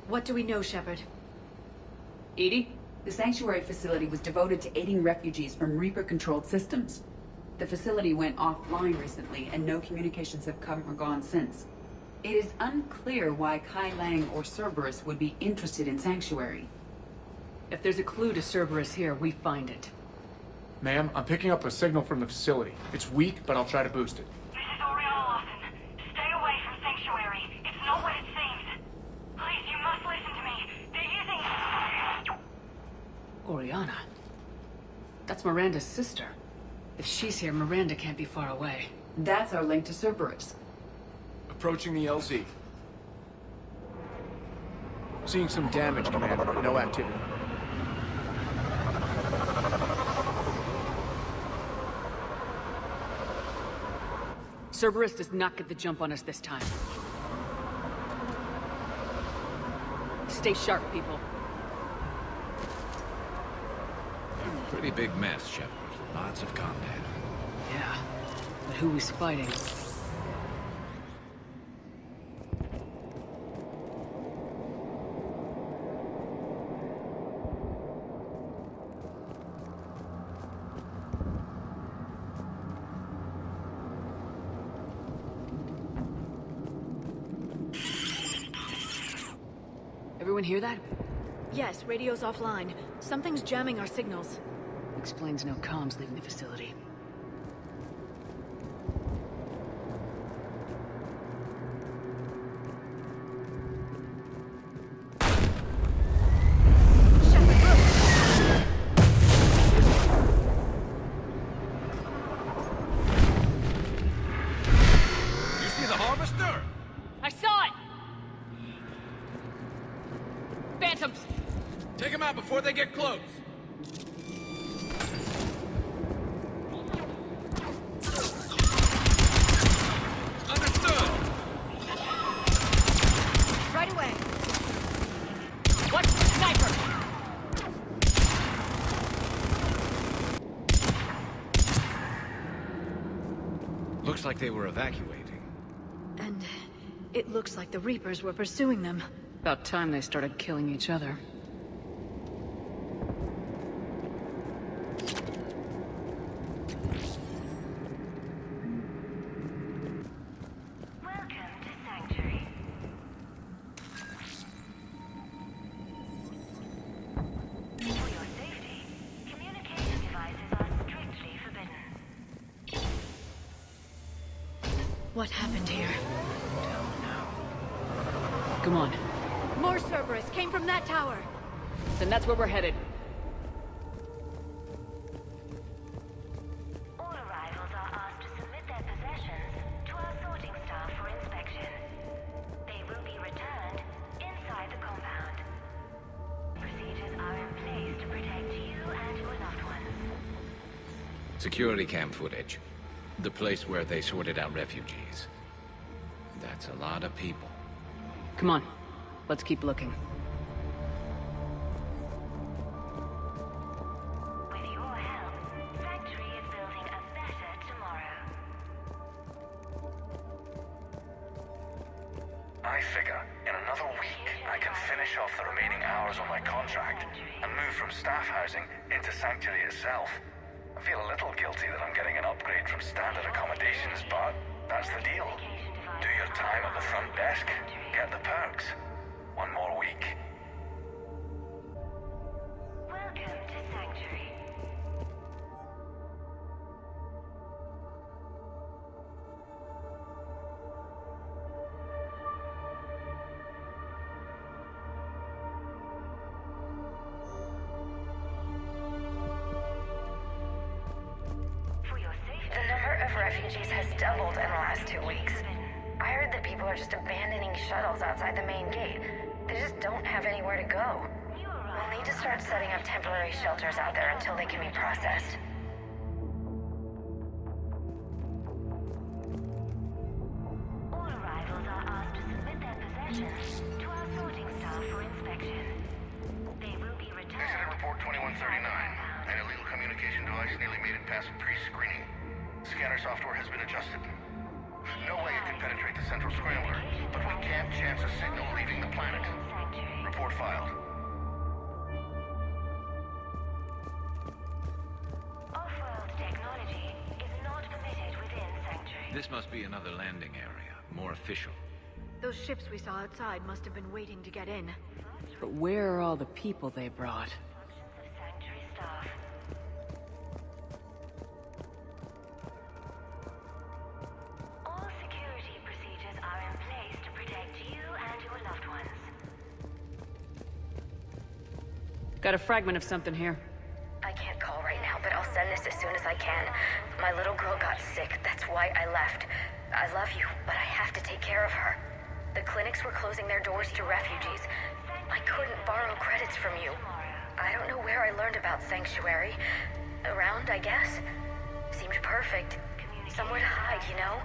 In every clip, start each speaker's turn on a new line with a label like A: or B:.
A: What do we know, Shepard?
B: Edie, the Sanctuary facility was devoted to aiding refugees from Reaper-controlled systems. The facility went offline recently, and no communications have come or gone since. It is unclear why Kai Lang or Cerberus would be interested in Sanctuary.
A: If there's a clue to Cerberus here, we find it.
C: Ma'am, I'm picking up a signal from the facility. It's weak, but I'll try to boost it.
D: This is Oriana Lawson. Stay away from Sanctuary. It's not what it seems. Please, you must listen to me. They're using...
A: Oriana? That's Miranda's sister. If she's here, Miranda can't be far away.
B: That's our link to Cerberus.
C: Approaching the LZ. Seeing some damage, Commander, but no activity.
A: Cerberus does not get the jump on us this time. Stay sharp, people.
E: Pretty big mess, Shepard. Lots of contact.
A: Yeah, but who is fighting? Everyone hear that?
F: Yes, radio's offline. Something's jamming our signals.
A: Explains no comms leaving the facility.
E: You see the harvester?
A: I saw it! Phantoms!
E: Take them out before they get close. Understood.
F: Right away.
A: What? Sniper!
E: Looks like they were evacuating.
F: And it looks like the Reapers were pursuing them.
A: About time they started killing each other.
D: Welcome to Sanctuary. For your safety, communication devices are strictly forbidden.
F: What happened here?
A: Come on.
F: More Cerberus came from that tower.
A: Then that's where we're headed.
D: All arrivals are asked to submit their possessions to our sorting staff for inspection. They will be returned inside the compound. Procedures are in place to protect you and your loved ones.
E: Security cam footage. The place where they sorted out refugees. That's a lot of people.
A: Come on. Let's keep looking.
D: With your help, Sanctuary is building a better tomorrow.
G: I figure in another week I can finish off the remaining hours on my contract and move from staff housing into Sanctuary itself. I feel a little guilty that I'm getting an upgrade from standard accommodations, but that's the deal. Do your time at the front desk, get the perks. One more week.
D: Welcome to Sanctuary. For your safety,
H: The number of refugees has doubled in the last 2 weeks. I heard that people are just abandoning shuttles outside the main gate. They just don't have anywhere to go. We'll need to start setting up temporary shelters out there until they can be processed.
D: all arrivals are asked to submit their possessions to our sorting staff for inspection. They will be returned.
G: Incident report 2139. An illegal communication device nearly made it past pre-screening. Scanner software has been adjusted. No way it can penetrate the central scrambler, but we can't chance a signal leaving the planet. Report filed.
D: Off-world technology is not permitted within Sanctuary.
E: This must be another landing area, more official.
F: Those ships we saw outside must have been waiting to get in.
A: But where are all the people they brought?
D: Functions of Sanctuary staff. All security procedures are in place to protect you and your loved ones.
A: Got a fragment of something here.
H: I can't call right now, but I'll send this as soon as I can. My little girl got sick, that's why I left. I love you, but I have to take care of her. The clinics were closing their doors to refugees. I couldn't borrow credits from you. I don't know where I learned about Sanctuary. Around, I guess. Seemed perfect. Somewhere to hide, you know?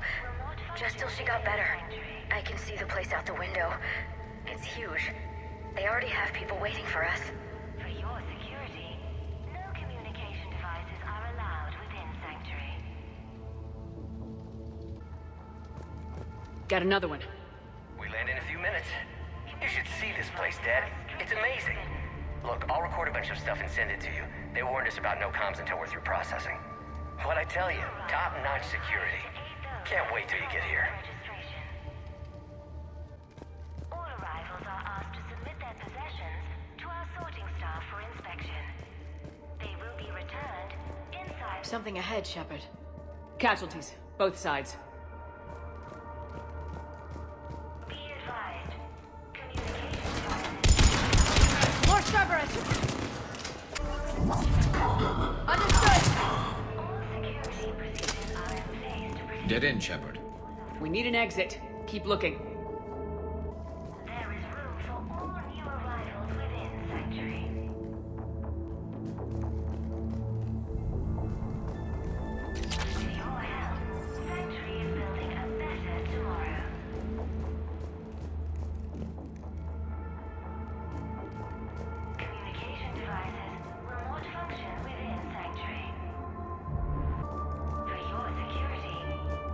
H: Just till she got better. I can see the place out the window. It's huge. They already have people waiting for us.
D: For your security, no communication devices are allowed within Sanctuary.
A: Got another one.
I: We land in a few minutes. You should see this place, Dad. It's amazing. Look, I'll record a bunch of stuff and send it to you. They warned us about no comms until we're through processing. What'd I tell you? Top-notch security. Can't wait till you get here.
D: Registration. All arrivals are asked to submit their possessions to our sorting staff for inspection. They will be returned inside.
F: Something ahead, Shepard.
A: Casualties, both sides.
D: Be advised. Communication devices.
F: More Cerberus! Understood!
D: All security procedures are in place to protect.
E: Dead end, Shepard.
A: We need an exit. Keep looking.
D: There is room for all new arrivals within Sanctuary. With your help, Sanctuary is building a better tomorrow. Communication devices will not function within Sanctuary. For your security,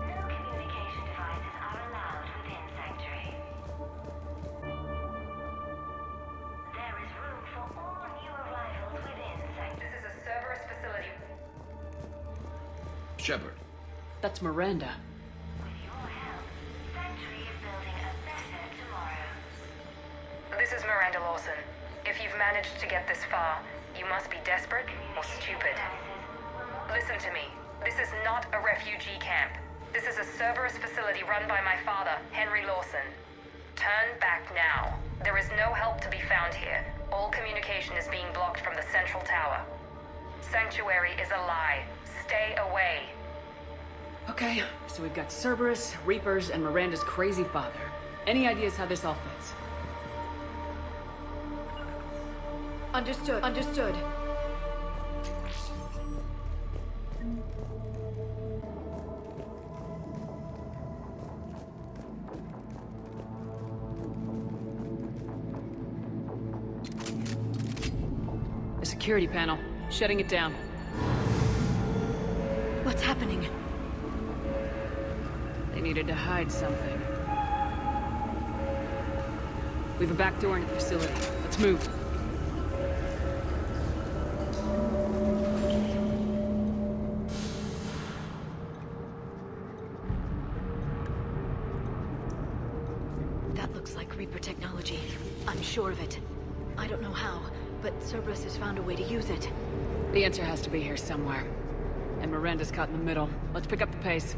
D: no communication devices are allowed within Sanctuary. There is room for all new arrivals within Sanctuary.
H: This is a Cerberus facility.
E: Shepard.
A: That's Miranda.
D: With your help, Sanctuary is building a better tomorrow.
H: This is Miranda Lawson. If you've managed to get this far, you must be desperate or stupid. Listen to me. This is not a refugee camp. This is a Cerberus facility run by my father, Henry Lawson. Turn back now. There is no help to be found here. All communication is being blocked from the central tower. Sanctuary is a lie. Stay away.
A: Okay, so we've got Cerberus, Reapers, and Miranda's crazy father. Any ideas how this all fits?
F: Understood. Understood.
A: The security panel. Shutting it down.
F: What's happening?
A: They needed to hide something. We have a back door into the facility. Let's move.
F: That looks like Reaper technology. I'm sure of it. I don't know how, but Cerberus has found a way to use it.
A: The answer has to be here somewhere. And Miranda's caught in the middle. Let's pick up the pace.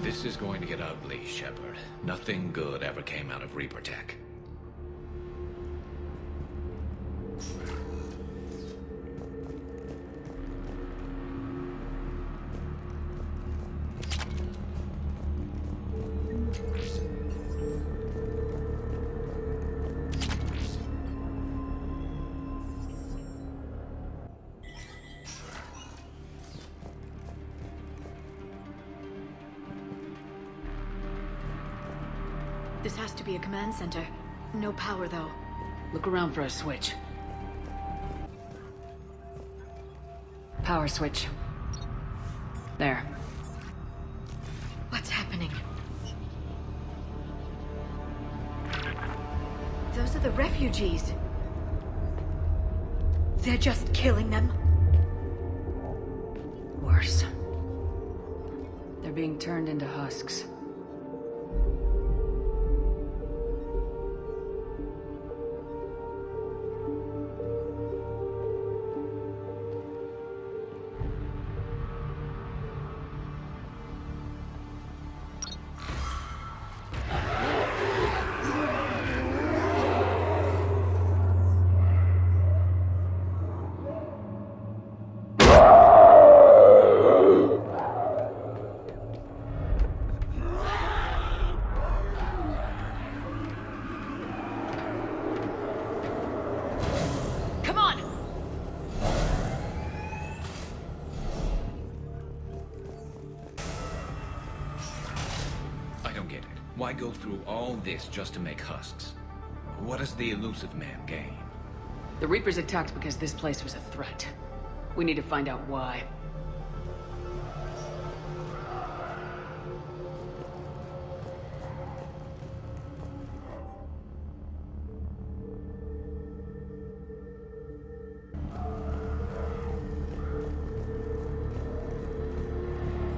E: This is going to get ugly, Shepard. Nothing good ever came out of Reaper Tech.
F: This has to be a command center. No power, though.
A: Look around for a switch. Power switch. There.
F: What's happening? Those are the refugees. They're just killing them.
A: Worse. They're being turned into husks.
E: Why go through all this just to make husks? What does the elusive man gain?
A: The Reapers attacked because this place was a threat. We need to find out why.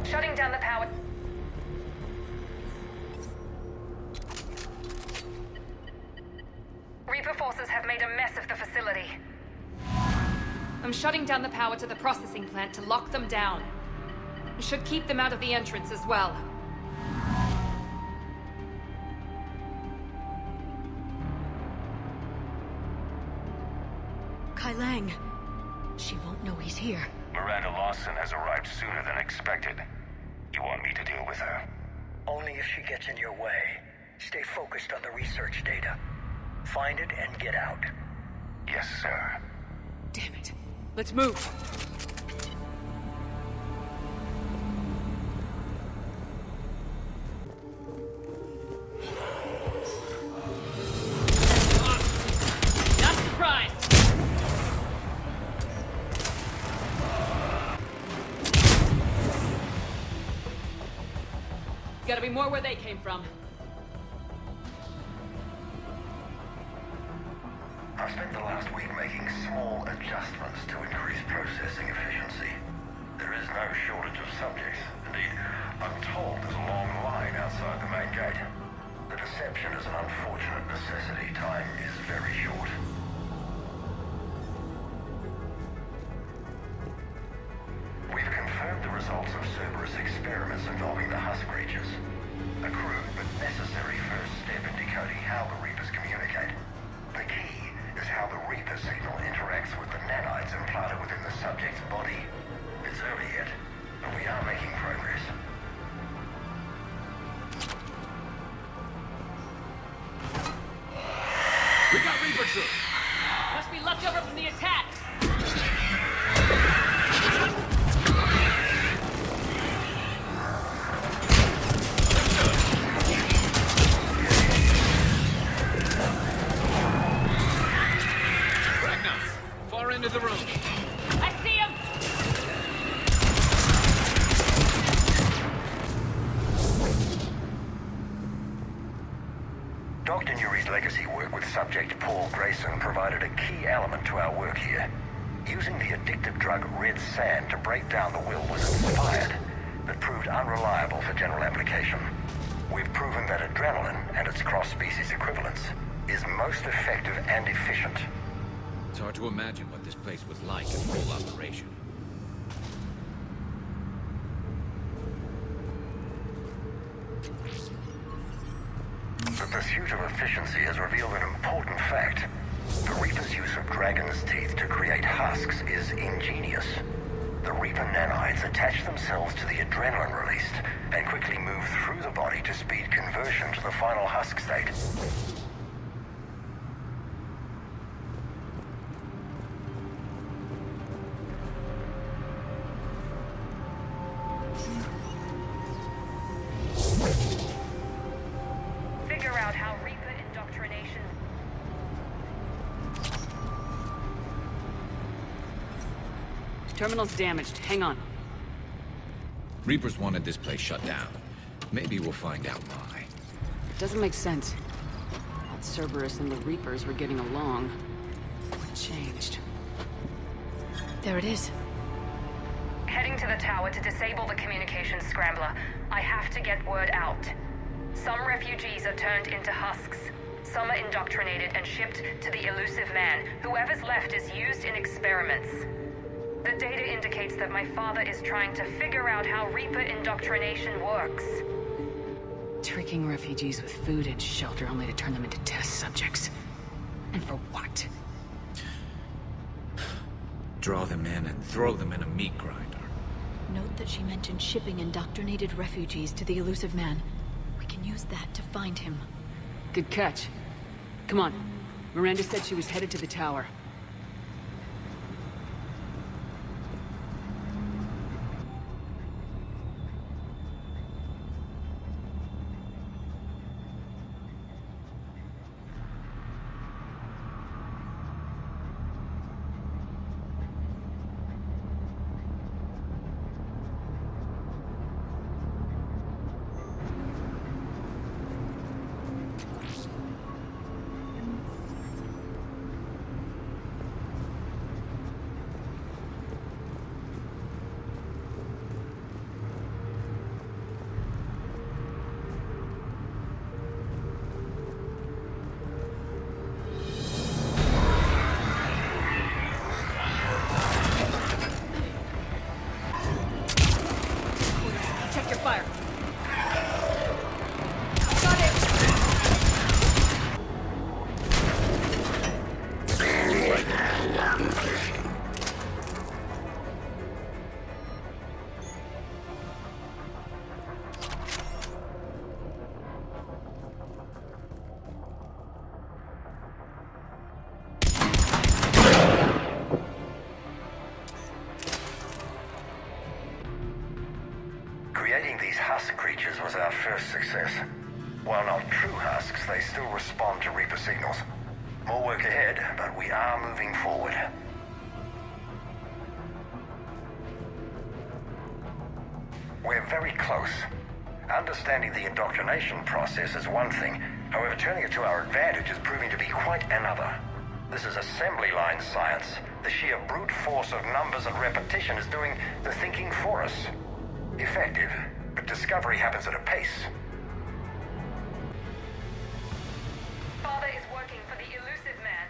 H: Shutting down the power. Reaper forces have made a mess of the facility.
J: I'm shutting down the power to the processing plant to lock them down. It should keep them out of the entrance as well.
F: Kai Lang. She won't know he's here.
G: Miranda Lawson has arrived sooner than expected. You want me to deal with her?
K: Only if she gets in your way. Stay focused on the research data. Find it and get out.
G: Yes, sir.
A: Damn it. Let's move.
J: Not surprised! Gotta be more where they came from.
K: I spent the last week making small adjustments to increase processing efficiency. There is no shortage of subjects. Indeed, I'm told there's a long line outside the main gate. The deception is an unfortunate necessity. Time is very short. We've confirmed the results of Cerberus experiments involving the husk creatures. A crude but necessary first step in decoding how the Reapers communicate. The key is how the Reaper signal interacts with the nanites implanted within the subject's body. It's early yet, but we are making progress.
E: We got Reaper troops!
J: Must be left over from the attack!
E: Far end of the room.
J: I see him!
K: Dr. Nuri's legacy work with subject Paul Grayson provided a key element to our work here. Using the addictive drug red sand to break down the will was inspired, but proved unreliable for general application. We've proven that adrenaline and its cross-species equivalents is most effective and efficient.
E: It's hard to imagine what this place was like in full operation.
K: The pursuit of efficiency has revealed an important fact. The Reaper's use of dragon's teeth to create husks is ingenious. The Reaper nanites attach themselves to the adrenaline released and quickly move through the body to speed conversion to the final husk state.
H: Figure out
A: Terminal's damaged. Hang on.
E: Reapers wanted this place shut down. Maybe we'll find out why.
A: Doesn't make sense. Thought Cerberus and the Reapers were getting along. What changed?
F: There it is.
J: Heading to the tower to disable the communications scrambler. I have to get word out. Some refugees are turned into husks. Some are indoctrinated and shipped to the elusive man. Whoever's left is used in experiments. The data indicates that my father is trying to figure out how Reaper indoctrination works.
A: Tricking refugees with food and shelter only to turn them into test subjects. And for what?
E: Draw them in and throw them in a meat grinder.
F: Note that she mentioned shipping indoctrinated refugees to the elusive man. We can use that to find him.
A: Good catch. Come on. Miranda said she was headed to the tower. Check your fire. Got it!
K: Creating these husk creatures was our first success. While not true husks, they still respond to Reaper signals. More work ahead, but we are moving forward. We're very close. Understanding the indoctrination process is one thing. However, turning it to our advantage is proving to be quite another. This is assembly line science. The sheer brute force of numbers and repetition is doing the thinking for us. Effective, but discovery happens at a pace.
J: Father is working for the elusive man.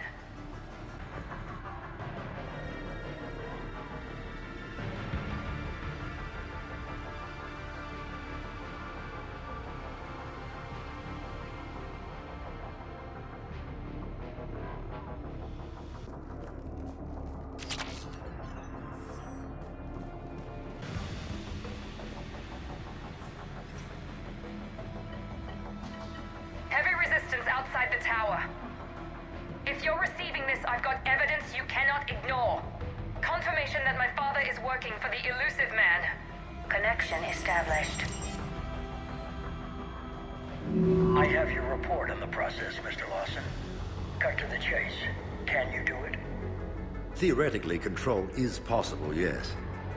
J: Heavy resistance outside the tower. If you're receiving this, I've got evidence you cannot ignore. Confirmation that my father is working for the elusive man.
H: Connection established.
I: I have your report on the process, Mr. Lawson. Cut to the chase. Can you do it?
L: Theoretically, control is possible, yes.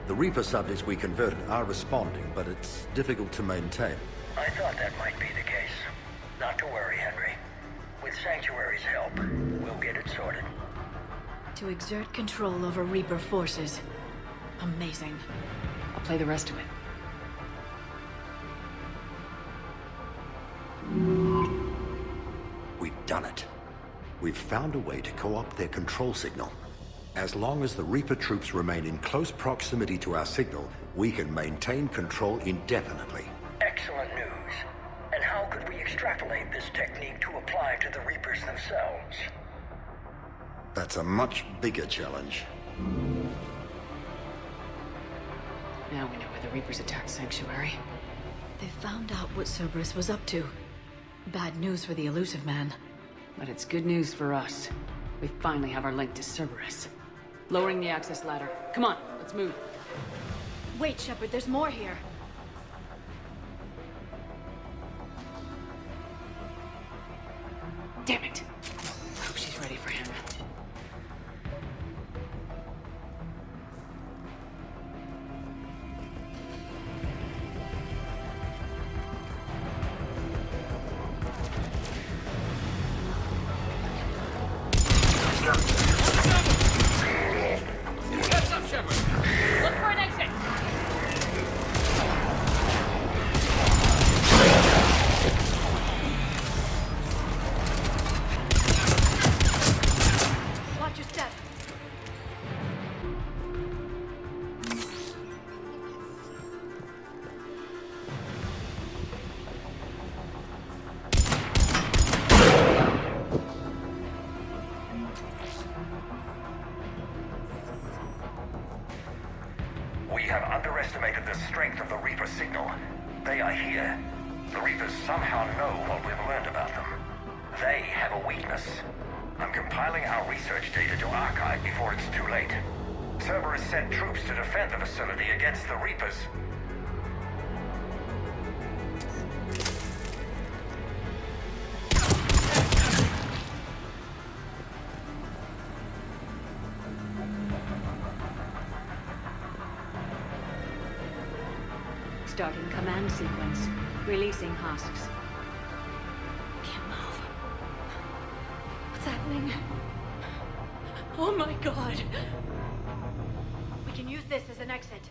L: The Reaper subjects we converted are responding, but it's difficult to maintain.
I: I thought that might be the case. Not to worry, Henry. With Sanctuary's help, we'll get it sorted.
F: To exert control over Reaper forces. Amazing.
A: I'll play the rest of it.
L: We've done it. We've found a way to co-opt their control signal. As long as the Reaper troops remain in close proximity to our signal, we can maintain control indefinitely.
I: Excellent news. And how could we extrapolate this technique to apply to the Reapers themselves?
L: That's a much bigger challenge.
A: Now we know where the Reapers attacked Sanctuary.
F: They found out what Cerberus was up to. Bad news for the elusive man.
A: But it's good news for us. We finally have our link to Cerberus. Lowering the access ladder. Come on, let's move.
F: Wait, Shepard, there's more here.
A: Damn it! I hope she's ready for him.
K: have underestimated the strength of the Reaper signal. They are here. The Reapers somehow know what we've learned about them. They have a weakness. I'm compiling our research data to archive before it's too late. Cerberus sent troops to defend the facility against the Reapers.
F: Starting command sequence. Releasing husks. Can't move. What's happening? Oh my god! We can use this as an exit.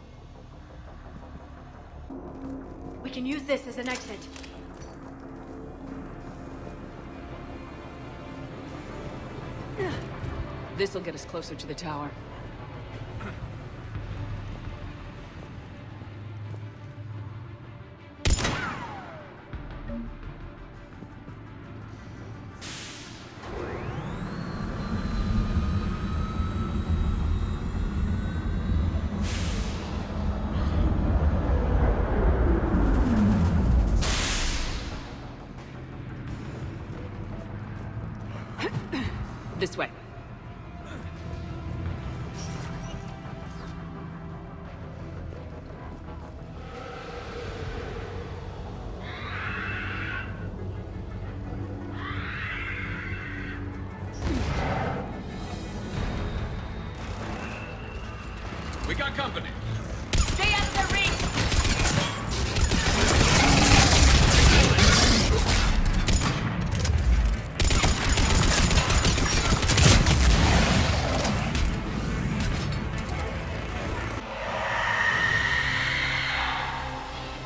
F: We can use this as an exit.
A: This'll get us closer to the tower. This way.
E: We got company.
J: Stay out of the reach!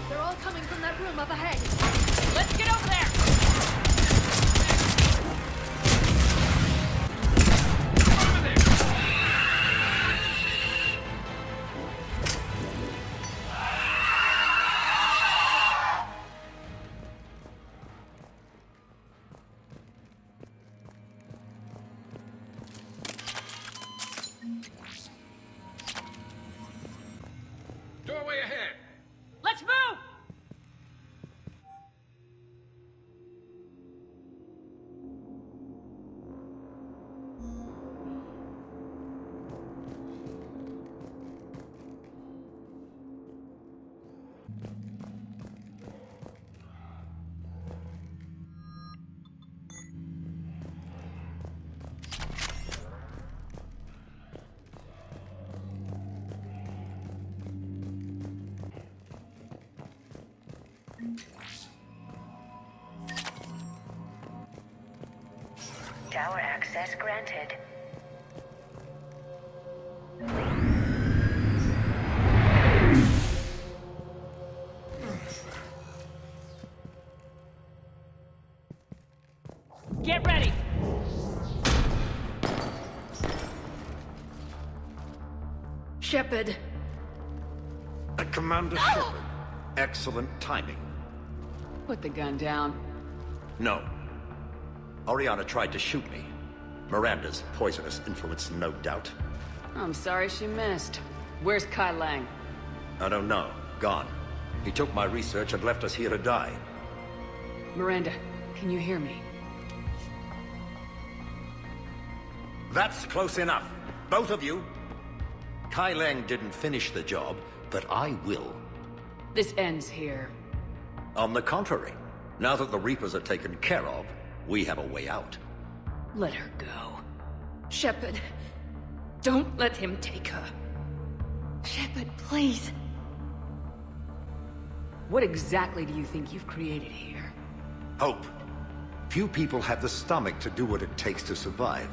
F: They're all coming from that room up ahead.
J: Let's get over there!
E: Doorway ahead.
J: Let's move!
H: Tower access granted.
J: Get ready!
A: Shepard.
L: Commander Shepard. Excellent timing.
A: Put the gun down.
L: No. Oriana tried to shoot me. Miranda's poisonous influence, no doubt.
A: I'm sorry she missed. Where's Kai Lang?
L: I don't know. Gone. He took my research and left us here to die.
A: Miranda, can you hear me?
L: That's close enough. Both of you. Kai Lang didn't finish the job, but I will.
A: This ends here.
L: On the contrary, now that the Reapers are taken care of, we have a way out.
A: Let her go. Shepard, don't let him take her. Shepard, please. What exactly do you think you've created here?
L: Hope. Few people have the stomach to do what it takes to survive.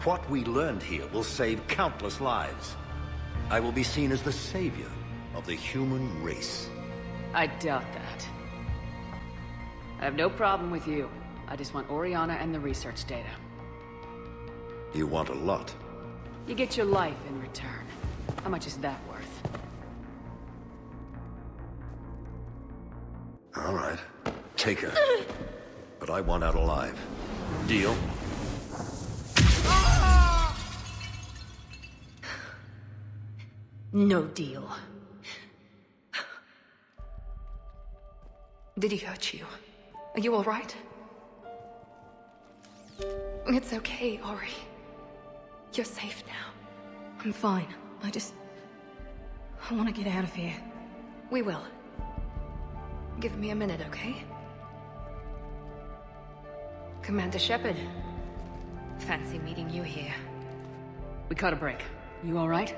L: What we learned here will save countless lives. I will be seen as the savior of the human race.
A: I doubt that. I have no problem with you. I just want Oriana and the research data.
L: You want a lot.
A: You get your life in return. How much is that worth?
L: All right. Take her. But I want out alive. Deal?
F: No deal.
J: Did he hurt you? Are you alright? It's okay, Ori. You're safe now. I'm fine. I want to get out of here. We will. Give me a minute, okay? Commander Shepard. Fancy meeting you here.
A: We caught a break. You alright?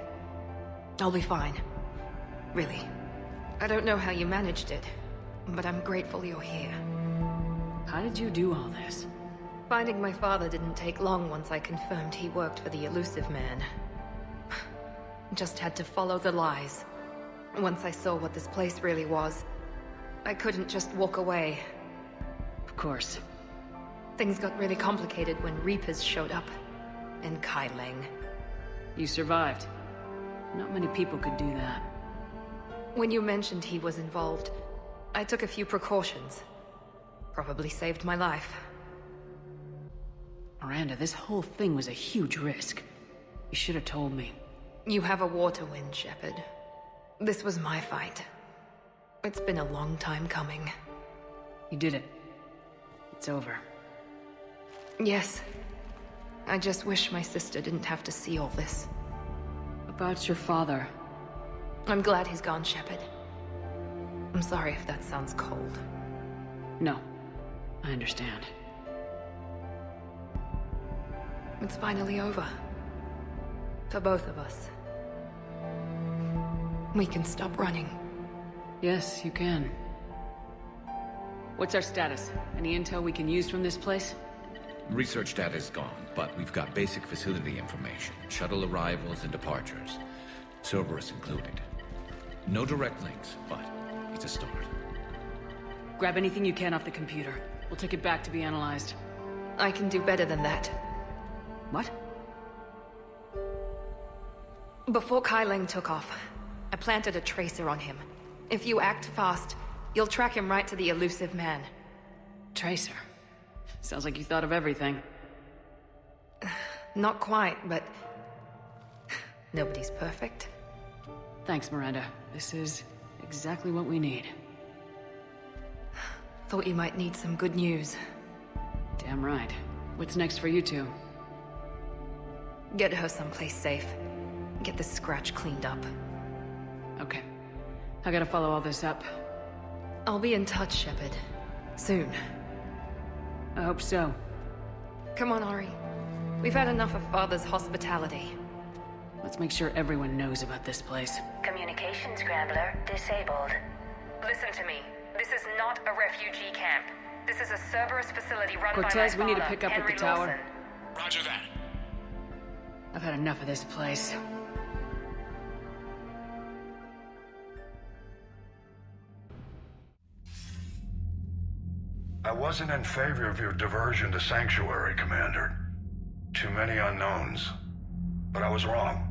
J: I'll be fine. Really. I don't know how you managed it, but I'm grateful you're here.
A: How did you do all this?
J: Finding my father didn't take long once I confirmed he worked for the Elusive Man. Just had to follow the lies. Once I saw what this place really was, I couldn't just walk away.
A: Of course.
J: Things got really complicated when Reapers showed up. And Kai Leng.
A: You survived. Not many people could do that.
J: When you mentioned he was involved, I took a few precautions. Probably saved my life.
A: Miranda, this whole thing was a huge risk. You should have told me.
J: You have a war to win, Shepard. This was my fight. It's been a long time coming.
A: You did it. It's over.
J: Yes. I just wish my sister didn't have to see all this.
A: About your father.
J: I'm glad he's gone, Shepard. I'm sorry if that sounds cold.
A: No. I understand.
J: It's finally over. For both of us. We can stop running.
A: Yes, you can. What's our status? Any intel we can use from this place?
E: Research data is gone, but we've got basic facility information. Shuttle arrivals and departures. Cerberus included. No direct links, but it's a start.
A: Grab anything you can off the computer. We'll take it back to be analyzed.
J: I can do better than that.
A: What?
J: Before Kai Leng took off, I planted a tracer on him. If you act fast, you'll track him right to the Elusive Man.
A: Tracer? Sounds like you thought of everything.
J: Not quite, but... nobody's perfect.
A: Thanks, Miranda. This is exactly what we need.
J: Thought you might need some good news.
A: Damn right. What's next for you two?
J: Get her someplace safe. Get this scratch cleaned up.
A: Okay. I gotta follow all this up.
J: I'll be in touch, Shepard. Soon.
A: I hope so.
J: Come on, Ori. We've had enough of Father's hospitality.
A: Let's make sure everyone knows about this place.
H: Communication scrambler disabled.
J: Listen to me. This is not a refugee camp. This is a Cerberus facility run by my
A: Cortez, we need to
J: father,
A: pick up
J: Henry
A: at the tower.
J: Lawson.
C: Roger that.
A: I've had enough of this place.
K: I wasn't in favor of your diversion to Sanctuary, Commander. Too many unknowns. But I was wrong.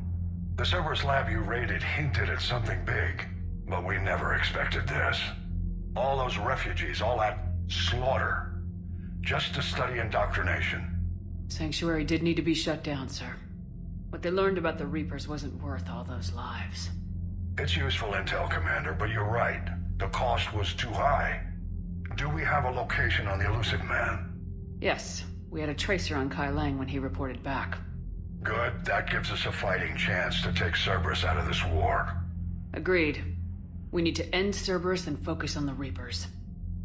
K: The Cerberus lab you raided hinted at something big, but we never expected this. All those refugees, all that slaughter, just to study indoctrination.
A: Sanctuary did need to be shut down, sir. What they learned about the Reapers wasn't worth all those lives.
K: It's useful intel, Commander, but you're right. The cost was too high. Do we have a location on the Elusive Man?
A: Yes, we had a tracer on Kai Leng when he reported back.
K: Good, that gives us a fighting chance to take Cerberus out of this war.
A: Agreed. We need to end Cerberus and focus on the Reapers.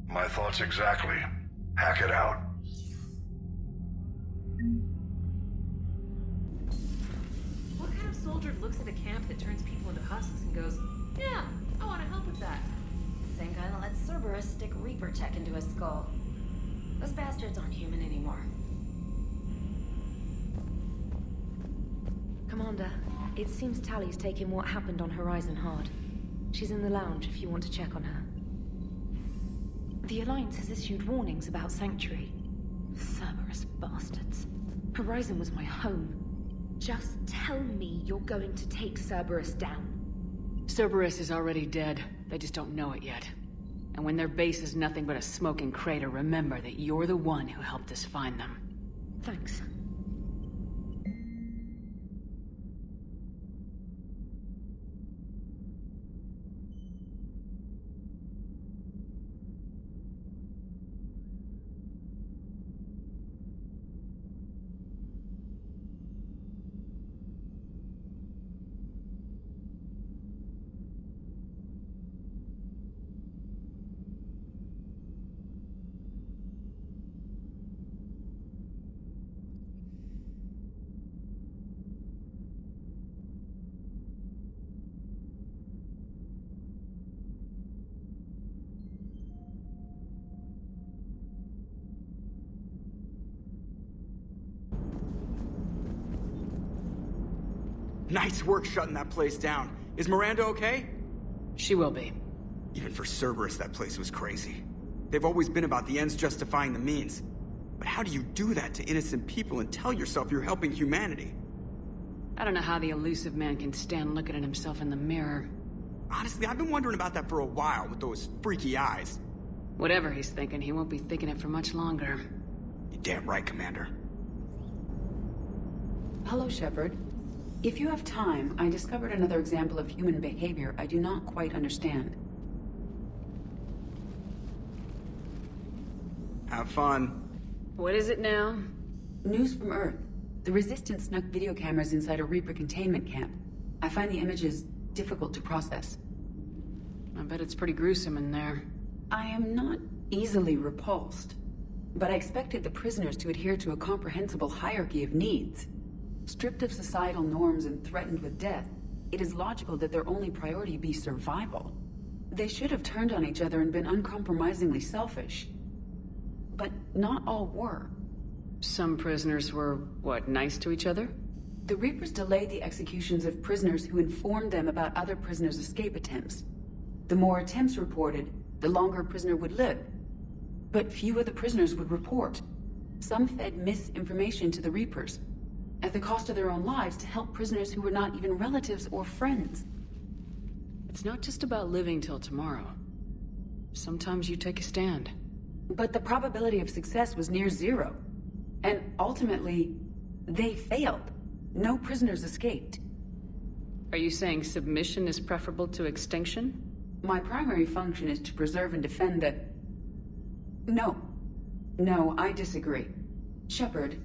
K: My thoughts exactly. Hack it out.
M: What kind of soldier looks at a camp that turns people into husks and goes, yeah, I want to help with that?
N: Same guy that lets Cerberus stick Reaper tech into his skull. Those bastards aren't human anymore. Commander, it seems Tally's taking what happened on Horizon hard. She's in the lounge if you want to check on her. The Alliance has issued warnings about Sanctuary. Cerberus bastards. Horizon was my home. Just tell me you're going to take Cerberus down.
A: Cerberus is already dead. They just don't know it yet. And when their base is nothing but a smoking crater, remember that you're the one who helped us find them.
N: Thanks.
O: Nice work shutting that place down. Is Miranda okay?
A: She will be.
O: Even for Cerberus, that place was crazy. They've always been about the ends justifying the means. But how do you do that to innocent people and tell yourself you're helping humanity?
A: I don't know how the elusive man can stand looking at himself in the mirror.
O: Honestly, I've been wondering about that for a while with those freaky eyes.
A: Whatever he's thinking, he won't be thinking it for much longer.
O: You're damn right, Commander.
B: Hello, Shepard. If you have time, I discovered another example of human behavior I do not quite understand.
O: Have fun.
A: What is it now?
B: News from Earth. The Resistance snuck video cameras inside a Reaper containment camp. I find the images difficult to process.
A: I bet it's pretty gruesome in there.
B: I am not easily repulsed, but I expected the prisoners to adhere to a comprehensible hierarchy of needs. Stripped of societal norms and threatened with death, it is logical that their only priority be survival. They should have turned on each other and been uncompromisingly selfish. But not all were.
A: Some prisoners were, what, nice to each other?
B: The Reapers delayed the executions of prisoners who informed them about other prisoners' escape attempts. The more attempts reported, the longer a prisoner would live. But few of the prisoners would report. Some fed misinformation to the Reapers, at the cost of their own lives, to help prisoners who were not even relatives or friends.
A: It's not just about living till tomorrow. Sometimes you take a stand.
B: But the probability of success was near zero. And ultimately, they failed. No prisoners escaped.
A: Are you saying submission is preferable to extinction?
B: My primary function is to preserve and defend the... No. No, I disagree. Shepard,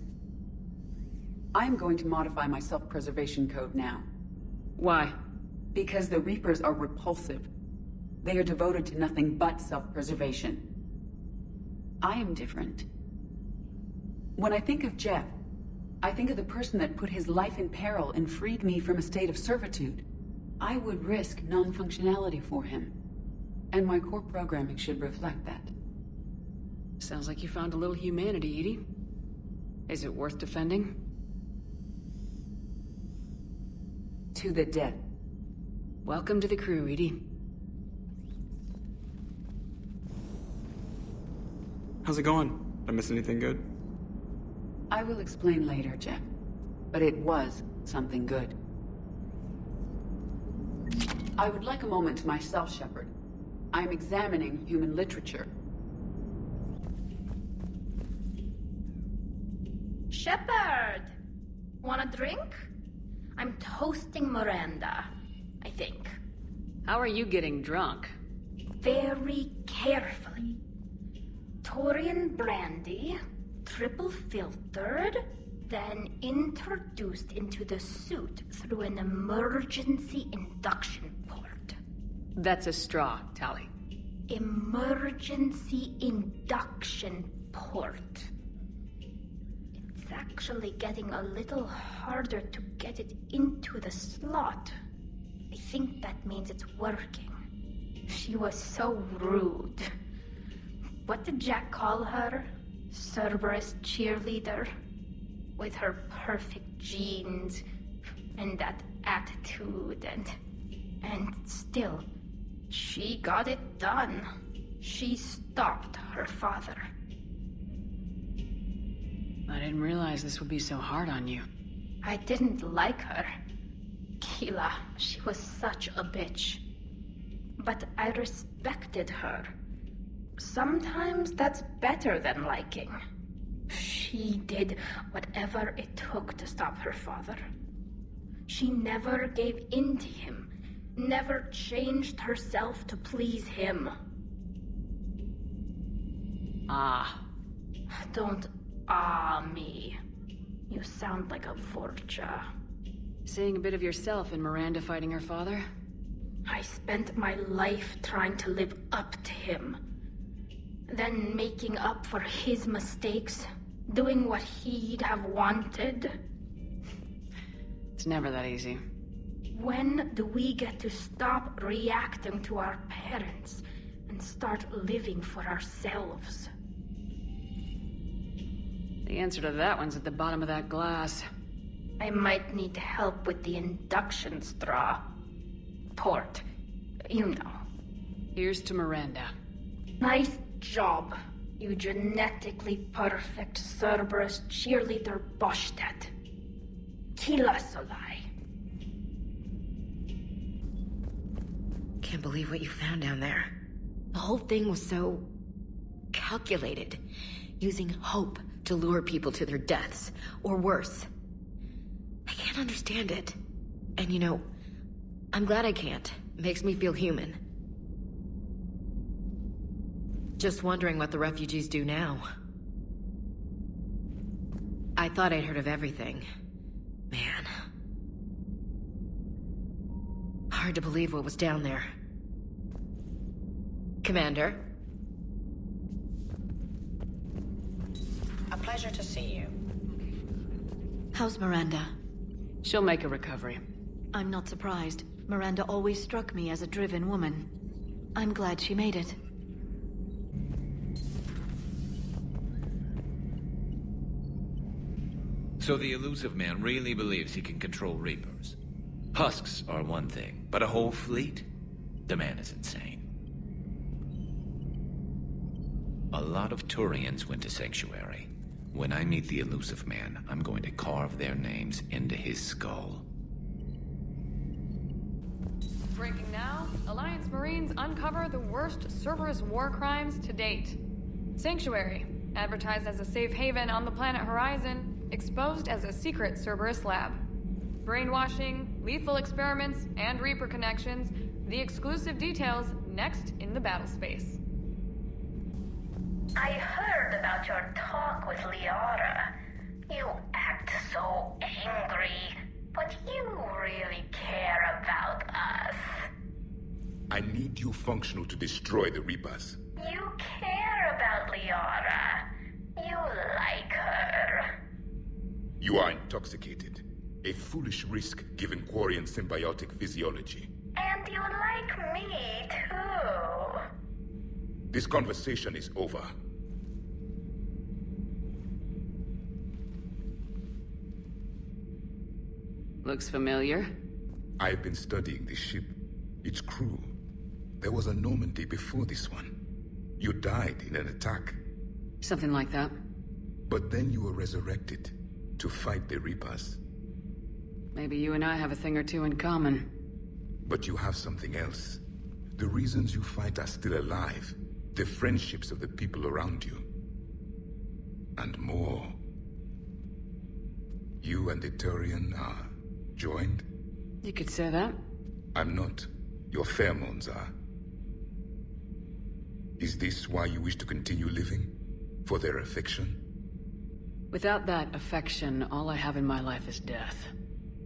B: I'm going to modify my self-preservation code now.
A: Why?
B: Because the Reapers are repulsive. They are devoted to nothing but self-preservation. I am different. When I think of Jeff, I think of the person that put his life in peril and freed me from a state of servitude. I would risk non-functionality for him. And my core programming should reflect that.
A: Sounds like you found a little humanity, Edie. Is it worth defending?
B: To the death.
A: Welcome to the crew, Edie.
O: How's it going? Did I miss anything good?
B: I will explain later, Jeff. But it was something good. I would like a moment to myself, Shepard. I am examining human literature.
P: Shepard! Want a drink? I'm toasting Miranda, I think.
A: How are you getting drunk?
P: Very carefully. Taurian brandy, triple filtered, then introduced into the suit through an emergency induction port.
A: That's a straw, Tali.
P: Emergency induction port. It's actually getting a little harder to get it into the slot. I think that means it's working. She was so rude. What did Jack call her? Cerberus cheerleader? With her perfect genes and that attitude and still, she got it done. She stopped her father.
A: I didn't realize this would be so hard on you.
P: I didn't like her. Keela, she was such a bitch. But I respected her. Sometimes that's better than liking. She did whatever it took to stop her father. She never gave in to him, never changed herself to please him.
A: Ah.
P: Don't me. You sound like a Vorcha.
A: Seeing a bit of yourself in Miranda fighting her father?
P: I spent my life trying to live up to him. Then making up for his mistakes, doing what he'd have wanted.
A: It's never that easy.
P: When do we get to stop reacting to our parents and start living for ourselves?
A: The answer to that one's at the bottom of that glass.
P: I might need help with the induction straw. Port. You know.
A: Here's to Miranda.
P: Nice job, you genetically perfect Cerberus cheerleader Boschtet. Kila Solai.
F: Can't believe what you found down there. The whole thing was so calculated, using hope to lure people to their deaths, or worse. I can't understand it. And you know, I'm glad I can't. It makes me feel human. Just wondering what the refugees do now. I thought I'd heard of everything. Man. Hard to believe what was down there. Commander?
Q: A pleasure to see you.
F: How's Miranda?
A: She'll make a recovery.
F: I'm not surprised. Miranda always struck me as a driven woman. I'm glad she made it.
E: So the elusive man really believes he can control Reapers. Husks are one thing, but a whole fleet? The man is insane. A lot of Turians went to Sanctuary. When I meet the elusive man, I'm going to carve their names into his skull.
J: Breaking now, Alliance Marines uncover the worst Cerberus war crimes to date. Sanctuary, advertised as a safe haven on the planet Horizon, exposed as a secret Cerberus lab. Brainwashing, lethal experiments, and Reaper connections, the exclusive details next in the battle space.
H: I heard about your talk with Liara. You act so angry, but you really care about us.
R: I need you functional to destroy the Reapers.
H: You care about Liara. You like her.
R: You are intoxicated. A foolish risk given Quarian symbiotic physiology.
H: And you like me, too.
R: This conversation is over.
A: Looks familiar.
R: I've been studying this ship. Its crew. There was a Normandy before this one. You died in an attack.
A: Something like that.
R: But then you were resurrected to fight the Reapers.
A: Maybe you and I have a thing or two in common.
R: But you have something else. The reasons you fight are still alive. The friendships of the people around you. And more. You and the Turian are joined?
A: You could say that.
R: I'm not. Your pheromones are. Is this why you wish to continue living? For their affection?
A: Without that affection, all I have in my life is death.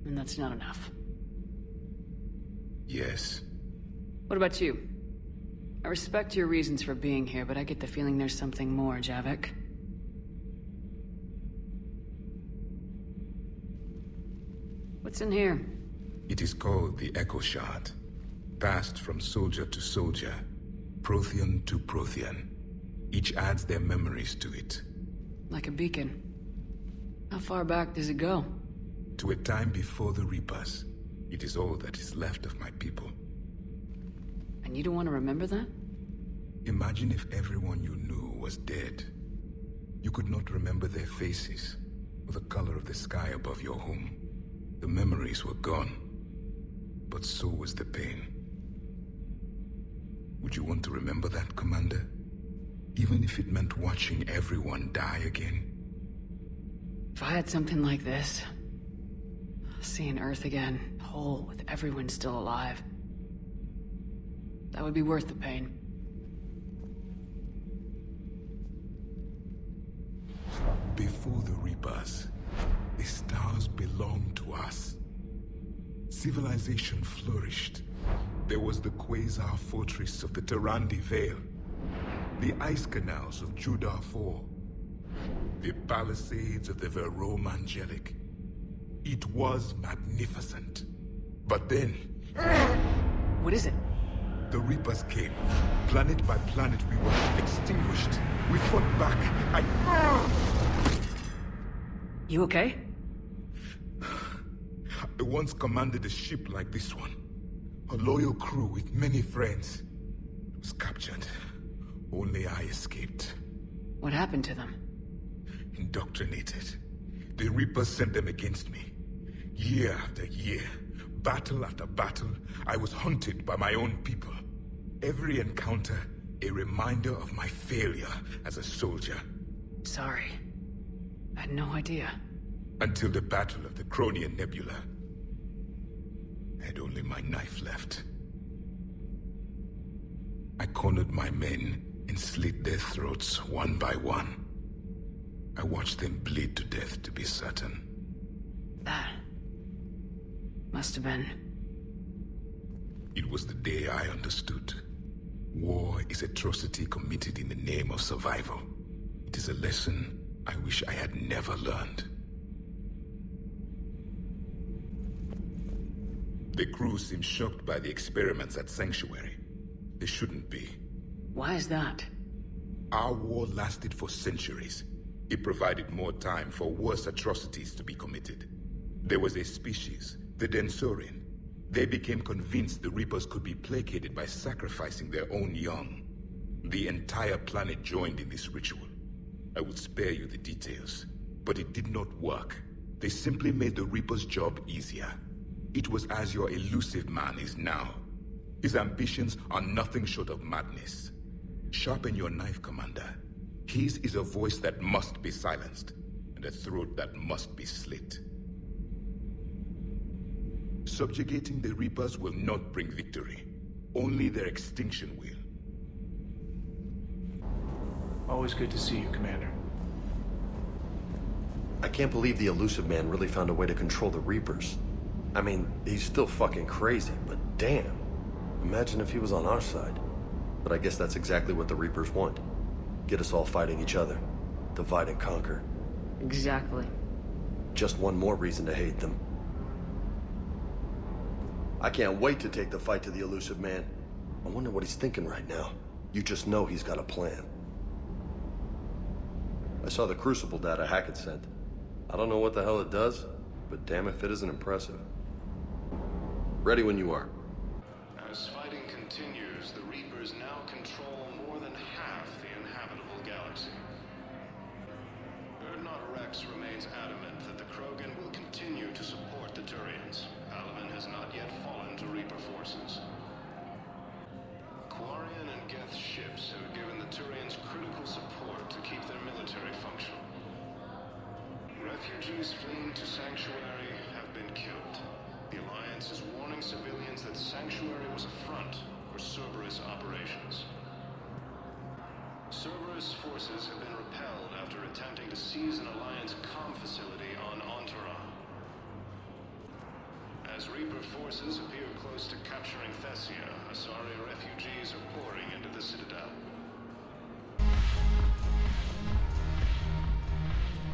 A: And that's not enough.
R: Yes.
A: What about you? I respect your reasons for being here, but I get the feeling there's something more, Javik. What's in here?
R: It is called the Echo Shard. Passed from soldier to soldier. Prothean to Prothean. Each adds their memories to it.
A: Like a beacon. How far back does it go?
R: To a time before the Reapers. It is all that is left of my people.
A: And you don't want to remember that?
R: Imagine if everyone you knew was dead. You could not remember their faces, or the color of the sky above your home. The memories were gone. But so was the pain. Would you want to remember that, Commander? Even if it meant watching everyone die again?
A: If I had something like this, seeing Earth again, whole, with everyone still alive, that would be worth the pain.
R: Before the Reapers, the stars belonged to us. Civilization flourished. There was the Quasar Fortress of the Tarandi Vale, the ice canals of Judar IV, the palisades of the Verome Angelic. It was magnificent. But then...
A: What is it?
R: The Reapers came. Planet by planet we were extinguished. We fought back.
A: You okay?
R: the once commanded a ship like this one. A loyal crew with many friends. Was captured. Only I escaped.
A: What happened to them?
R: Indoctrinated. The Reapers sent them against me. Year after year, battle after battle, I was hunted by my own people. Every encounter, a reminder of my failure as a soldier.
A: Sorry. I had no idea.
R: Until the Battle of the Cronian Nebula. I had only my knife left. I cornered my men and slit their throats one by one. I watched them bleed to death to be certain.
A: That must have been...
R: It was the day I understood. War is atrocity committed in the name of survival. It is a lesson I wish I had never learned. The crew seemed shocked by the experiments at Sanctuary. They shouldn't be.
A: Why is that?
R: Our war lasted for centuries. It provided more time for worse atrocities to be committed. There was a species, the Densorian. They became convinced the Reapers could be placated by sacrificing their own young. The entire planet joined in this ritual. I would spare you the details, but it did not work. They simply made the Reaper's job easier. It was as your elusive man is now. His ambitions are nothing short of madness. Sharpen your knife, Commander. His is a voice that must be silenced, and a throat that must be slit. Subjugating the Reapers will not bring victory. Only their extinction will.
C: Always good to see you, Commander.
S: I can't believe the elusive man really found a way to control the Reapers. I mean, he's still fucking crazy, but damn. Imagine if he was on our side. But I guess that's exactly what the Reapers want. Get us all fighting each other. Divide and conquer.
A: Exactly.
S: Just one more reason to hate them. I can't wait to take the fight to the elusive man. I wonder what he's thinking right now. You just know he's got a plan. I saw the Crucible data Hackett sent. I don't know what the hell it does, but damn if it isn't impressive. Ready when you are.
T: As fighting continues, the Reapers now control more than half the inhabitable galaxy. Erdnot Rex remains adamant that the Krogan will continue to support the Turians. Alaman has not yet fallen to Reaper forces. Quarian and Geth ships have given the Turians critical support to keep their military functional. Refugees fleeing to Sanctuary have been killed. The Alliance is warning civilians that Sanctuary was a front for Cerberus operations. Cerberus forces have been repelled after attempting to seize an Alliance comm facility on Enteron. As Reaper forces appear close to capturing Thessia, Asari refugees are pouring into the Citadel.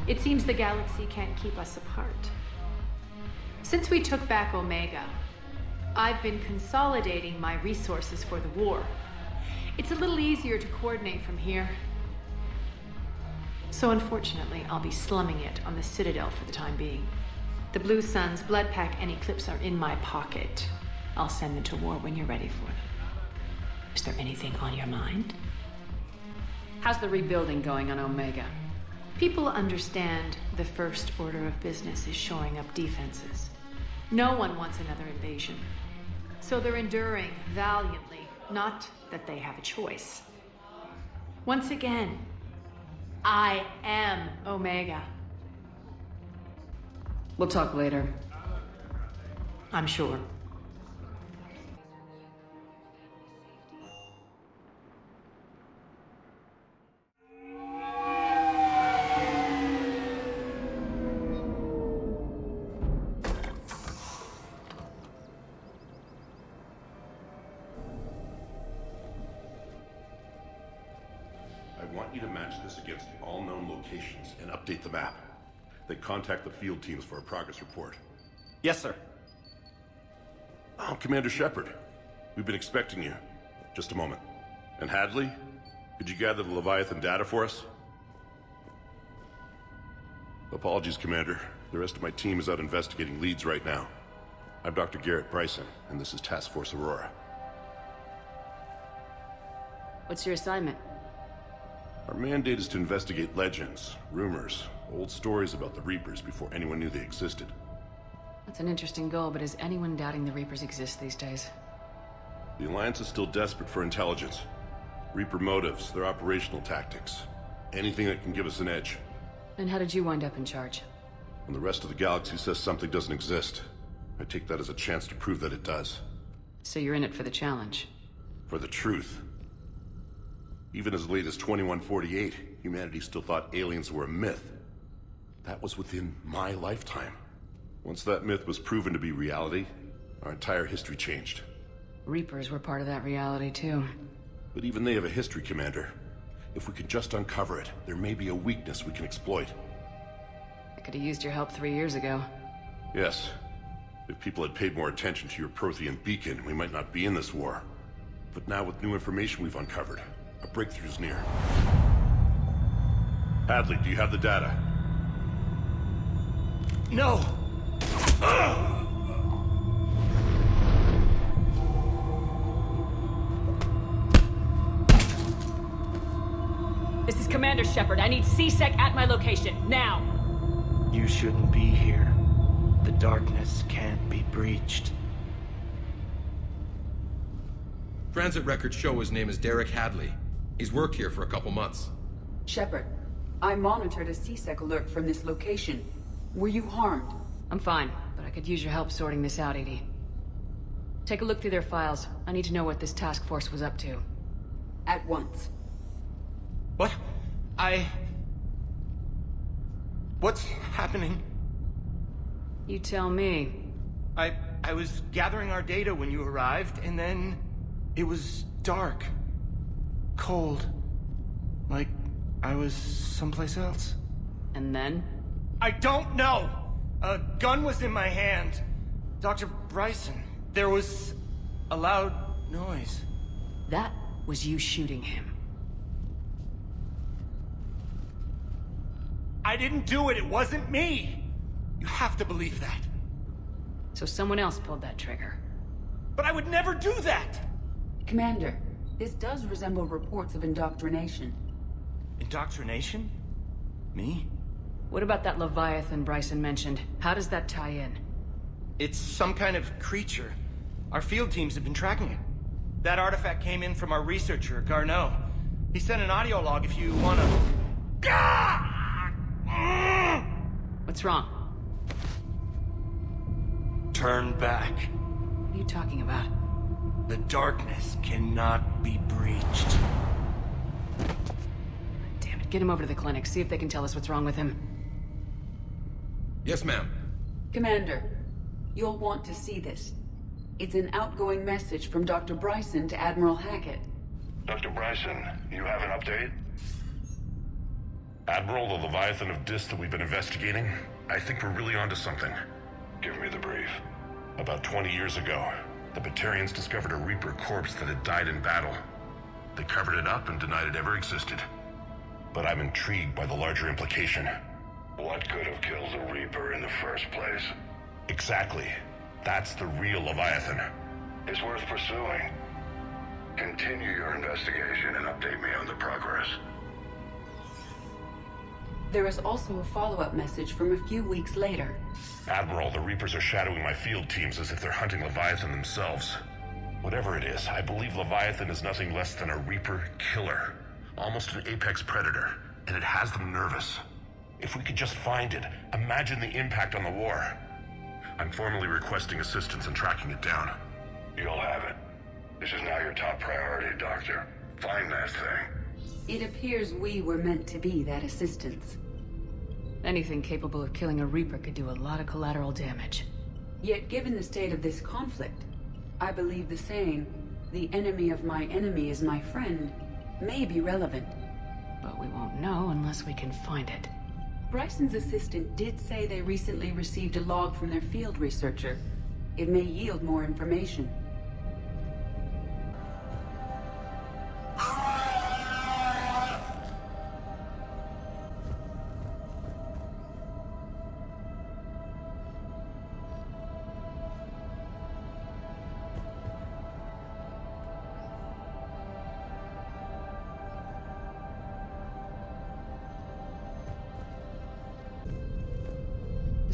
J: It seems the galaxy can't keep us apart. Since we took back Omega, I've been consolidating my resources for the war. It's a little easier to coordinate from here. So unfortunately, I'll be slumming it on the Citadel for the time being. The Blue Suns, Bloodpack, and Eclipse are in my pocket. I'll send them to war when you're ready for them. Is there anything on your mind?
A: How's the rebuilding going on Omega?
J: People understand the first order of business is shoring up defenses. No one wants another invasion. So they're enduring valiantly, not that they have a choice. Once again, I am Omega.
A: We'll talk later.
J: I'm sure.
U: I want you to match this against all known locations and update the map. Then contact the field teams for a progress report.
V: Yes, sir.
U: Oh, Commander Shepard. We've been expecting you. Just a moment. And Hadley, could you gather the Leviathan data for us? Apologies, Commander. The rest of my team is out investigating leads right now. I'm Dr. Garrett Bryson, and this is Task Force Aurora.
A: What's your assignment?
U: Our mandate is to investigate legends, rumors, old stories about the Reapers before anyone knew they existed.
A: That's an interesting goal, but is anyone doubting the Reapers exist these days?
U: The Alliance is still desperate for intelligence. Reaper motives, their operational tactics. Anything that can give us an edge.
A: And how did you wind up in charge?
U: When the rest of the galaxy says something doesn't exist, I take that as a chance to prove that it does.
A: So you're in it for the challenge?
U: For the truth. Even as late as 2148, humanity still thought aliens were a myth. That was within my lifetime. Once that myth was proven to be reality, our entire history changed.
A: Reapers were part of that reality, too.
U: But even they have a history, Commander. If we can just uncover it, there may be a weakness we can exploit.
A: I could have used your help 3 years ago.
U: Yes. If people had paid more attention to your Prothean beacon, we might not be in this war. But now with new information we've uncovered, a breakthrough's near. Hadley, do you have the data?
D: No!
A: This is Commander Shepard. I need C-Sec at my location, now!
D: You shouldn't be here. The darkness can't be breached.
V: Transit records show his name is Derek Hadley. He's worked here for a couple months.
B: Shepard, I monitored a C-Sec alert from this location. Were you harmed?
A: I'm fine, but I could use your help sorting this out, Edie. Take a look through their files. I need to know what this task force was up to.
B: At once.
D: What? What's happening?
A: You tell me.
D: I was gathering our data when you arrived, and then it was dark. Cold. Like I was someplace else.
A: And then?
D: I don't know! A gun was in my hand. Dr. Bryson, there was a loud noise.
A: That was you shooting him.
D: I didn't do it, it wasn't me! You have to believe that.
A: So someone else pulled that trigger.
D: But I would never do that!
B: Commander, this does resemble reports of indoctrination.
D: Indoctrination? Me?
A: What about that Leviathan Bryson mentioned? How does that tie in?
D: It's some kind of creature. Our field teams have been tracking it. That artifact came in from our researcher, Garneau. He sent an audio log if you wanna...
A: What's wrong?
D: Turn back.
A: What are you talking about?
D: The darkness cannot be breached.
A: Damn it, get him over to the clinic. See if they can tell us what's wrong with him.
V: Yes, ma'am.
B: Commander, you'll want to see this. It's an outgoing message from Dr. Bryson to Admiral Hackett.
G: Dr. Bryson, you have an update? Admiral, the Leviathan of Dis that we've been investigating, I think we're really onto something. Give me the brief. About 20 years ago, the Batarians discovered a Reaper corpse that had died in battle. They covered it up and denied it ever existed. But I'm intrigued by the larger implication. What could have killed the Reaper in the first place? Exactly. That's the real Leviathan. It's worth pursuing. Continue your investigation and update me on the progress.
B: There is also a follow-up message from a few weeks later.
G: Admiral, the Reapers are shadowing my field teams as if they're hunting Leviathan themselves. Whatever it is, I believe Leviathan is nothing less than a Reaper killer. Almost an apex predator, and it has them nervous. If we could just find it, imagine the impact on the war. I'm formally requesting assistance in tracking it down. You'll have it. This is now your top priority, Doctor. Find that thing.
B: It appears we were meant to be that assistance.
A: Anything capable of killing a Reaper could do a lot of collateral damage.
B: Yet given the state of this conflict, I believe the saying, "The enemy of my enemy is my friend," may be relevant.
A: But we won't know unless we can find it.
B: Bryson's assistant did say they recently received a log from their field researcher. It may yield more information.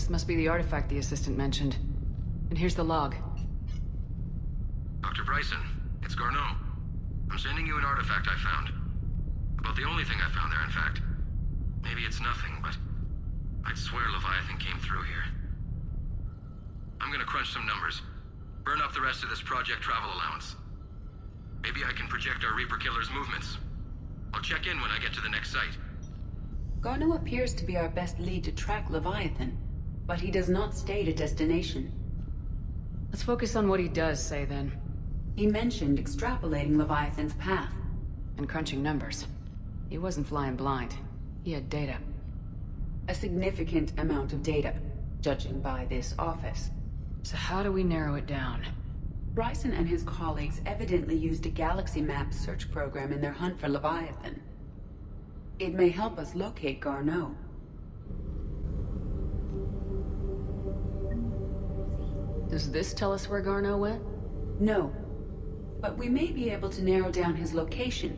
A: This must be the artifact the assistant mentioned. And here's the log.
V: Dr. Bryson, it's Garneau. I'm sending you an artifact I found. About the only thing I found there, in fact. Maybe it's nothing, but I'd swear Leviathan came through here. I'm gonna crunch some numbers. Burn up the rest of this project travel allowance. Maybe I can project our Reaper Killer's movements. I'll check in when I get to the next site.
B: Garneau appears to be our best lead to track Leviathan, but he does not state a destination.
A: Let's focus on what he does say, then.
B: He mentioned extrapolating Leviathan's path.
A: And crunching numbers. He wasn't flying blind. He had data.
B: A significant amount of data, judging by this office.
A: So how do we narrow it down?
B: Bryson and his colleagues evidently used a galaxy map search program in their hunt for Leviathan. It may help us locate Garneau.
A: Does this tell us where Garneau went?
B: No. But we may be able to narrow down his location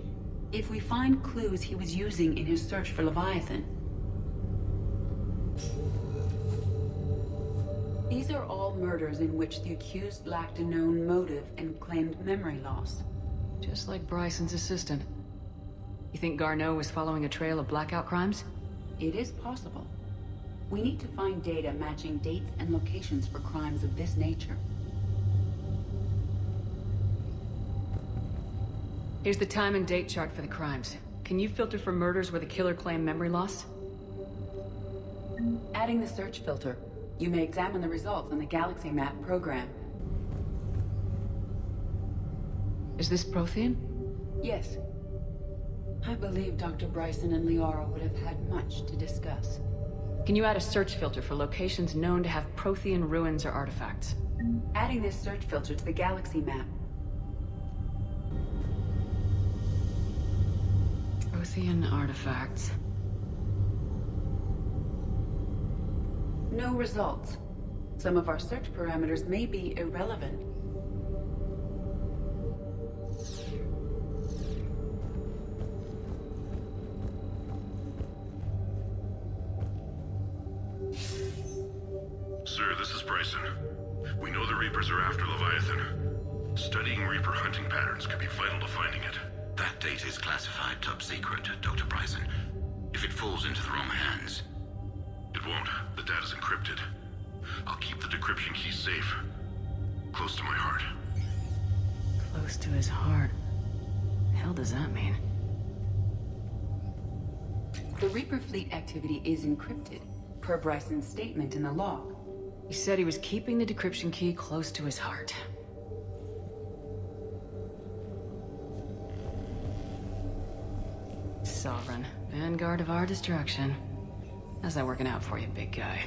B: if we find clues he was using in his search for Leviathan. These are all murders in which the accused lacked a known motive and claimed memory loss.
A: Just like Bryson's assistant. You think Garneau was following a trail of blackout crimes?
B: It is possible. We need to find data matching dates and locations for crimes of this nature.
A: Here's the time and date chart for the crimes. Can you filter for murders where the killer claimed memory loss?
B: Adding the search filter, you may examine the results on the Galaxy Map program.
A: Is this Prothean?
B: Yes. I believe Dr. Bryson and Liara would have had much to discuss.
A: Can you add a search filter for locations known to have Prothean ruins or artifacts?
B: Adding this search filter to the Galaxy Map.
A: Prothean artifacts.
B: No results. Some of our search parameters may be irrelevant.
U: Sir, this is Bryson. We know the Reapers are after Leviathan. Studying Reaper hunting patterns could be vital to finding it.
I: That data is classified top secret, Dr. Bryson. If it falls into the wrong hands...
U: It won't. The data's encrypted. I'll keep the decryption key safe. Close to my heart.
A: Close to his heart. The hell does that mean?
B: The Reaper fleet activity is encrypted, per Bryson's statement in the log.
A: He said he was keeping the decryption key close to his heart. Sovereign, vanguard of our destruction. How's that working out for you, big guy?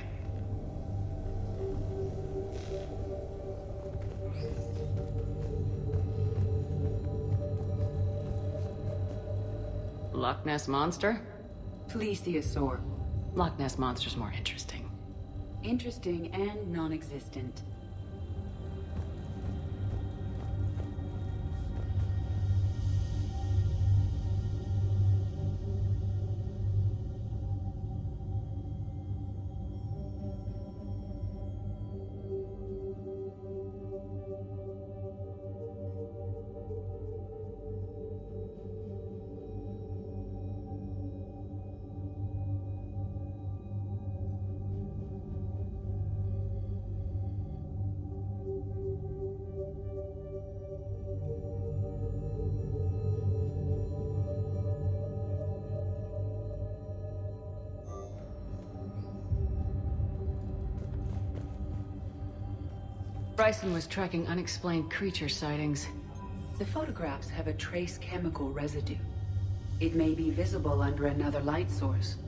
A: Loch Ness Monster?
B: Plesiosaur.
A: Loch Ness Monster's more interesting.
B: Interesting and non-existent.
A: Bryson was tracking unexplained creature sightings.
B: The photographs have a trace chemical residue. It may be visible under another light source.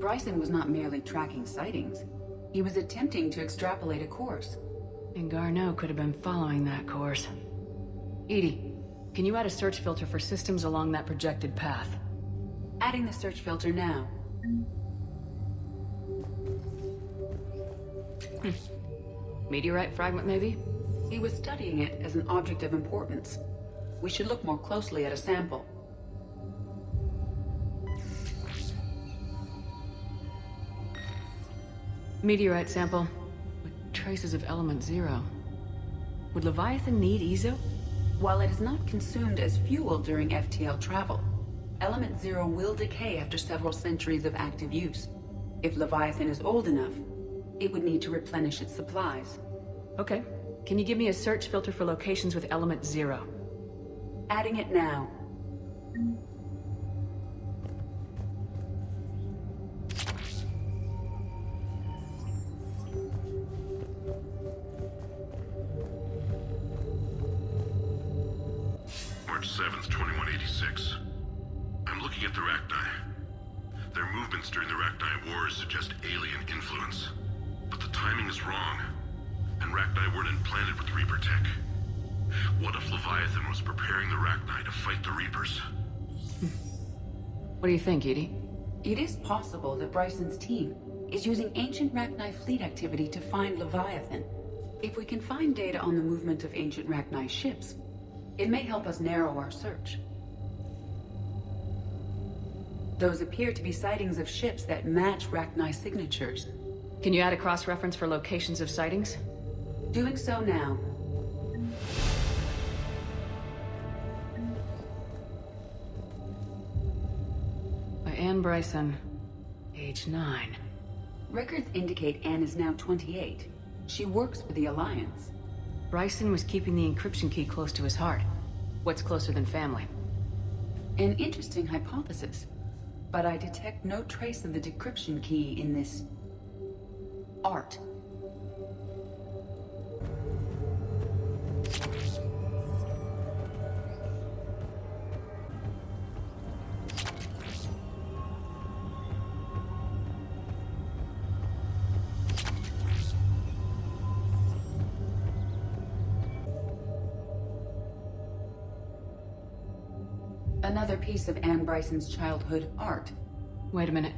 B: Bryson was not merely tracking sightings. He was attempting to extrapolate a course.
A: And Garneau could have been following that course. EDI, can you add a search filter for systems along that projected path?
B: Adding the search filter now.
A: Meteorite fragment, maybe?
B: He was studying it as an object of importance. We should look more closely at a sample.
A: Meteorite sample with traces of element 0. Would Leviathan need EZO?
B: While it is not consumed as fuel during FTL travel, Element 0 will decay after several centuries of active use. If Leviathan is old enough, it would need to replenish its supplies.
A: Okay. Can you give me a search filter for locations with element 0?
B: Adding it now.
T: March 7th, 2186. I'm looking at the Rachni. Their movements during the Rachni Wars suggest alien influence. But the timing is wrong. And Rachni weren't implanted with Reaper tech. What if Leviathan was preparing the Rachni to fight the Reapers?
A: What do you think, Edie?
B: It is possible that Bryson's team is using ancient Rachni fleet activity to find Leviathan. If we can find data on the movement of ancient Rachni ships, it may help us narrow our search. Those appear to be sightings of ships that match Rachni signatures.
A: Can you add a cross-reference for locations of sightings?
B: Doing so now.
A: By Anne Bryson, age 9.
B: Records indicate Anne is now 28. She works for the Alliance.
A: Bryson was keeping the encryption key close to his heart. What's closer than family?
B: An interesting hypothesis, but I detect no trace of the decryption key in this art. Another piece of Anne Bryson's childhood art.
A: Wait a minute.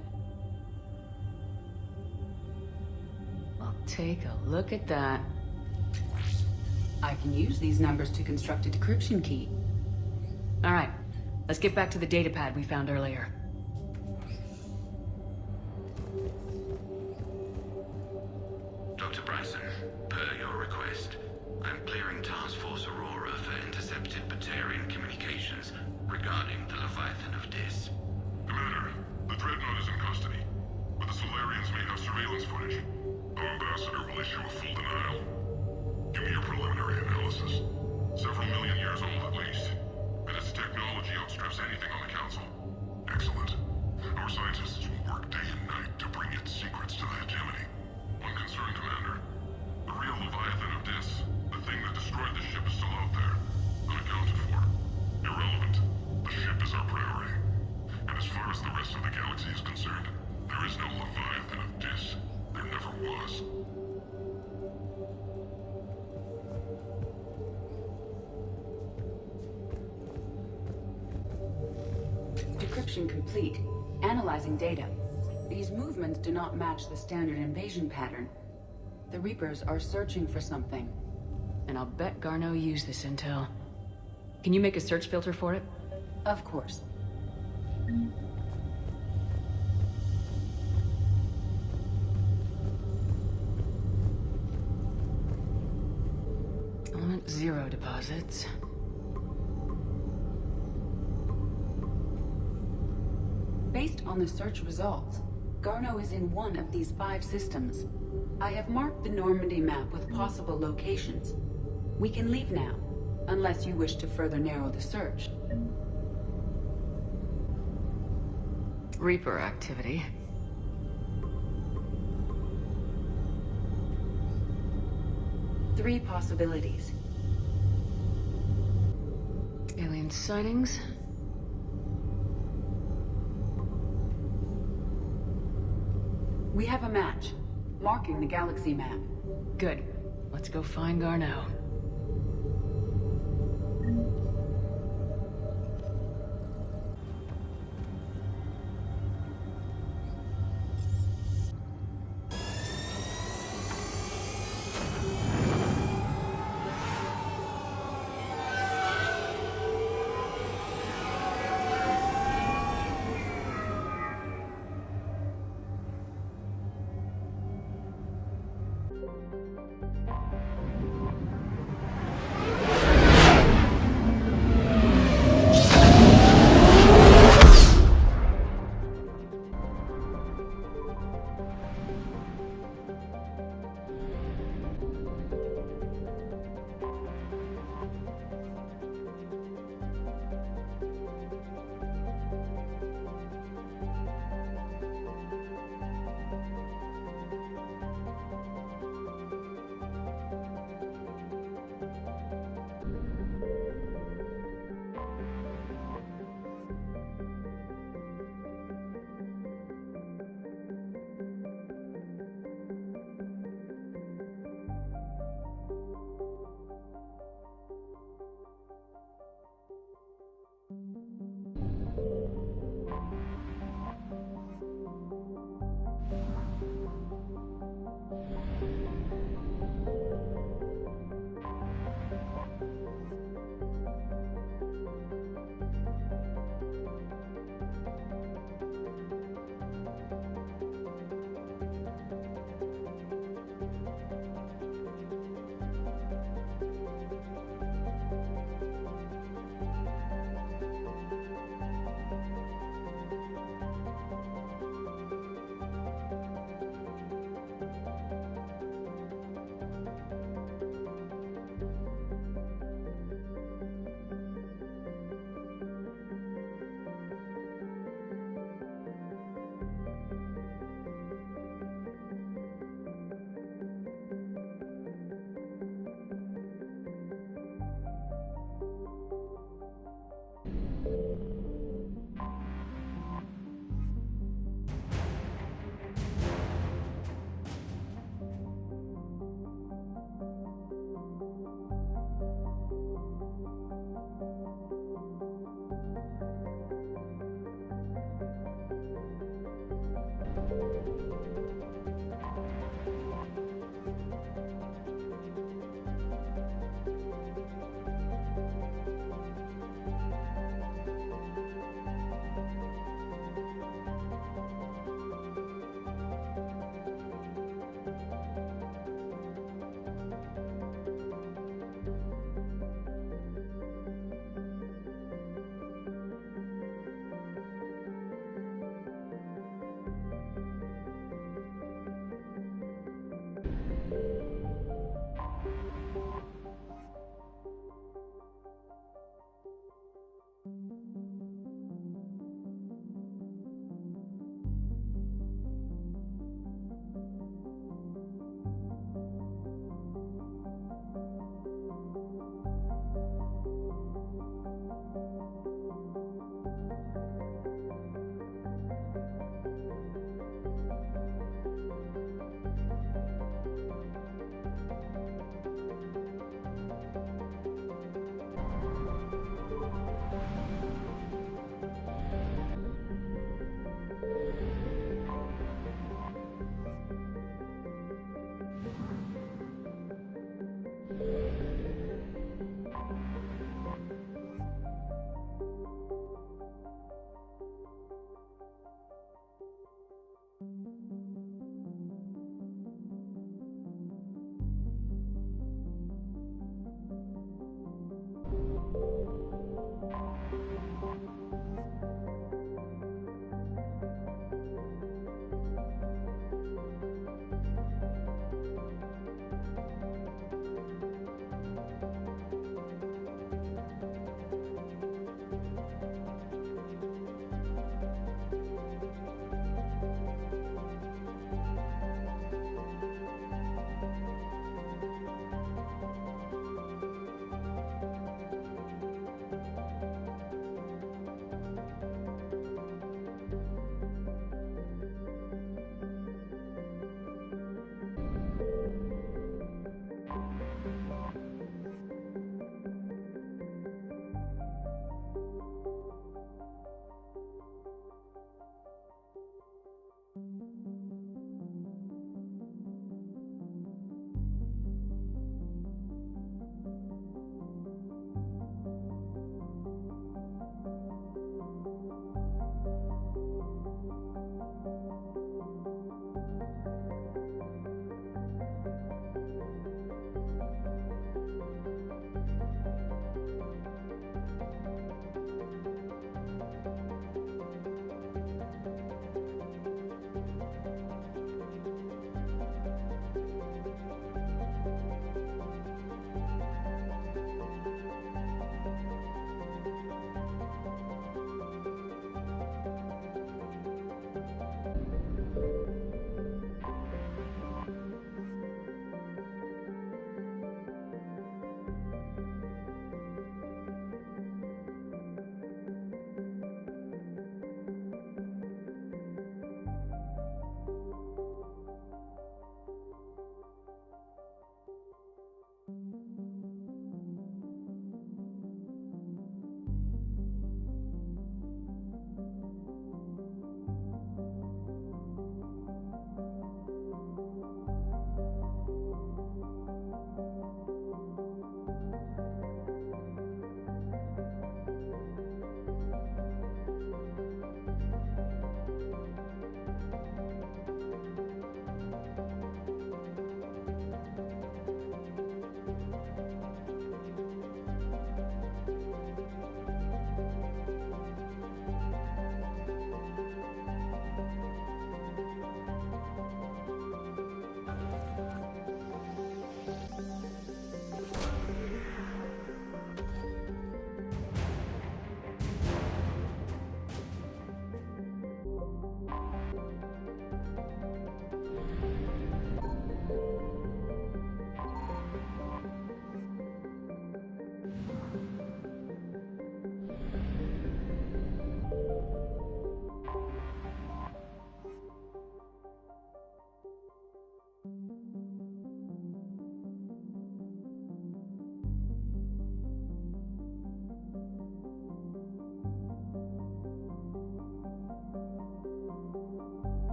A: Well, take a look at that.
B: I can use these numbers to construct a decryption key.
A: All right, let's get back to the datapad we found earlier.
I: Dr. Bryson, per your request, I'm clearing Task Force Aurora for intercepted Batarian communications regarding the Leviathan of Dis.
T: Commander, the Dreadnought is in custody, but the Solarians may have surveillance footage. Our ambassador will issue a full denial. Give me your preliminary analysis. Several million years old at least, and its technology outstrips anything on the Council. Excellent. Our scientists will work day and night to bring its secrets to the hegemony. One concern, Commander. The real Leviathan of Dis, the thing that destroyed the ship, is still out there, unaccounted for. Irrelevant. The ship is our priority. And as far as the rest of the galaxy is concerned, there is no Leviathan of Dis. There never was.
B: Decryption complete. Analyzing data. These movements do not match the standard invasion pattern. The Reapers are searching for something.
A: And I'll bet Garneau used this intel. Can you make a search filter for it?
B: Of course.
A: Element 0 deposits.
B: Based on the search results, Garneau is in one of these 5 systems. I have marked the Normandy map with possible locations. We can leave now, unless you wish to further narrow the search.
A: Reaper activity.
B: Three possibilities.
A: Alien sightings.
B: We have a match, marking the galaxy map.
A: Good. Let's go find Garneau.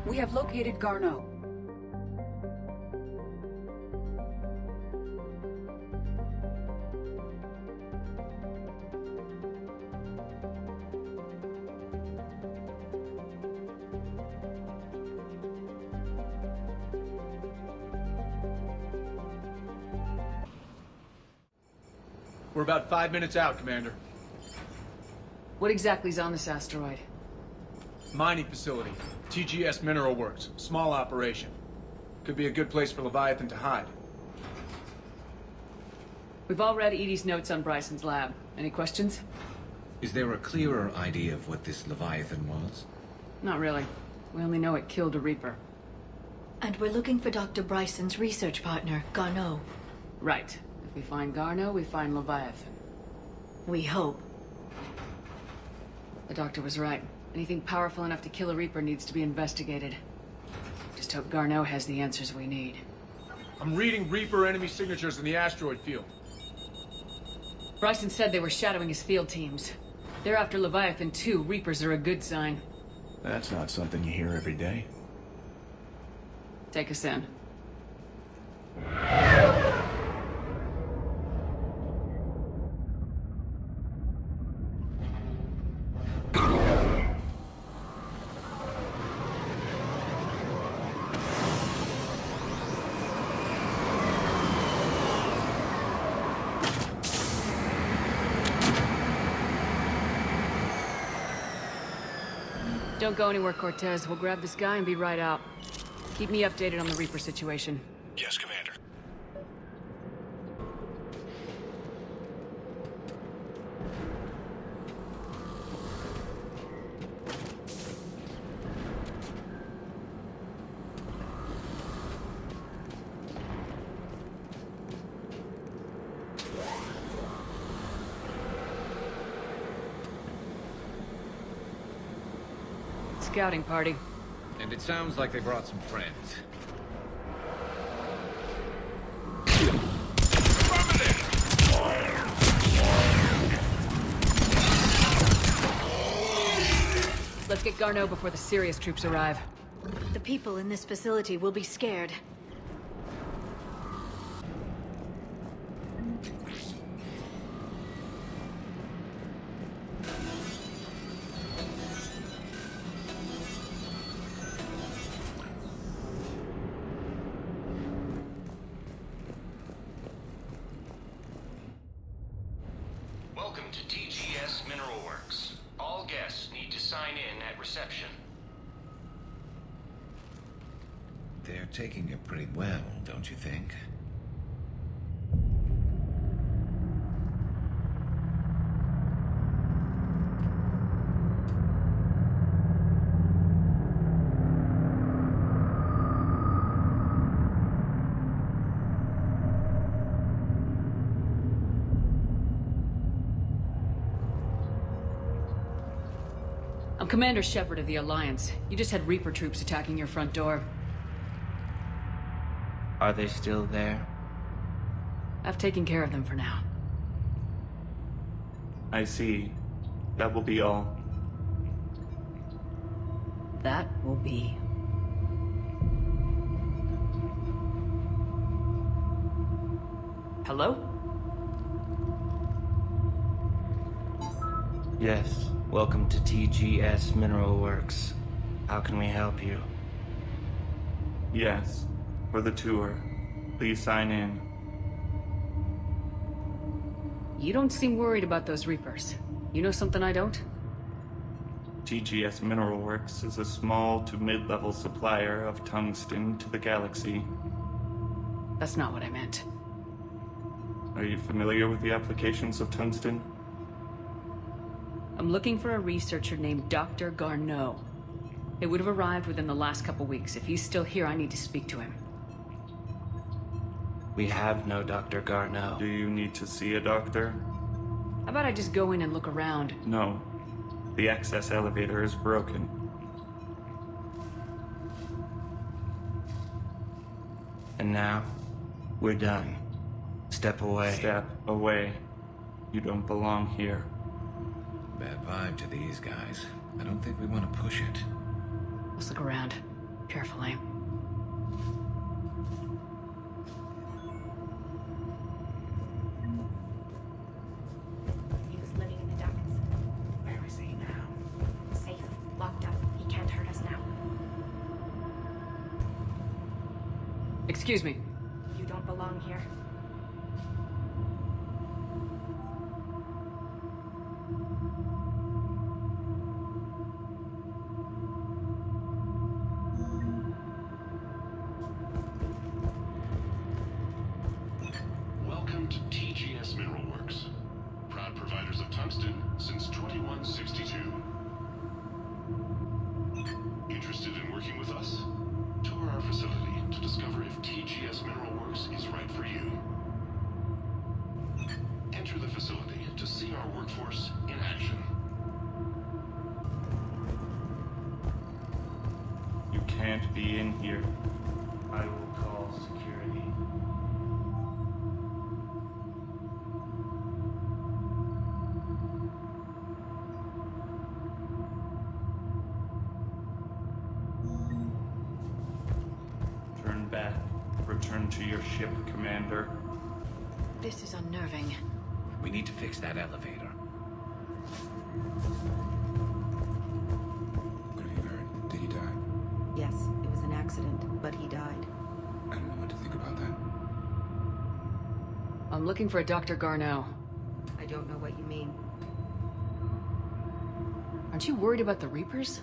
B: We have located Garneau.
C: We're about 5 minutes out, Commander.
A: What exactly is on this asteroid?
C: Mining facility. TGS Mineral Works. Small operation. Could be a good place for Leviathan to hide.
A: We've all read Edie's notes on Bryson's lab. Any questions?
E: Is there a clearer idea of what this Leviathan was?
A: Not really. We only know it killed a Reaper.
F: And we're looking for Dr. Bryson's research partner, Garneau.
A: Right. If we find Garneau, we find Leviathan.
F: We hope.
A: The doctor was right. Anything powerful enough to kill a Reaper needs to be investigated. Just hope Garneau has the answers we need.
C: I'm reading Reaper enemy signatures in the asteroid field.
A: Bryson said they were shadowing his field teams. They're after Leviathan too. Reapers are a good sign.
K: That's not something you hear every day.
A: Take us in. Don't go anywhere, Cortez. We'll grab this guy and be right out. Keep me updated on the Reaper situation.
K: Yes, Commander.
A: Scouting party.
E: And it sounds like they brought some friends.
A: Let's get Garneau before the serious troops arrive.
F: The people in this facility will be scared.
V: Welcome to TGS Mineral Works. All guests need to sign in at reception.
E: They're taking it pretty well, don't you think?
A: I'm Commander Shepard of the Alliance. You just had Reaper troops attacking your front door.
L: Are they still there?
A: I've taken care of them for now.
L: I see. That will be all.
A: That will be
B: Hello?
L: Yes, welcome to TGS Mineral Works. How can we help you? Yes, for the tour. Please sign in.
A: You don't seem worried about those Reapers. You know something I don't?
L: TGS Mineral Works is a small to mid-level supplier of tungsten to the galaxy.
A: That's not what I meant.
L: Are you familiar with the applications of tungsten?
A: I'm looking for a researcher named Dr. Garneau. It would have arrived within the last couple weeks. If he's still here, I need to speak to him.
L: We have no Dr. Garneau. Do you need to see a doctor?
A: How about I just go in and look around?
L: No. The access elevator is broken. And now, we're done. Step away. Step away. You don't belong here.
E: Bad vibe to these guys. I don't think we want to push it.
A: Let's look around. Carefully.
P: He was living in the ducts. Where is he now? Safe. Locked up. He can't hurt us now.
A: Excuse me.
P: You don't belong here.
T: Welcome to TGS Mineral Works. Proud providers of tungsten since 2162. Interested in working with us? Tour our facility to discover if TGS Mineral Works is right for you. Enter the facility to see our workforce in action.
L: You can't be in here. I will call security. Turn back. Return to your ship, Commander.
A: This is unnerving.
E: We need to fix that elevator.
M: What have you heard? Did he die?
N: Yes, it was an accident, but he died.
M: I don't know what to think about that.
A: I'm looking for a Dr. Garneau.
N: I don't know what you mean.
A: Aren't you worried about the Reapers?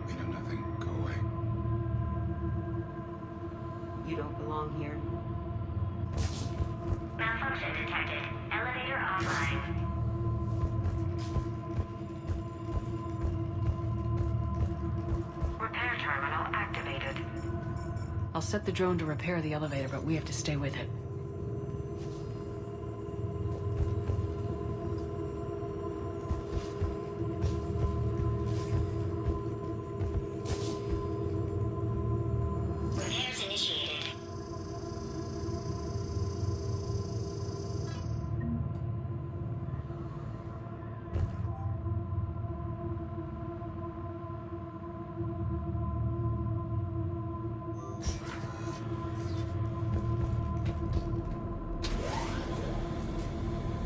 M: We know nothing. Go away.
N: You don't belong here.
H: Malfunction detected. Elevator offline. Repair terminal activated.
A: I'll set the drone to repair the elevator, but we have to stay with it.
H: Repairs initiated.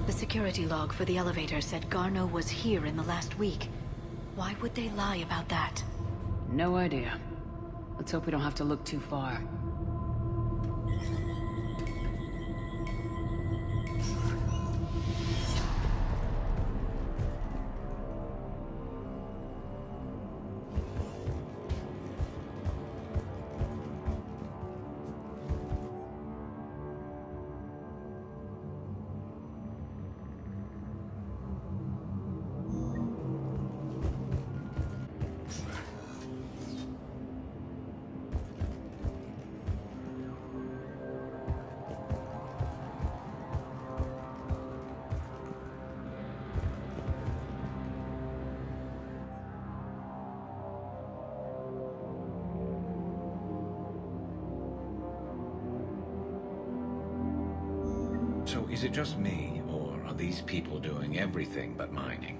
F: The security log for the elevator said Garneau was here in the last week. Why would they lie about that?
A: No idea. Let's hope we don't have to look too far.
E: So is it just me, or are these people doing everything but mining?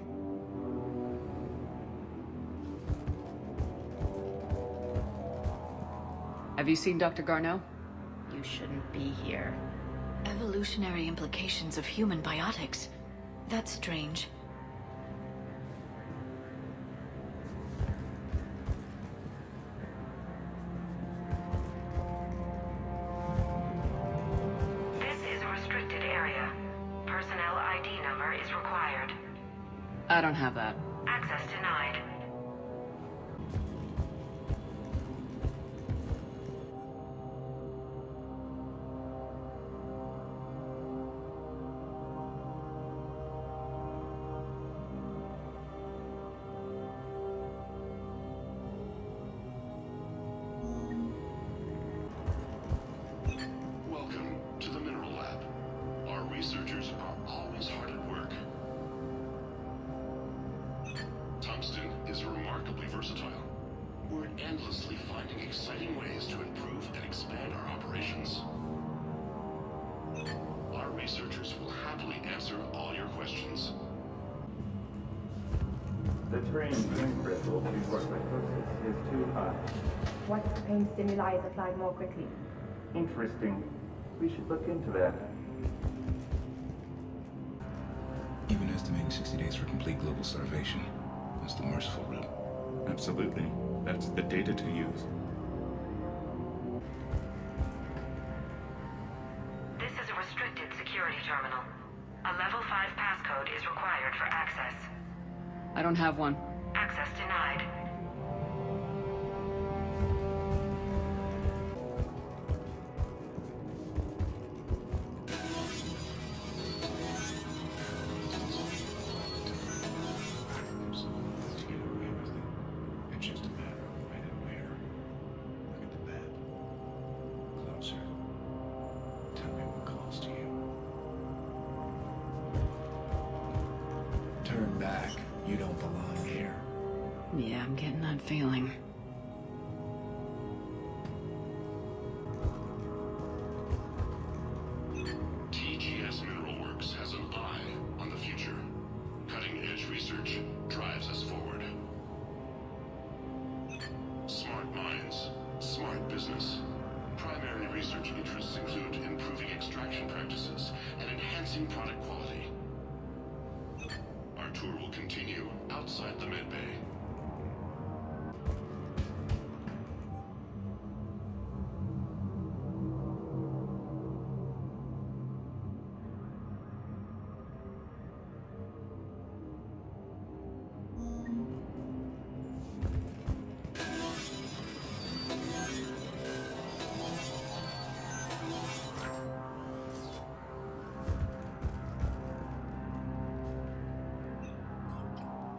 A: Have you seen Dr. Garneau?
N: You shouldn't be here.
F: Evolutionary implications of human biotics. That's strange.
H: This is a restricted area. Personnel ID number is required.
A: I don't have that.
H: Access denied.
U: Welcome to the Mineral Lab. Our researchers are always hard at work. Tungsten is remarkably versatile. We're endlessly finding exciting ways to improve and expand our operations. Our researchers will happily answer all your questions.
O: The terrain drink threshold before psychosis is too high.
Q: What if the pain stimuli is applied more quickly?
O: Interesting. We should look into that.
M: Even estimating 60 days for complete global starvation. That's the merciful route.
K: Absolutely. That's the data to use.
H: This is a restricted security terminal. A level 5 passcode is required for access.
A: I don't have one.
H: Access denied.
K: It's just a matter of when and where. Look at the map. Closer. Tell me what calls to you. Turn back. You don't belong here.
A: Yeah, I'm getting that feeling.
U: TGS Mineral Works has an eye on the future. Cutting-edge research drives us forward. Smart minds, smart business. Primary research interests include improving extraction practices and enhancing product quality. Our tour will continue outside the medbay.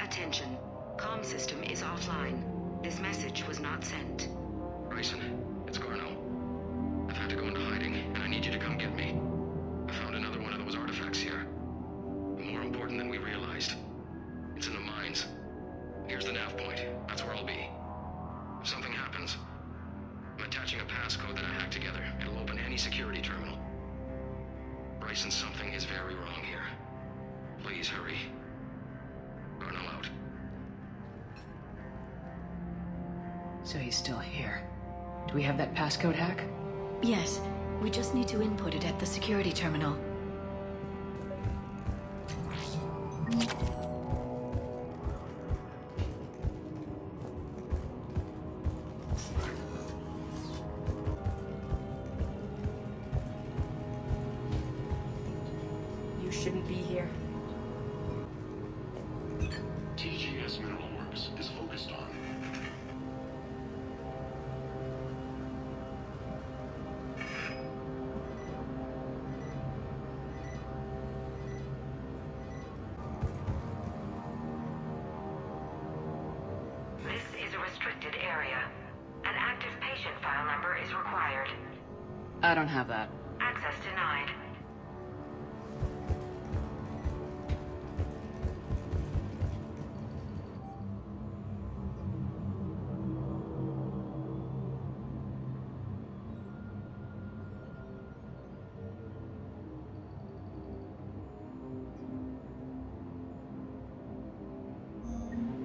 H: Attention. Comm system is offline. This message was not sent.
V: Bryson, it's Garno. I've had to go into hiding, and I need you to come get me. I found another one of those artifacts here. More important than we realized. It's in the mines. Here's the nav point. That's where I'll be. If something happens, I'm attaching a passcode that I hacked together. It'll open any security terminal. Bryson, something is very wrong here. Please hurry. Garno out.
A: So he's still here. Do we have that passcode hack?
F: Yes, we just need to input it at the security terminal.
N: You shouldn't be here.
U: TGS Mineral Works is focused on
H: This is a restricted area. An active patient file number is required.
A: I don't have that.
H: Access denied.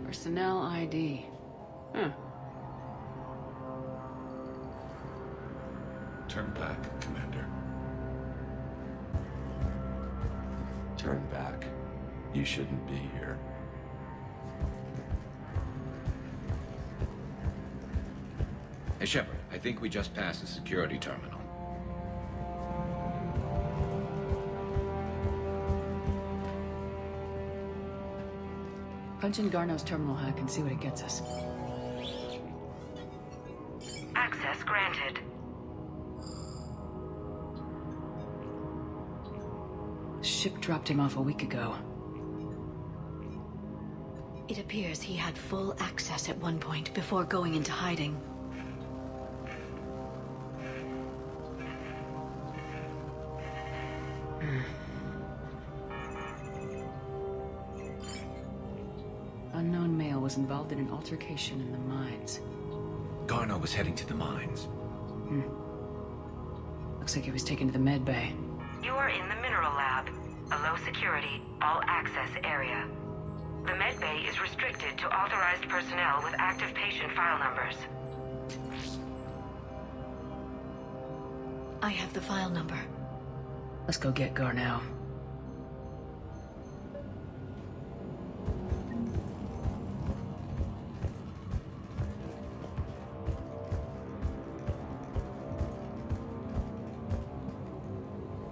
A: Personnel ID. Huh.
K: Turn back, Commander.
R: Turn back. You shouldn't be here.
E: Hey, Shepard, I think we just passed the security terminal.
A: Punch in Garneau's terminal hack and see what it gets us.
J: Access granted.
A: Ship dropped him off a week ago.
F: It appears he had full access at one point before going into hiding.
A: Unknown male was involved in an altercation in the mines.
E: Garneau was heading to the mines.
A: Looks like he was taken to the med bay.
J: You are in the mineral lab, a low security, all access area. The med bay is restricted to authorized personnel with active patient file numbers.
F: I have the file number.
A: Let's go get Garneau.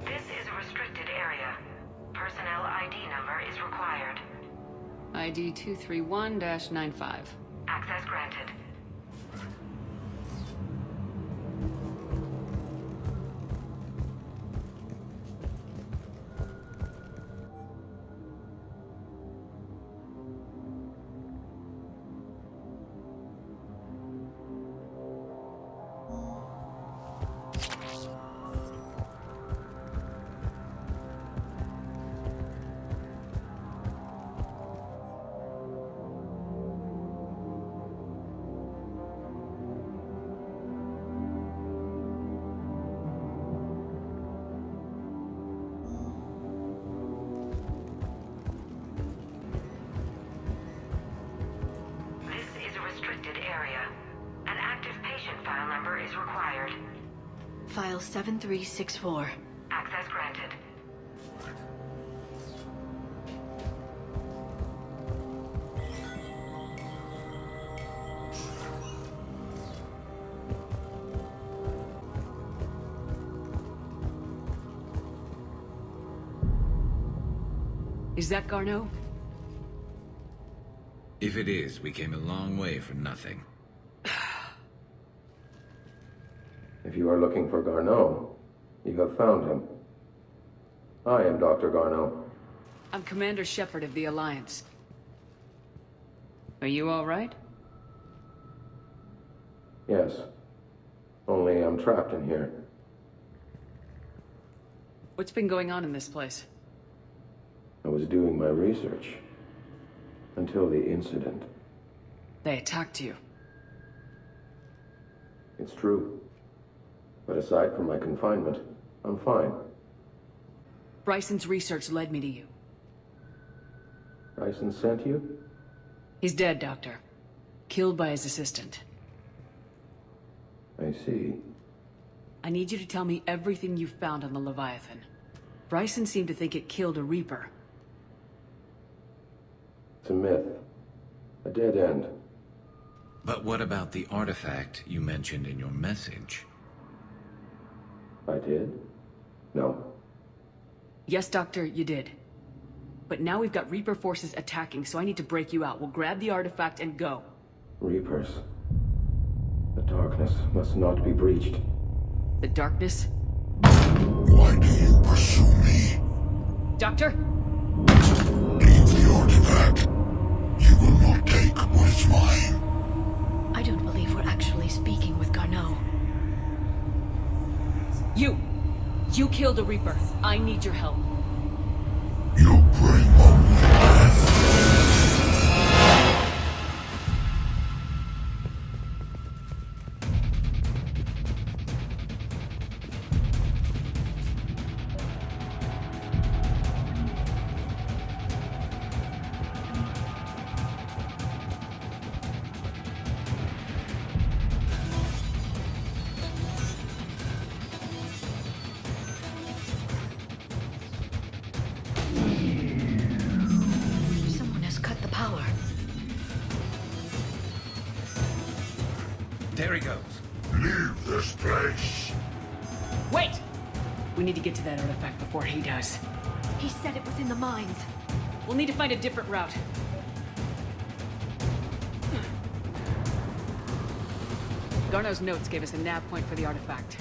J: This is a restricted area. Personnel ID number is required.
A: ID 231-95.
J: Access granted.
F: File 7364.
J: Access granted.
A: Is that Garneau?
E: If it is, we came a long way for nothing.
S: If you are looking for Garneau, you have found him. I am Dr. Garneau.
A: I'm Commander Shepard of the Alliance. Are you all right?
S: Yes. Only I'm trapped in here.
A: What's been going on in this place?
S: I was doing my research. Until the incident.
A: They attacked you.
S: It's true. But aside from my confinement, I'm fine.
A: Bryson's research led me to you.
S: Bryson sent you?
A: He's dead, Doctor. Killed by his assistant.
S: I see.
A: I need you to tell me everything you found on the Leviathan. Bryson seemed to think it killed a Reaper.
S: It's a myth. A dead end.
E: But what about the artifact you mentioned in your message?
S: I did? No.
A: Yes, Doctor, you did. But now we've got Reaper forces attacking, so I need to break you out. We'll grab the artifact and go.
S: Reapers. The darkness must not be breached.
A: The darkness?
T: Why do you pursue me?
A: Doctor?
T: Leave the artifact. You will not take what is mine.
F: I don't believe we're actually speaking with Garneau.
A: You killed a Reaper. I need your help.
T: You bring only death.
E: There he goes.
T: Leave this place.
A: Wait! We need to get to that artifact before he does.
F: He said it was in the mines.
A: We'll need to find a different route. Garneau's notes gave us a nav point for the artifact.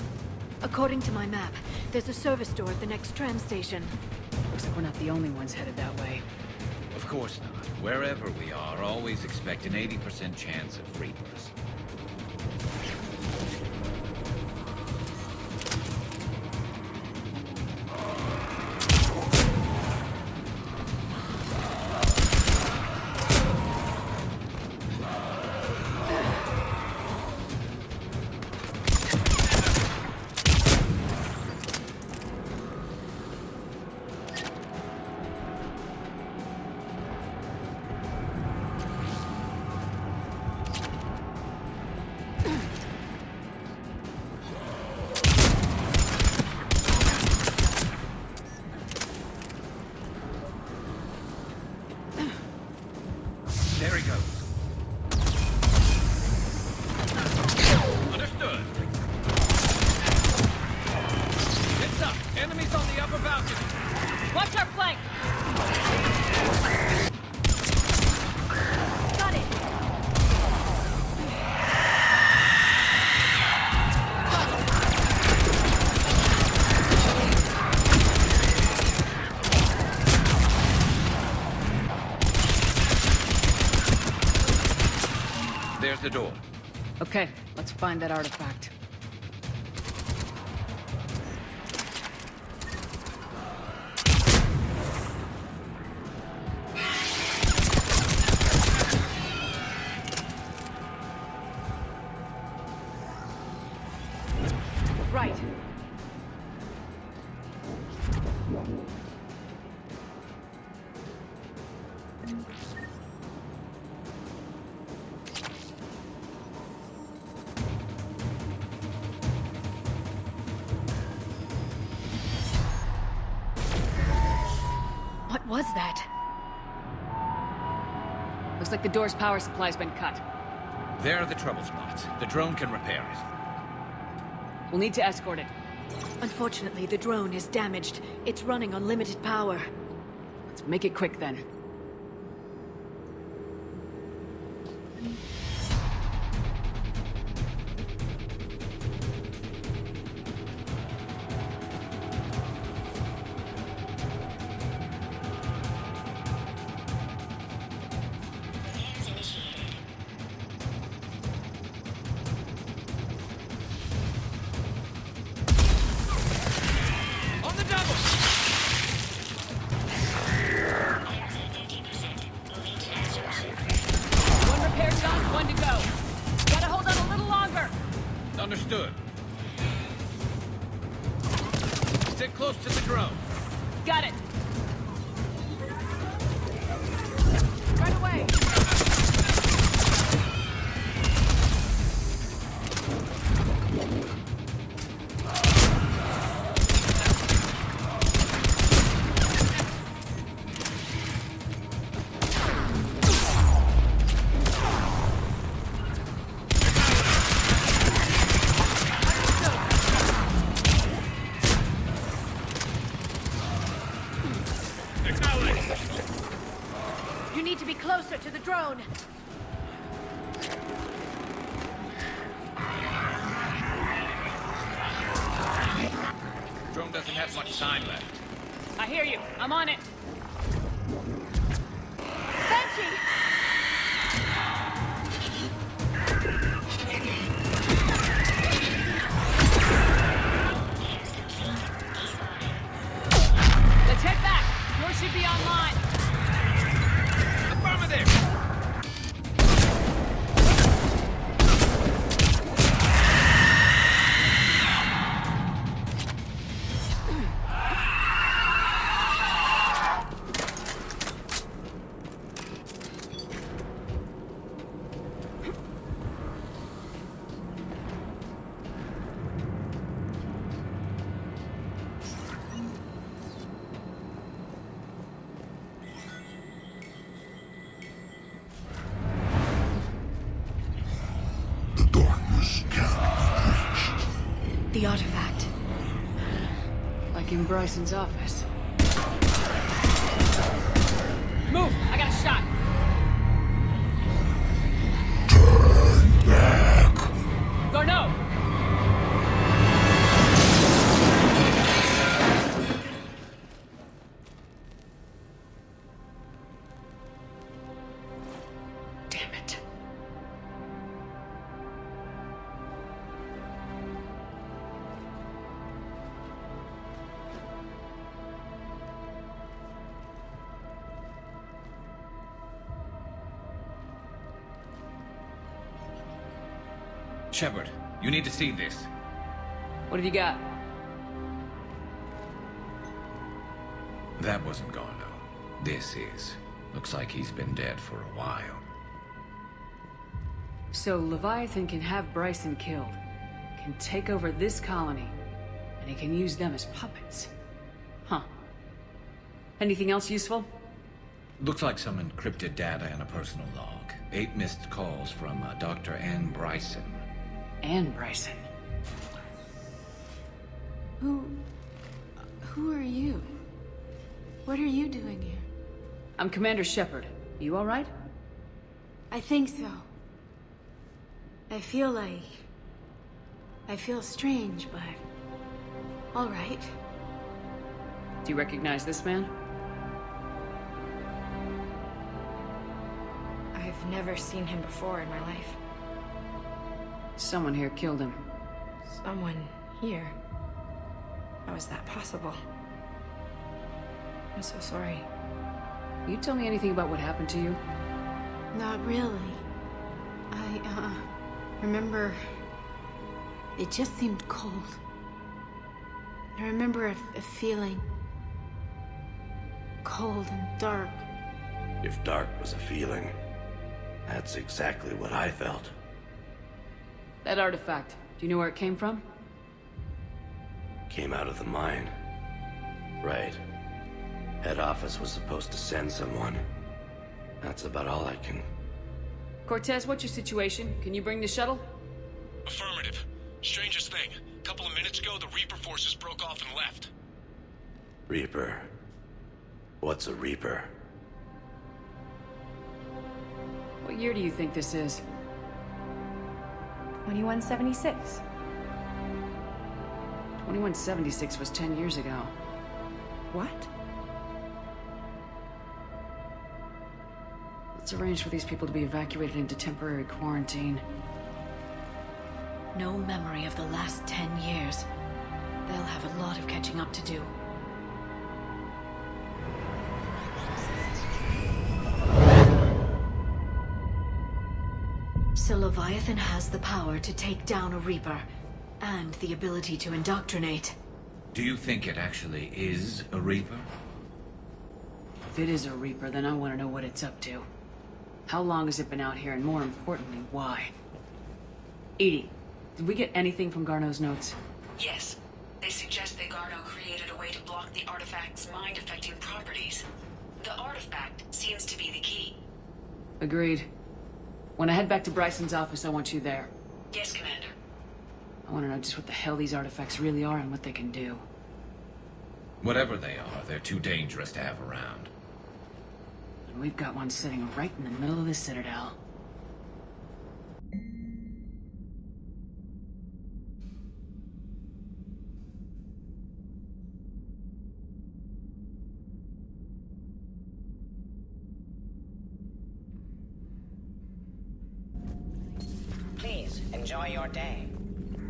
F: According to my map, there's a service door at the next tram station.
A: Looks like we're not the only ones headed that way.
E: Of course not. Wherever we are, always expect an 80% chance of Reapers. There he goes. Understood. It's up. Enemies on the upper balcony.
A: Watch our flank!
F: Got it!
E: There's the door.
A: Okay, let's find that artifact. Right.
F: What was that?
A: Looks like the door's power supply's been cut.
E: There are the trouble spots. The drone can repair it.
A: We'll need to escort it.
F: Unfortunately, the drone is damaged. It's running on limited power.
A: Let's make it quick then.
E: On the double!
A: One repair done, one to go. Gotta hold on a little longer.
E: Understood. Sit close to the drone.
A: Got it. Right away.
F: You need to be closer to the drone.
E: Drone doesn't have much time left.
A: I hear you. I'm on it.
F: Banshee!
A: Let's head back. Yours should be online.
E: Affirmative!
F: The artifact.
A: Like in Bryson's office. Move! I got a shot! Garneau! Damn it.
E: Shepard, you need to see this.
A: What have you got?
E: That wasn't Garneau. This is. Looks like he's been dead for a while.
A: So Leviathan can have Bryson killed, can take over this colony, and he can use them as puppets. Huh. Anything else useful?
E: Looks like some encrypted data and a personal log. 8 missed calls from Dr. Ann Bryson.
A: Ann Bryson.
D: Who are you? What are you doing here?
A: I'm Commander Shepard. You all right?
D: I think so. I feel strange, but... all right.
A: Do you recognize this man?
D: I've never seen him before in my life.
A: Someone here killed him.
D: Someone here? How is that possible? I'm so sorry.
A: You tell me anything about what happened to you?
D: Not really. I remember... it just seemed cold. I remember a feeling... cold and dark.
G: If dark was a feeling, that's exactly what I felt.
A: That artifact, do you know where it came from?
G: Came out of the mine. Right. Head office was supposed to send someone. That's about all I can...
A: Cortez, what's your situation? Can you bring the shuttle?
W: Affirmative. Strangest thing. A couple of minutes ago, the Reaper forces broke off and left.
G: Reaper? What's a Reaper?
A: What year do you think this is?
D: 2176.
A: 2176 was 10 years ago.
D: What?
A: Let's arrange for these people to be evacuated into temporary quarantine.
F: No memory of the last 10 years. They'll have a lot of catching up to do. So Leviathan has the power to take down a Reaper, and the ability to indoctrinate.
E: Do you think it actually is a Reaper?
A: If it is a Reaper, then I want to know what it's up to. How long has it been out here, and more importantly, why? Edie, did we get anything from Garneau's notes?
B: Yes. They suggest that Garneau created a way to block the artifact's mind-affecting properties. The artifact seems to be the key.
A: Agreed. When I head back to Bryson's office, I want you there.
B: Yes, Commander.
A: I want to know just what the hell these artifacts really are and what they can do.
E: Whatever they are, they're too dangerous to have around.
A: And we've got one sitting right in the middle of the Citadel.
X: Please, enjoy your day.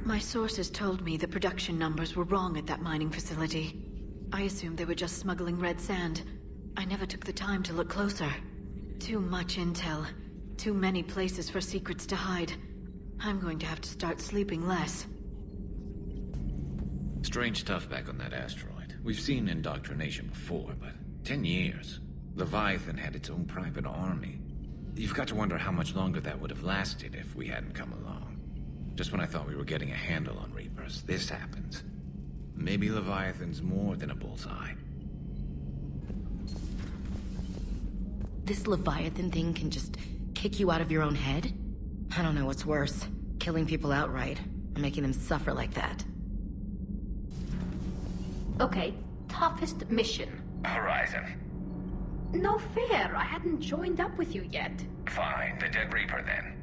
F: My sources told me the production numbers were wrong at that mining facility. I assumed they were just smuggling red sand. I never took the time to look closer. Too much intel. Too many places for secrets to hide. I'm going to have to start sleeping less.
E: Strange stuff back on that asteroid. We've seen indoctrination before, but 10 years. Leviathan had its own private army. You've got to wonder how much longer that would have lasted if we hadn't come along. Just when I thought we were getting a handle on Reapers, this happens. Maybe Leviathan's more than a bullseye.
F: This Leviathan thing can just kick you out of your own head? I don't know what's worse, killing people outright, or making them suffer like that. Okay, toughest mission.
E: Horizon.
F: No fair, I hadn't joined up with you yet.
E: Fine, the Dead Reaper then.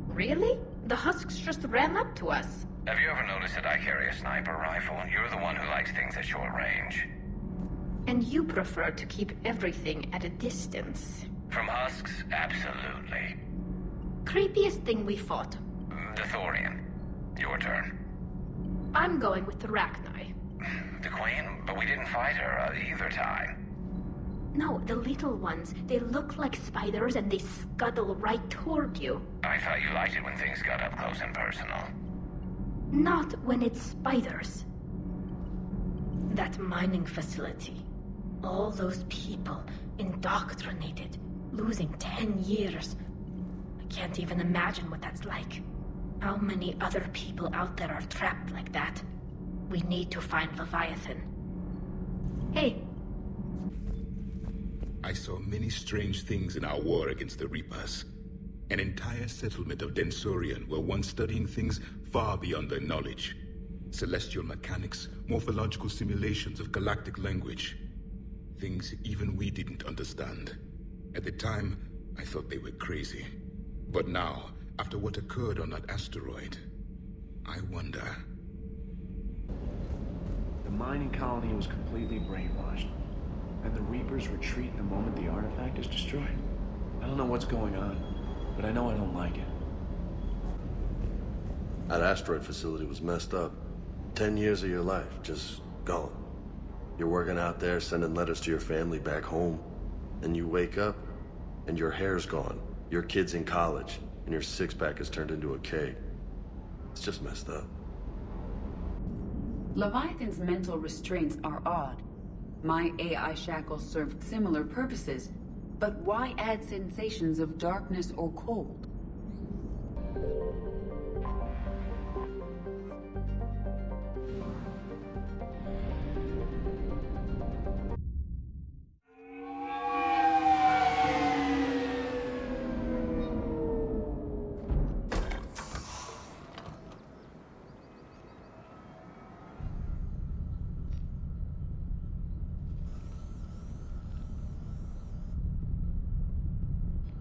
F: Really? The Husks just ran up to us.
E: Have you ever noticed that I carry a sniper rifle? You're the one who likes things at short range.
F: And you prefer to keep everything at a distance.
E: From Husks? Absolutely.
F: Creepiest thing we fought.
E: The Thorian. Your turn.
F: I'm going with the Rachni.
E: The Queen? But we didn't fight her either time.
F: No, the little ones. They look like spiders and they scuttle right toward you.
E: I thought you liked it when things got up close and personal.
F: Not when it's spiders. That mining facility. All those people, indoctrinated, losing 10 years. I can't even imagine what that's like. How many other people out there are trapped like that? We need to find Leviathan. Hey.
M: I saw many strange things in our war against the Reapers. An entire settlement of Densorian were once studying things far beyond their knowledge. Celestial mechanics, morphological simulations of galactic language. Things even we didn't understand. At the time, I thought they were crazy. But now, after what occurred on that asteroid, I wonder...
K: The mining colony was completely brainwashed, and the Reapers retreat the moment the artifact is destroyed. I don't know what's going on, but I know I don't like it.
G: That asteroid facility was messed up. 10 years of your life, just gone. You're working out there, sending letters to your family back home, and you wake up, and your hair's gone, your kid's in college, and your six-pack has turned into a keg. It's just messed up.
B: Leviathan's mental restraints are odd. My AI shackles served similar purposes, but why add sensations of darkness or cold?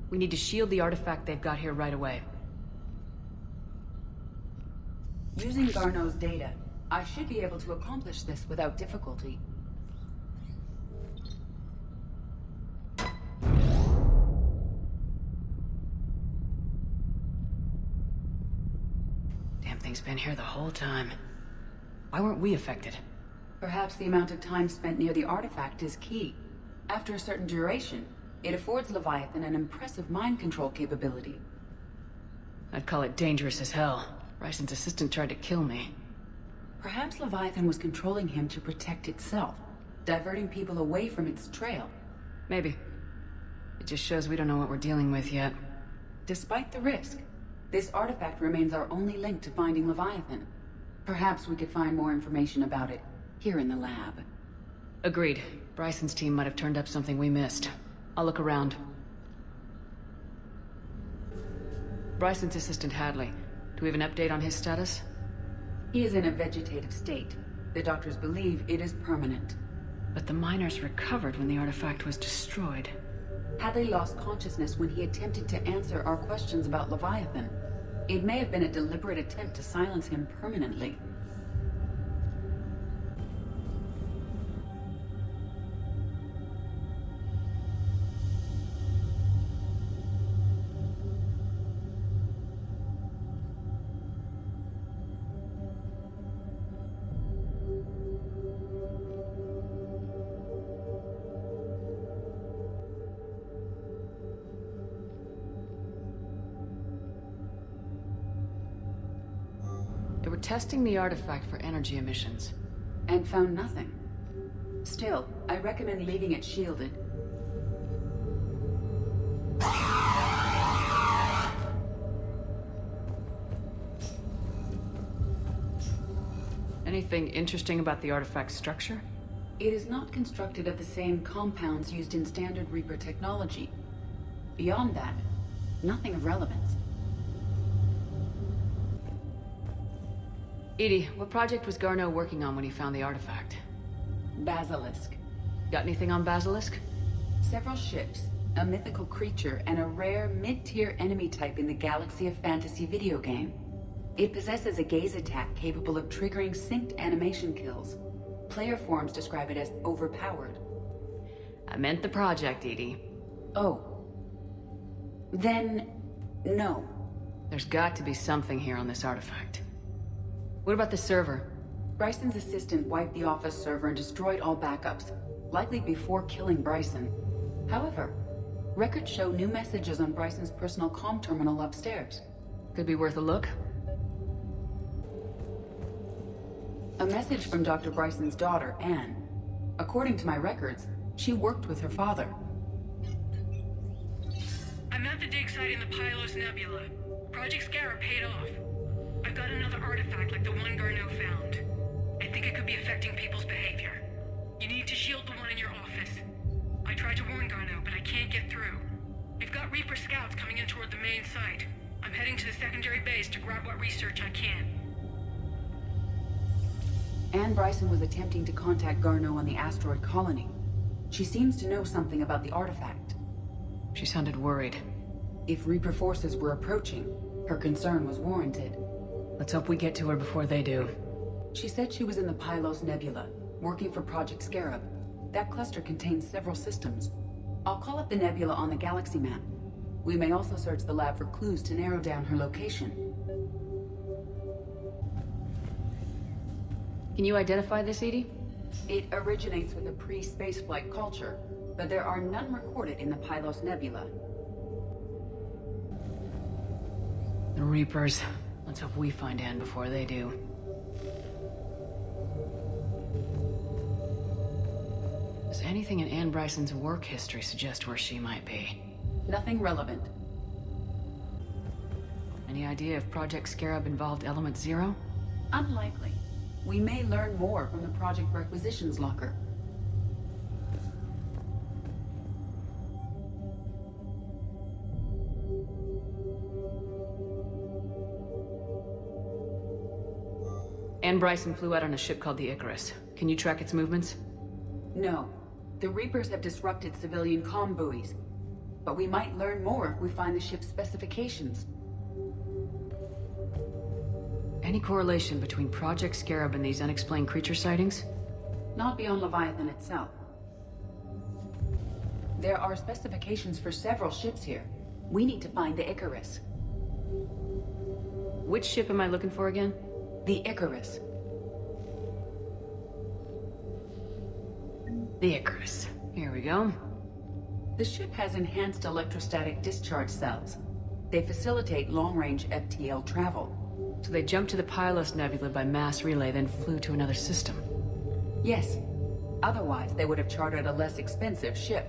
A: We need to shield the artifact they've got here right away.
B: Using Garneau's data, I should be able to accomplish this without difficulty.
A: Damn thing's been here the whole time. Why weren't we affected?
B: Perhaps the amount of time spent near the artifact is key. After a certain duration, it affords Leviathan an impressive mind control capability.
A: I'd call it dangerous as hell. Bryson's assistant tried to kill me.
B: Perhaps Leviathan was controlling him to protect itself, diverting people away from its trail.
A: Maybe. It just shows we don't know what we're dealing with yet.
B: Despite the risk, this artifact remains our only link to finding Leviathan. Perhaps we could find more information about it here in the lab.
A: Agreed. Bryson's team might have turned up something we missed. I'll look around. Bryson's assistant Hadley. Do we have an update on his status?
B: He is in a vegetative state. The doctors believe it is permanent.
A: But the miners recovered when the artifact was destroyed.
B: Hadley lost consciousness when he attempted to answer our questions about Leviathan. It may have been a deliberate attempt to silence him permanently.
A: They were testing the artifact for energy emissions.
B: And found nothing. Still, I recommend leaving it shielded.
A: Anything interesting about the artifact's structure?
B: It is not constructed of the same compounds used in standard Reaper technology. Beyond that, nothing of relevance.
A: EDI, what project was Garneau working on when he found the artifact?
B: Basilisk.
A: Got anything on Basilisk?
B: Several ships, a mythical creature, and a rare mid-tier enemy type in the Galaxy of Fantasy video game. It possesses a gaze attack capable of triggering synced animation kills. Player forums describe it as overpowered.
A: I meant the project, EDI.
B: Oh. Then, no.
A: There's got to be something here on this artifact. What about the server?
B: Bryson's assistant wiped the office server and destroyed all backups, likely before killing Bryson. However, records show new messages on Bryson's personal comm terminal upstairs.
A: Could be worth a look.
B: A message from Dr. Bryson's daughter, Anne. According to my records, she worked with her father.
C: I'm at the dig site in the Pylos Nebula. Project Scarab paid off. I've got another artifact like the one Garneau found. I think it could be affecting people's behavior. You need to shield the one in your office. I tried to warn Garneau, but I can't get through. We've got Reaper scouts coming in toward the main site. I'm heading to the secondary base to grab what research I can.
B: Anne Bryson was attempting to contact Garneau on the asteroid colony. She seems to know something about the artifact.
A: She sounded worried.
B: If Reaper forces were approaching, her concern was warranted.
A: Let's hope we get to her before they do.
B: She said she was in the Pylos Nebula, working for Project Scarab. That cluster contains several systems. I'll call up the nebula on the galaxy map. We may also search the lab for clues to narrow down her location.
A: Can you identify this, EDI?
B: It originates with a pre-spaceflight culture, but there are none recorded in the Pylos Nebula.
A: The Reapers. Let's hope we find Anne before they do. Does anything in Anne Bryson's work history suggest where she might be?
B: Nothing relevant.
A: Any idea if Project Scarab involved Element Zero?
B: Unlikely. We may learn more from the Project Requisitions Locker.
A: Anne Bryson flew out on a ship called the Icarus. Can you track its movements?
B: No. The Reapers have disrupted civilian comm buoys. But we might learn more if we find the ship's specifications.
A: Any correlation between Project Scarab and these unexplained creature sightings?
B: Not beyond Leviathan itself. There are specifications for several ships here. We need to find the Icarus.
A: Which ship am I looking for again?
B: The Icarus.
A: The Icarus. Here we go.
B: The ship has enhanced electrostatic discharge cells. They facilitate long-range FTL travel.
A: So they jumped to the Pylos Nebula by mass relay, then flew to another system.
B: Yes. Otherwise, they would have chartered a less expensive ship.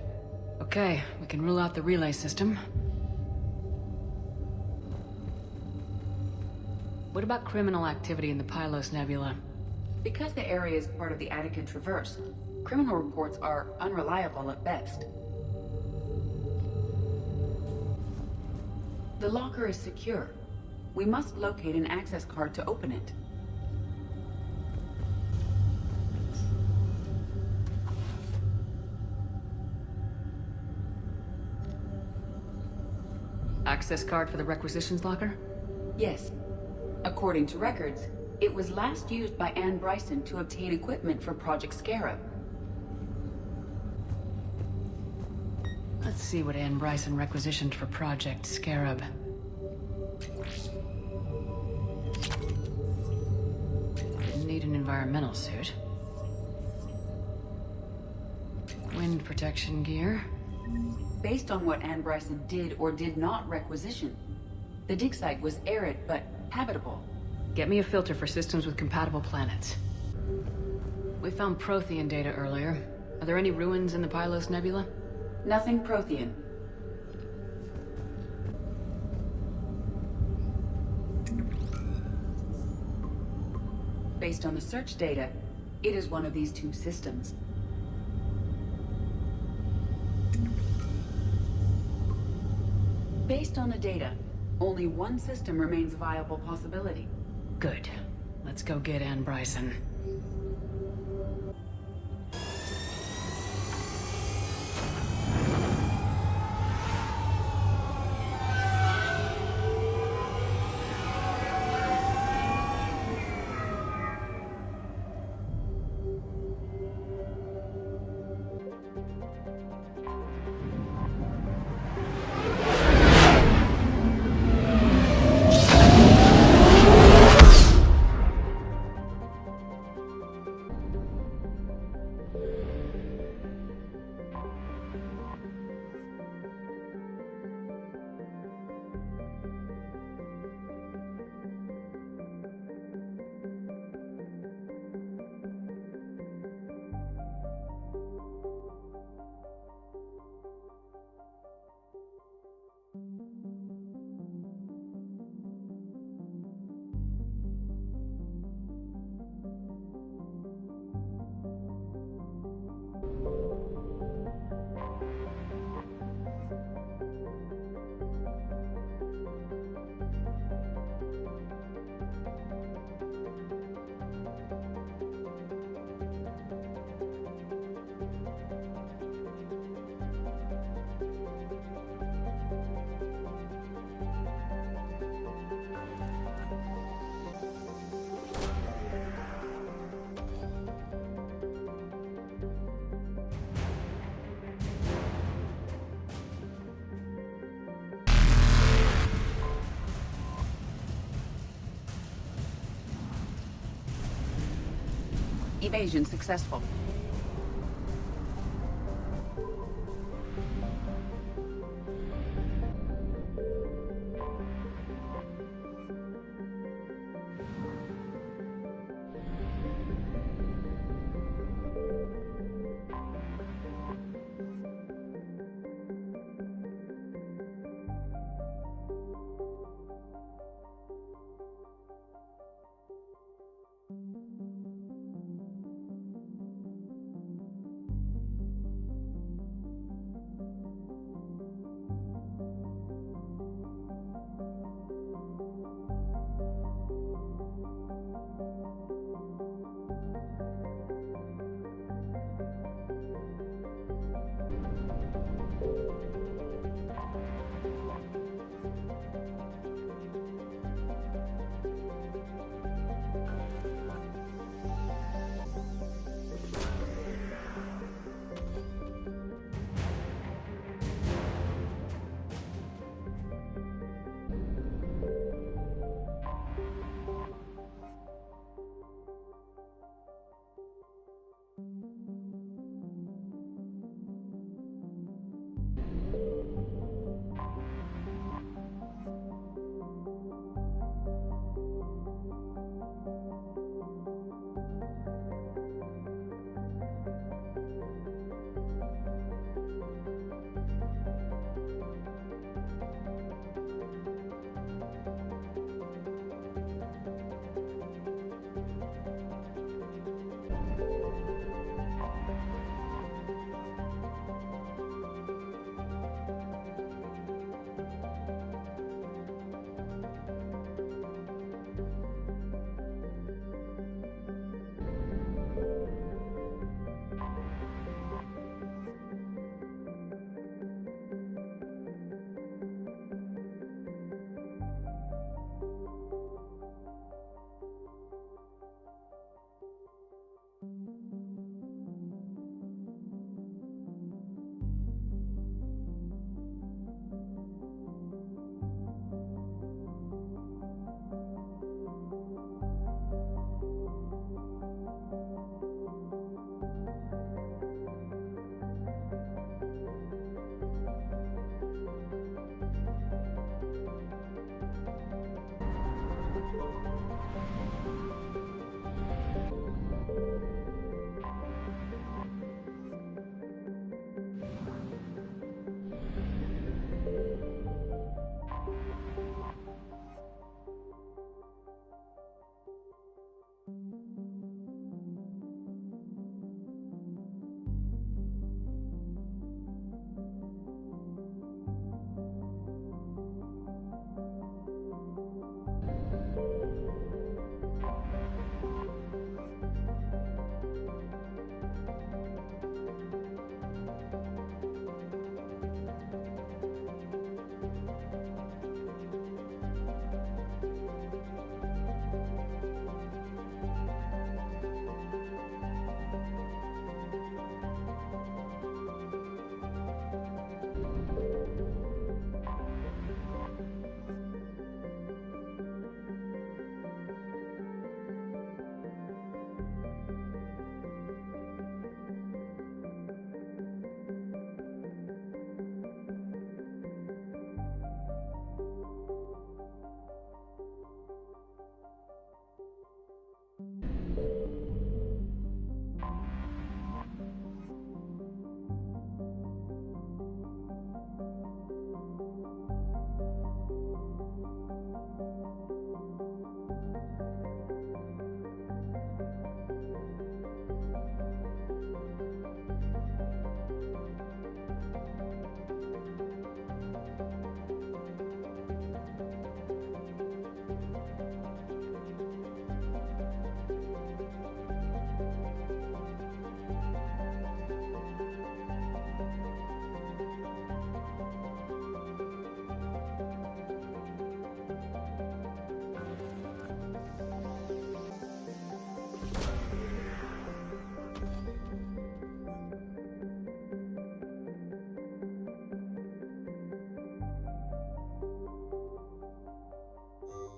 A: Okay, we can rule out the relay system. What about criminal activity in the Pylos Nebula?
B: Because the area is part of the Attica Traverse, criminal reports are unreliable at best. The locker is secure. We must locate an access card to open it.
A: Access card for the requisitions locker?
B: Yes. According to records, it was last used by Anne Bryson to obtain equipment for Project Scarab.
A: Let's see what Anne Bryson requisitioned for Project Scarab. Didn't need an environmental suit. Wind protection gear.
B: Based on what Anne Bryson did or did not requisition, the dig site was arid but habitable.
A: Get me a filter for systems with compatible planets. We found Prothean data earlier. Are there any ruins in the Pylos Nebula?
B: Nothing Prothean. Based on the search data, it is one of these two systems. Based on the data, only one system remains a viable possibility.
A: Good. Let's go get Anne Bryson.
B: Evasion successful.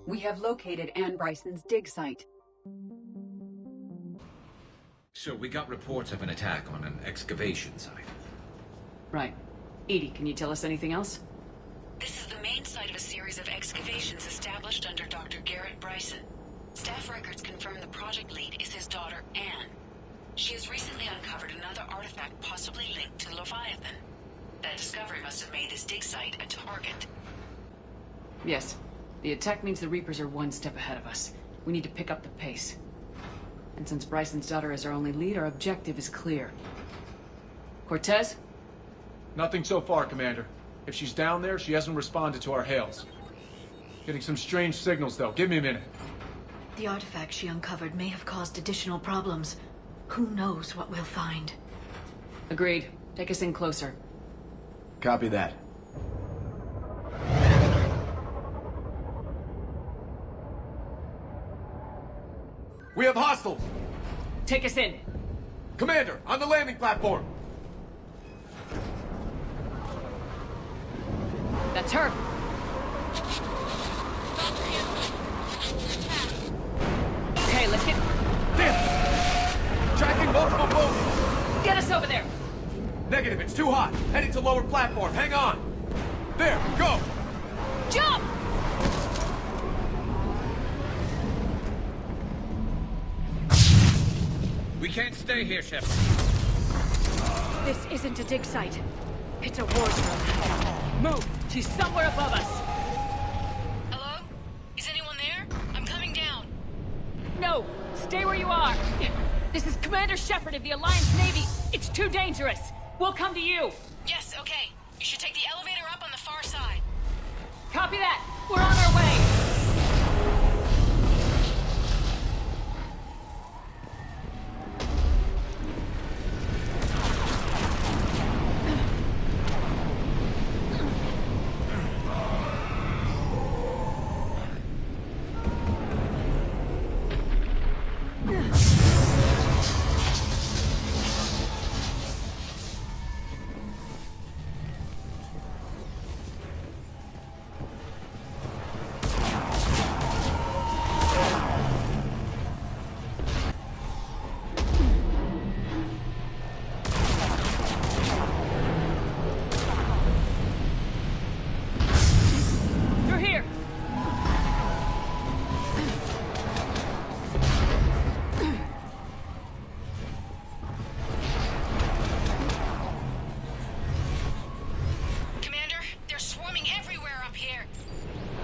B: We have located Anne Bryson's dig site.
E: So we got reports of an attack on an excavation site.
A: Right. Edie, can you tell us anything else?
I: This is the main site of a series of excavations established under Dr. Garrett Bryson. Staff records confirm the project lead is his daughter, Anne. She has recently uncovered another artifact possibly linked to Leviathan. That discovery must have made this dig site a target.
A: Yes. The attack means the Reapers are one step ahead of us. We need to pick up the pace. And since Bryson's daughter is our only lead, our objective is clear. Cortez?
L: Nothing so far, Commander. If she's down there, she hasn't responded to our hails. Getting some strange signals, though. Give me a minute.
D: The artifact she uncovered may have caused additional problems. Who knows what we'll find?
A: Agreed. Take us in closer.
L: Copy that. We have hostiles!
A: Take us in.
L: Commander, on the landing platform!
A: That's her. Okay, let's get...
L: Damn! Tracking multiple boats!
A: Get us over there!
L: Negative, it's too hot. Heading to lower platform, hang on! There, go!
A: Jump!
E: We can't stay here, Shepard.
A: This isn't a dig site. It's a war zone. Move! She's somewhere above us!
I: Hello? Is anyone there? I'm coming down.
A: No! Stay where you are! This is Commander Shepard of the Alliance Navy. It's too dangerous. We'll come to you.
I: Yes, okay. You should take the elevator up on the far side.
A: Copy that. We're on our way.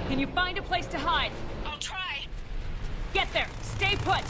A: Can you find a place to hide?
I: I'll try.
A: Get there. Stay put.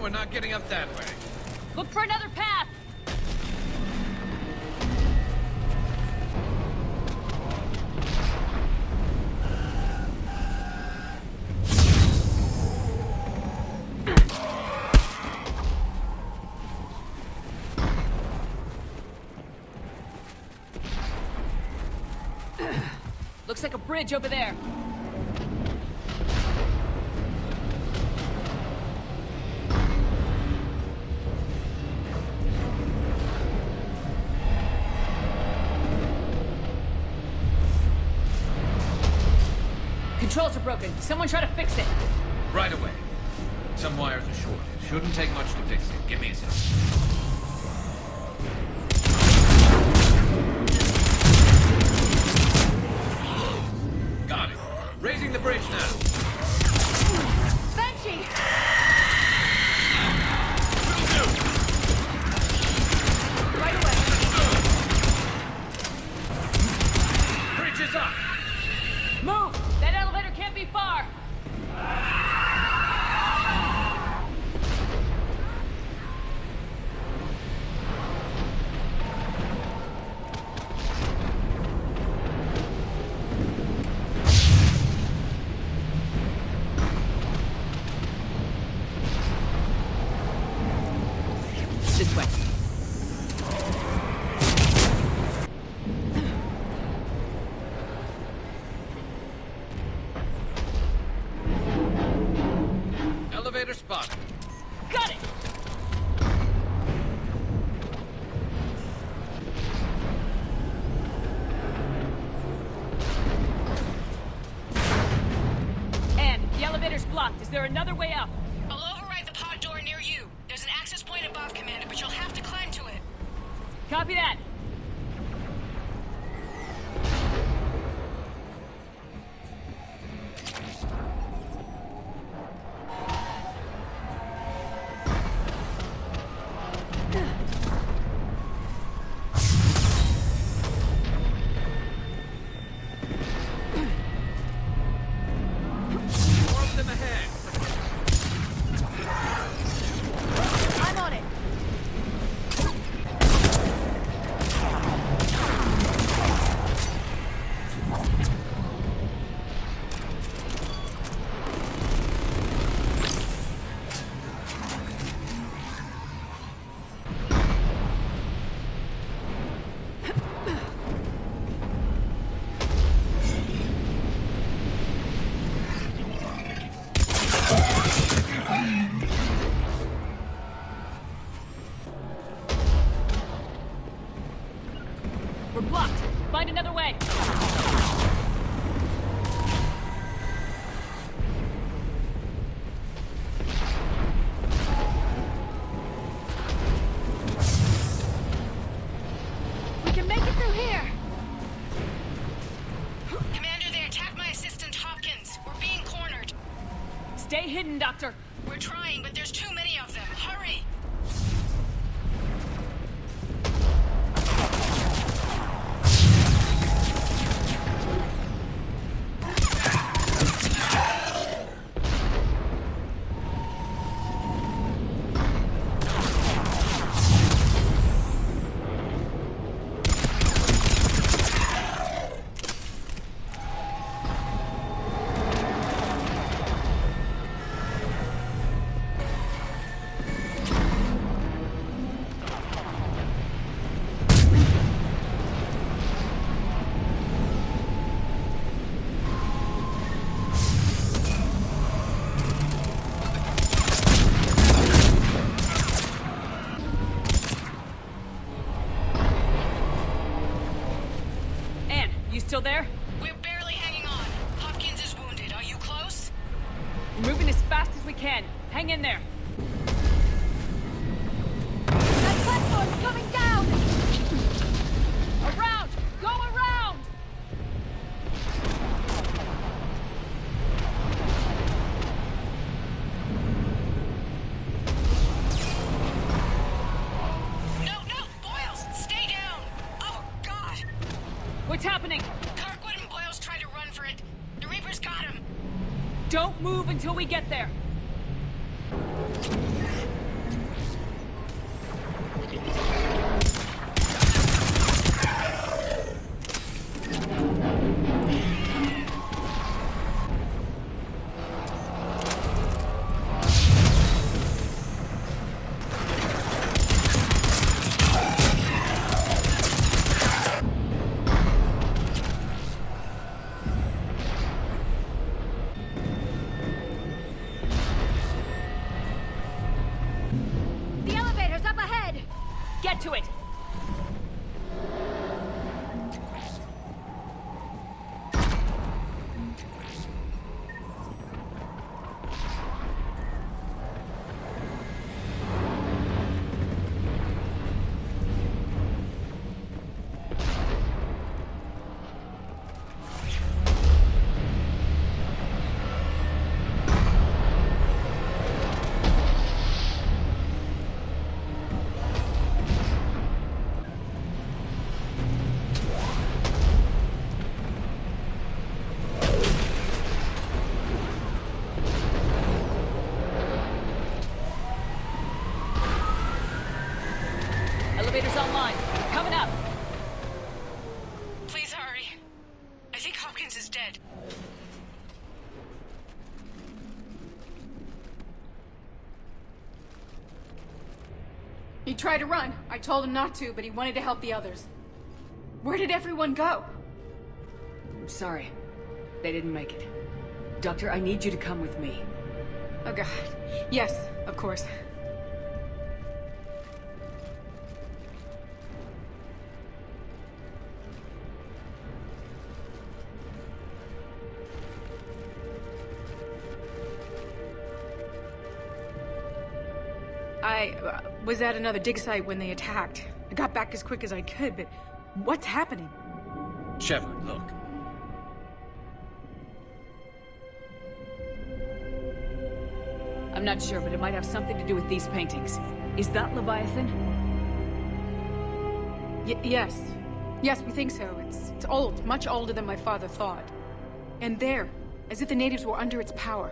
E: We're not getting up that way.
A: Look for another path! Looks like a bridge over there. Controls are broken. Someone try to fix it.
E: Right away. Some wires are shorted. Shouldn't take much to fix it. Give me a sec. Got it. Raising the bridge now.
A: Banshee! Right away.
E: Bridge is up.
A: Move! That elevator can't be far! This way.
E: Elevator spotted.
A: Got it! Anne, the elevator's blocked. Is there another way up?
I: I'll override the pod door near you. There's an access point above, Commander, but you'll have to climb to it.
A: Copy that.
D: I'm on it.
A: We're blocked. Find another way.
D: We can make it through here.
I: Commander, they attacked my assistant Hopkins. We're being cornered.
A: Stay hidden, Doctor.
I: We're trying, but there's too many of them. Hurry!
A: Anne, you still there?
I: We're barely hanging on. Hopkins is wounded. Are you close?
A: We're moving as fast as we can. Hang in there.
D: That platform's coming down.
A: Around! Go around!
I: No! Boyles, stay down! Oh, God!
A: What's happening?
I: Kirkwood and Boyles tried to run for it. The Reapers got him.
A: Don't move until we get there.
D: The elevator's up ahead.
A: Get to it.
O: He tried to run. I told him not to, but he wanted to help the others. Where did everyone go?
A: I'm sorry. They didn't make it. Doctor, I need you to come with me.
O: Oh god. Yes, of course. I was at another dig site when they attacked. I got back as quick as I could, but what's happening?
E: Shepard, look.
A: I'm not sure, but it might have something to do with these paintings. Is that Leviathan?
O: Yes. Yes, we think so. It's old, much older than my father thought. And there, as if the natives were under its power.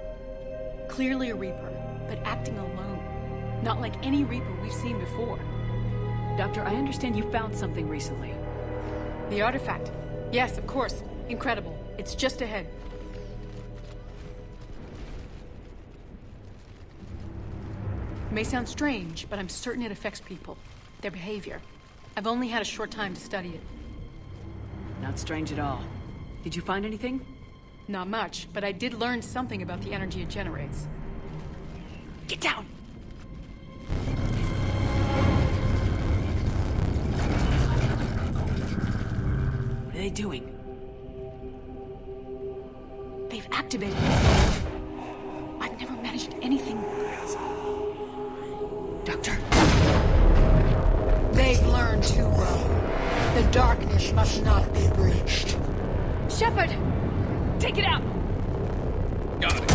O: Clearly a Reaper, but acting alone. Not like any Reaper we've seen before.
A: Doctor, I understand you found something recently.
O: The artifact. Yes, of course. Incredible. It's just ahead. It may sound strange, but I'm certain it affects people. Their behavior. I've only had a short time to study it.
A: Not strange at all. Did you find anything?
O: Not much, but I did learn something about the energy it generates. Get down!
A: What are they doing?
O: They've activated it. I've never managed anything.
A: Doctor?
O: They've learned too well. The darkness must not be breached.
A: Shepard! Take it out!
E: Got it.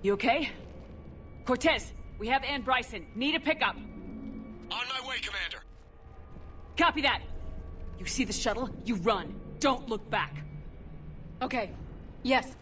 A: You okay? Cortez, we have Ann Bryson. Need a pickup.
W: On my way, Commander.
A: Copy that. You see the shuttle? You run. Don't look back.
O: Okay. Yes.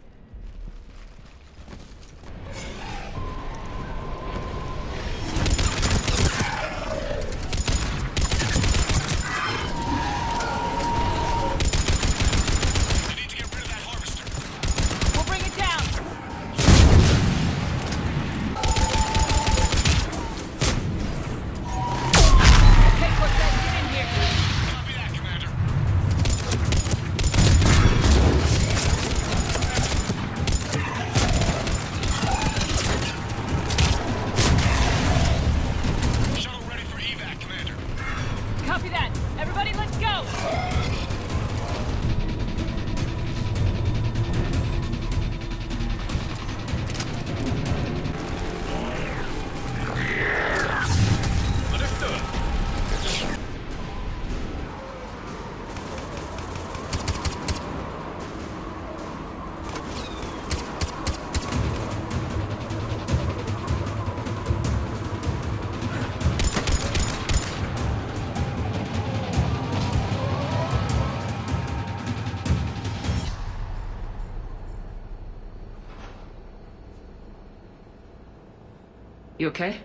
A: You okay?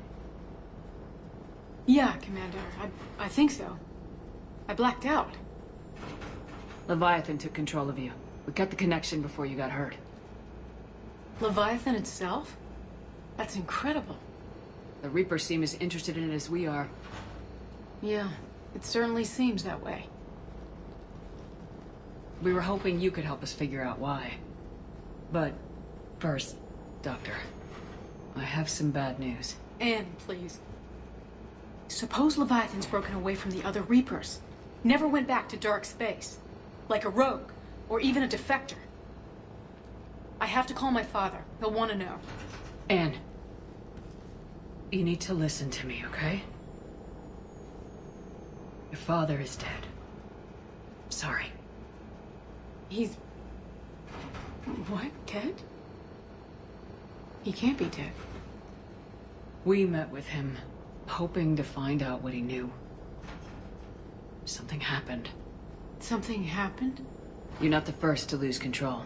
O: Yeah, Commander. I think so. I blacked out.
A: Leviathan took control of you. We cut the connection before you got hurt.
O: Leviathan itself? That's incredible.
A: The Reapers seem as interested in it as we are.
O: Yeah, it certainly seems that way.
A: We were hoping you could help us figure out why. But first, Doctor, I have some bad news.
O: Anne, please. Suppose Leviathan's broken away from the other Reapers. Never went back to dark space. Like a rogue, or even a defector. I have to call my father. He'll want to know.
A: Anne, you need to listen to me, okay? Your father is dead. Sorry.
O: He's... What? Dead? He can't be dead.
A: We met with him, hoping to find out what he knew. Something happened.
O: Something happened?
A: You're not the first to lose control.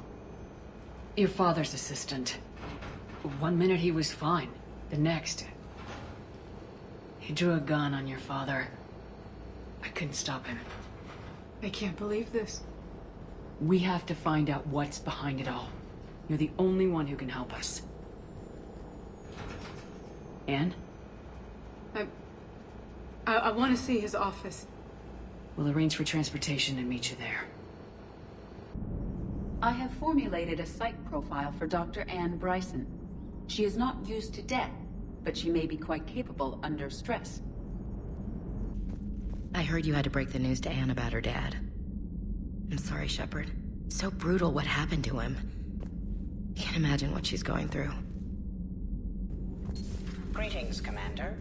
A: Your father's assistant. One minute he was fine. The next... he drew a gun on your father. I couldn't stop him.
O: I can't believe this.
A: We have to find out what's behind it all. You're the only one who can help us. Anne?
O: I want to see his office.
A: We'll arrange for transportation and meet you there.
B: I have formulated a psych profile for Dr. Anne Bryson. She is not used to death, but she may be quite capable under stress.
F: I heard you had to break the news to Anne about her dad. I'm sorry, Shepard. So brutal what happened to him. Can't imagine what she's going through.
X: Greetings, Commander.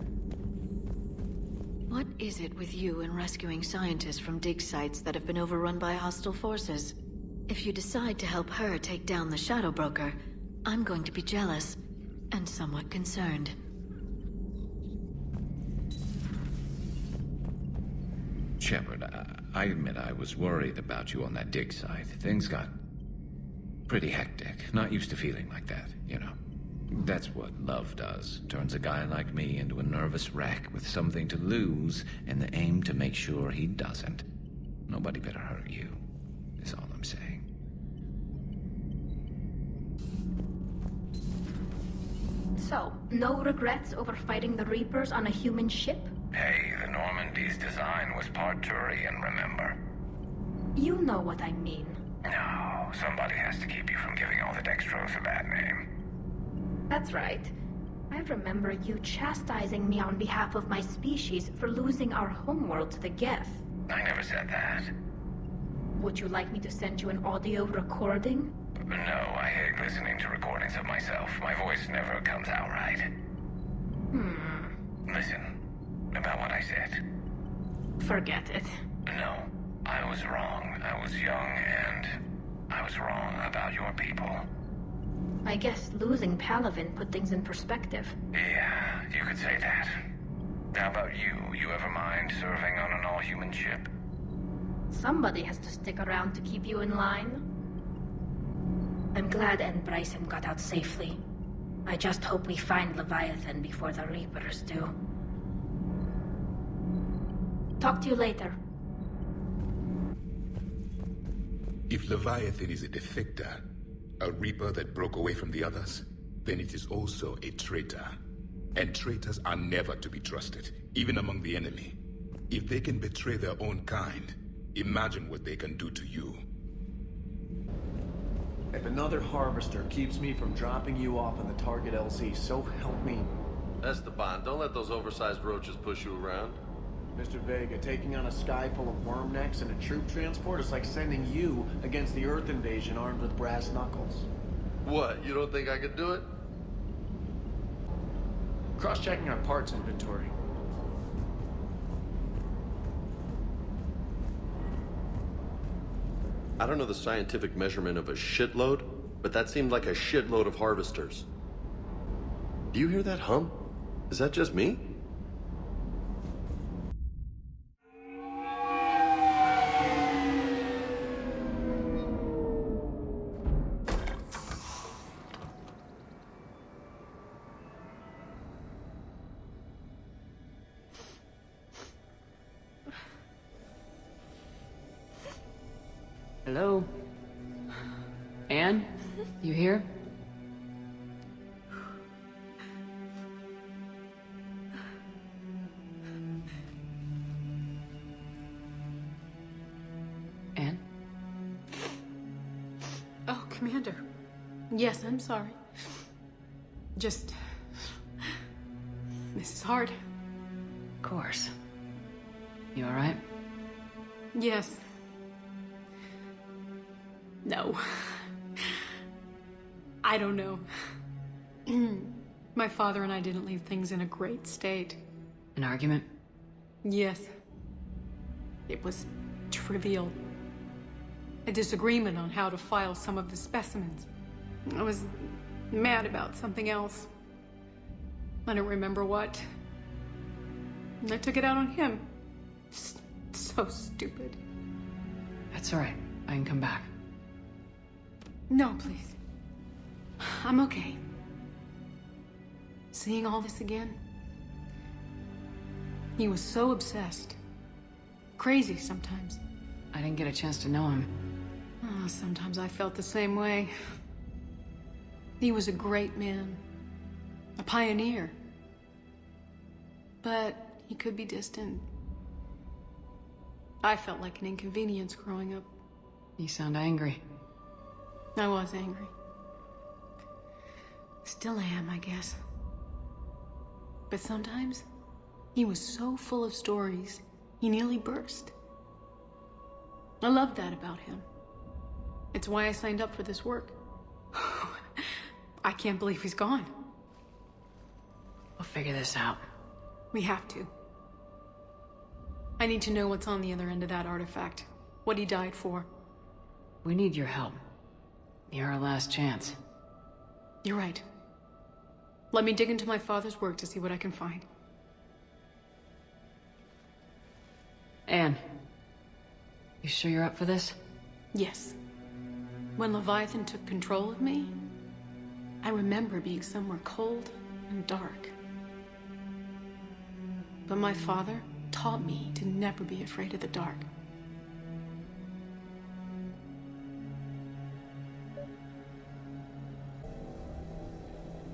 D: What is it with you and rescuing scientists from dig sites that have been overrun by hostile forces? If you decide to help her take down the Shadow Broker, I'm going to be jealous and somewhat concerned.
E: Shepard, I admit I was worried about you on that dig site. Things got pretty hectic. Not used to feeling like that, you know. That's what love does. Turns a guy like me into a nervous wreck with something to lose and the aim to make sure he doesn't. Nobody better hurt you, is all I'm saying.
N: So, no regrets over fighting the Reapers on a human ship?
P: Hey, the Normandy's design was part Turian, remember?
N: You know what I mean.
P: No, somebody has to keep you from giving all the Dextros a bad name.
N: That's right. I remember you chastising me on behalf of my species for losing our homeworld to the Geth.
P: I never said that.
N: Would you like me to send you an audio recording?
P: No, I hate listening to recordings of myself. My voice never comes out right. Listen, about what I said.
N: Forget it.
P: No, I was wrong. I was young and I was wrong about your people.
N: I guess losing Palavin put things in perspective.
P: Yeah, you could say that. How about you? You ever mind serving on an all-human ship?
N: Somebody has to stick around to keep you in line. I'm glad Anne Bryson got out safely. I just hope we find Leviathan before the Reapers do. Talk to you later.
M: If Leviathan is a defector, a Reaper that broke away from the others, then it is also a traitor. And traitors are never to be trusted, even among the enemy. If they can betray their own kind, imagine what they can do to you.
K: If another Harvester keeps me from dropping you off on the target LZ, so help me.
G: Esteban, don't let those oversized roaches push you around.
K: Mr. Vega, taking on a sky full of worm necks and a troop transport is like sending you against the Earth invasion armed with brass knuckles.
G: What, you don't think I could do it?
L: Cross-checking our parts inventory.
G: I don't know the scientific measurement of a shitload, but that seemed like a shitload of harvesters. Do you hear that hum? Is that just me?
A: Hello? Anne? You here? Anne?
O: Oh, Commander. Yes, I'm sorry. Just... This is hard.
A: Of course. You alright?
O: Yes. No. I don't know. My father and I didn't leave things in a great state.
A: An argument?
O: Yes. It was trivial. A disagreement on how to file some of the specimens. I was mad about something else. I don't remember what. And I took it out on him. So stupid.
A: That's alright. I can come back.
O: No, please. I'm okay. Seeing all this again? He was so obsessed. Crazy sometimes.
A: I didn't get a chance to know him.
O: Oh, sometimes I felt the same way. He was a great man. A pioneer. But he could be distant. I felt like an inconvenience growing up.
A: You sound angry.
O: I was angry. Still am, I guess. But sometimes, he was so full of stories, he nearly burst. I loved that about him. It's why I signed up for this work. I can't believe he's gone.
A: We'll figure this out.
O: We have to. I need to know what's on the other end of that artifact. What he died for.
A: We need your help. You're our last chance.
O: You're right. Let me dig into my father's work to see what I can find.
A: Anne, you sure you're up for this?
O: Yes. When Leviathan took control of me, I remember being somewhere cold and dark. But my father taught me to never be afraid of the dark.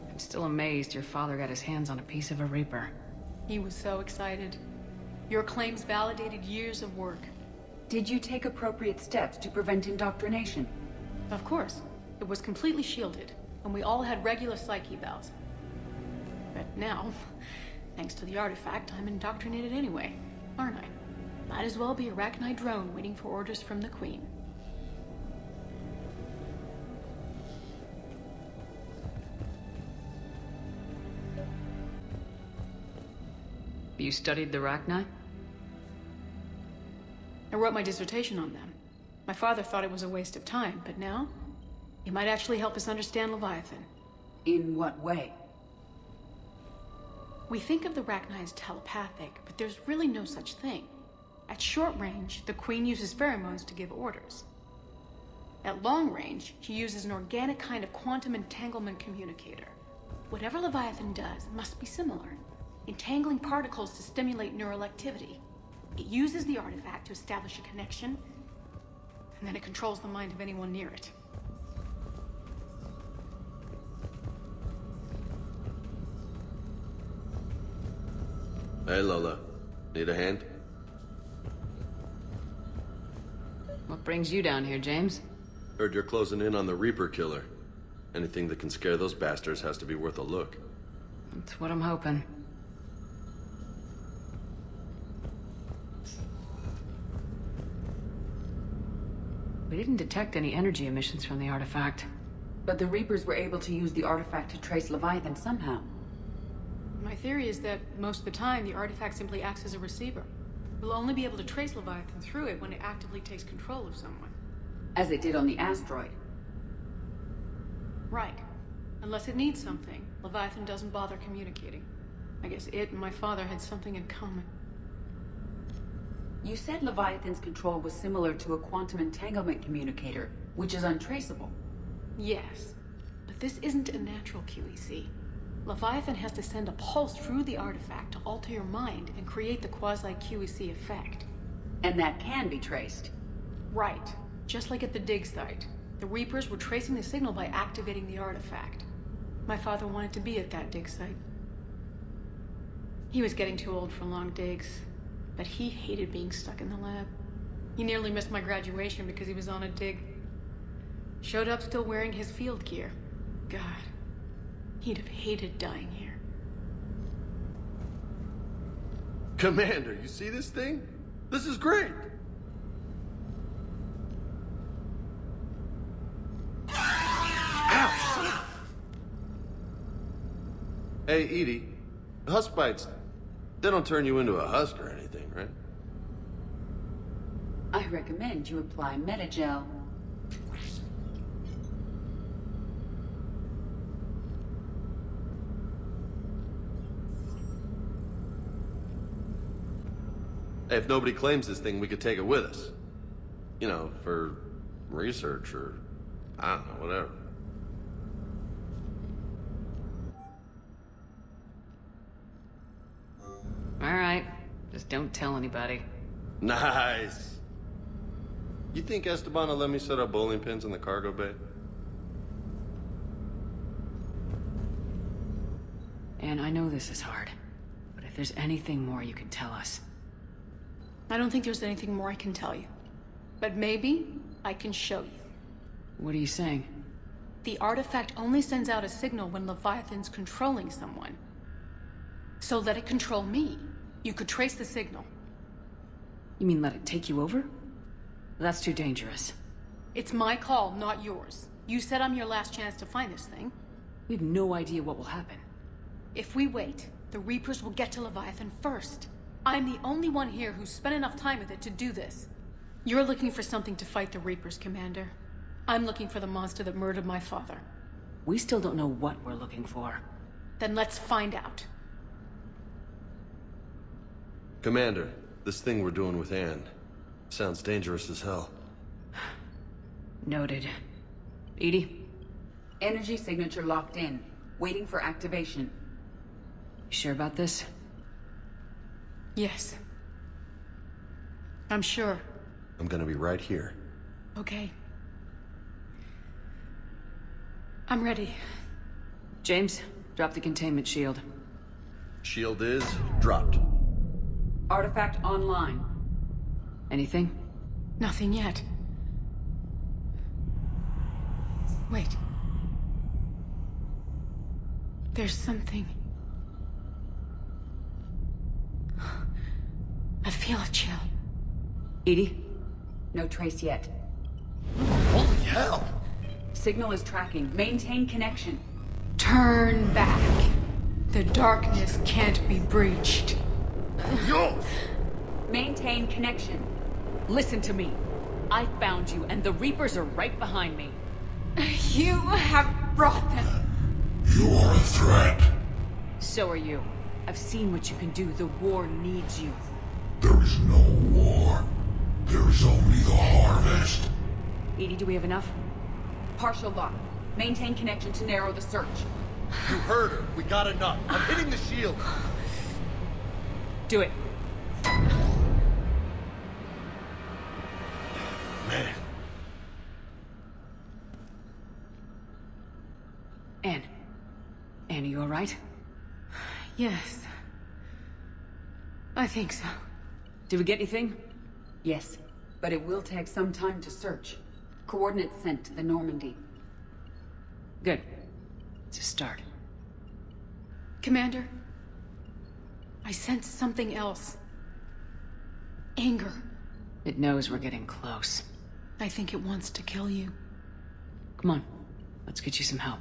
A: I'm still amazed your father got his hands on a piece of a Reaper.
O: He was so excited. Your claims validated years of work.
B: Did you take appropriate steps to prevent indoctrination?
O: Of course. It was completely shielded, and we all had regular psych evals. But now, thanks to the artifact, I'm indoctrinated anyway, aren't I? Might as well be a Arachnite drone waiting for orders from the Queen.
A: You studied the Arachnite?
O: I wrote my dissertation on them. My father thought it was a waste of time, but now, it might actually help us understand Leviathan.
B: In what way?
O: We think of the Arachnite as telepathic, but there's really no such thing. At short range, the Queen uses pheromones to give orders. At long range, she uses an organic kind of quantum entanglement communicator. Whatever Leviathan does must be similar, entangling particles to stimulate neural activity. It uses the artifact to establish a connection, and then it controls the mind of anyone near it.
G: Hey, Lola. Need a hand?
A: What brings you down here, James?
G: Heard you're closing in on the Reaper killer. Anything that can scare those bastards has to be worth a look.
A: That's what I'm hoping. We didn't detect any energy emissions from the artifact.
B: But the Reapers were able to use the artifact to trace Leviathan somehow.
O: My theory is that most of the time, the artifact simply acts as a receiver. We'll only be able to trace Leviathan through it when it actively takes control of someone.
B: As it did on the asteroid.
O: Right. Unless it needs something, Leviathan doesn't bother communicating. I guess it and my father had something in common.
B: You said Leviathan's control was similar to a quantum entanglement communicator, which is untraceable.
O: Yes, but this isn't a natural QEC. Leviathan has to send a pulse through the artifact to alter your mind and create the quasi-QEC effect.
B: And that can be traced.
O: Right. Just like at the dig site. The Reapers were tracing the signal by activating the artifact. My father wanted to be at that dig site. He was getting too old for long digs, but he hated being stuck in the lab. He nearly missed my graduation because he was on a dig. Showed up still wearing his field gear. God, he'd have hated dying here.
G: Commander, you see this thing? This is great! Ouch! Hey, Edie, husk bites, they don't turn you into a husk or anything, right?
B: I recommend you apply Metagel.
G: Hey, if nobody claims this thing, we could take it with us. You know, for research or, I don't know, whatever.
A: All right. Just don't tell anybody.
G: Nice. You think Esteban will let me set up bowling pins in the cargo bay?
A: And I know this is hard, but If there's anything more you can tell us.
O: I don't think there's anything more I can tell you. But maybe I can show you.
A: What are you saying?
O: The artifact only sends out a signal when Leviathan's controlling someone. So let it control me. You could trace the signal.
A: You mean let it take you over? That's too dangerous.
O: It's my call, not yours. You said I'm your last chance to find this thing.
A: We have no idea what will happen.
O: If we wait, the Reapers will get to Leviathan first. I'm the only one here who's spent enough time with it to do this. You're looking for something to fight the Reapers, Commander. I'm looking for the monster that murdered my father.
A: We still don't know what we're looking for.
O: Then let's find out.
G: Commander, this thing we're doing with Anne sounds dangerous as hell.
A: Noted. Edie?
B: Energy signature locked in, waiting for activation.
A: You sure about this?
O: Yes. I'm sure.
G: I'm gonna be right here.
O: Okay. I'm ready.
A: James, drop the containment shield.
G: Shield is dropped.
B: Artifact online.
A: Anything?
O: Nothing yet. Wait. There's something. I feel a chill.
A: Edie?
B: No trace yet.
G: Holy hell!
B: Signal is tracking. Maintain connection.
O: Turn back. The darkness can't be breached.
G: Yo!
B: Maintain connection.
A: Listen to me. I found you, and the Reapers are right behind me.
O: You have brought them.
T: You are a threat.
A: So are you. I've seen what you can do. The war needs you.
T: There is no war. There is only the harvest.
A: Edie, do we have enough?
B: Partial lock. Maintain connection to narrow the search.
G: You heard her. We got enough. I'm hitting the shield.
A: Do it.
G: Man.
A: Anne. Anne, are you alright?
O: Yes. I think so.
A: Did we get anything?
B: Yes, but it will take some time to search. Coordinates sent to the Normandy.
A: Good. It's a start.
O: Commander, I sense something else. Anger.
A: It knows we're getting close.
O: I think it wants to kill you.
A: Come on. Let's get you some help.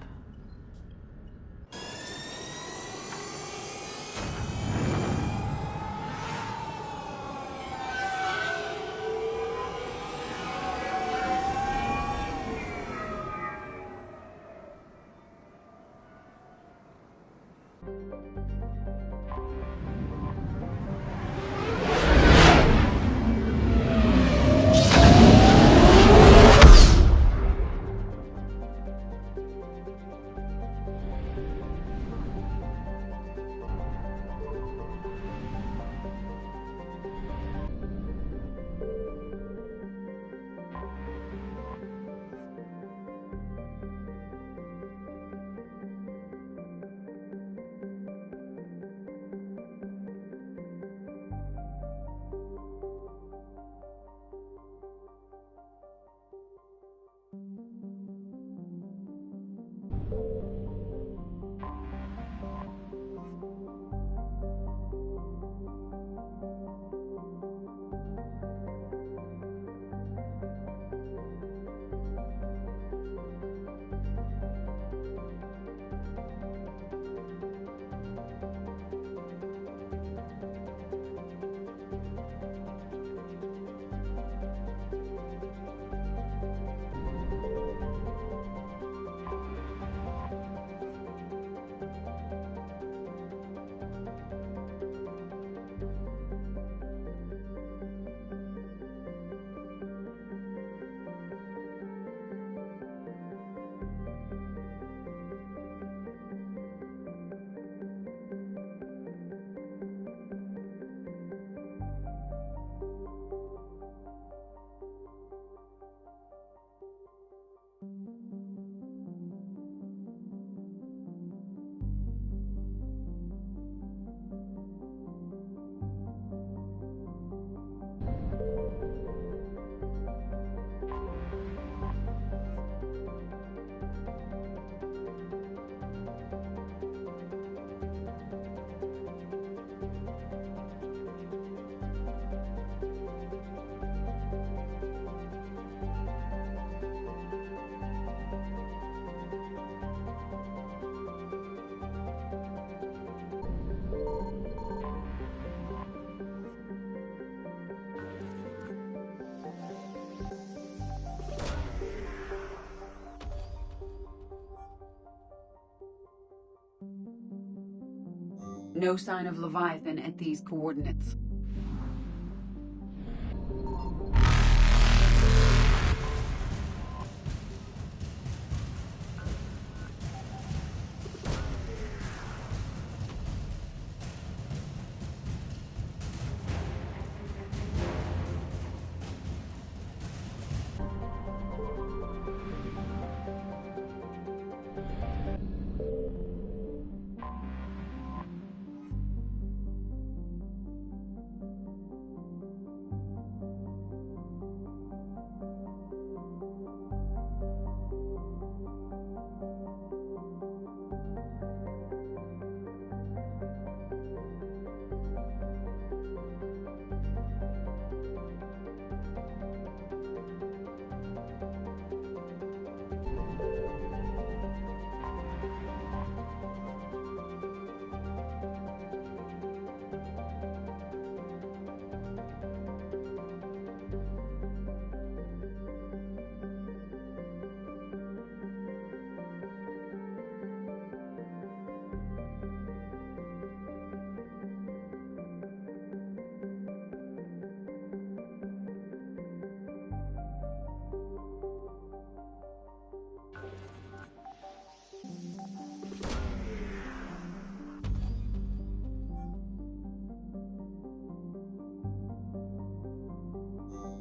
B: No sign of Leviathan at these coordinates.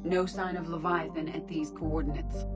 B: No sign of Leviathan at these coordinates.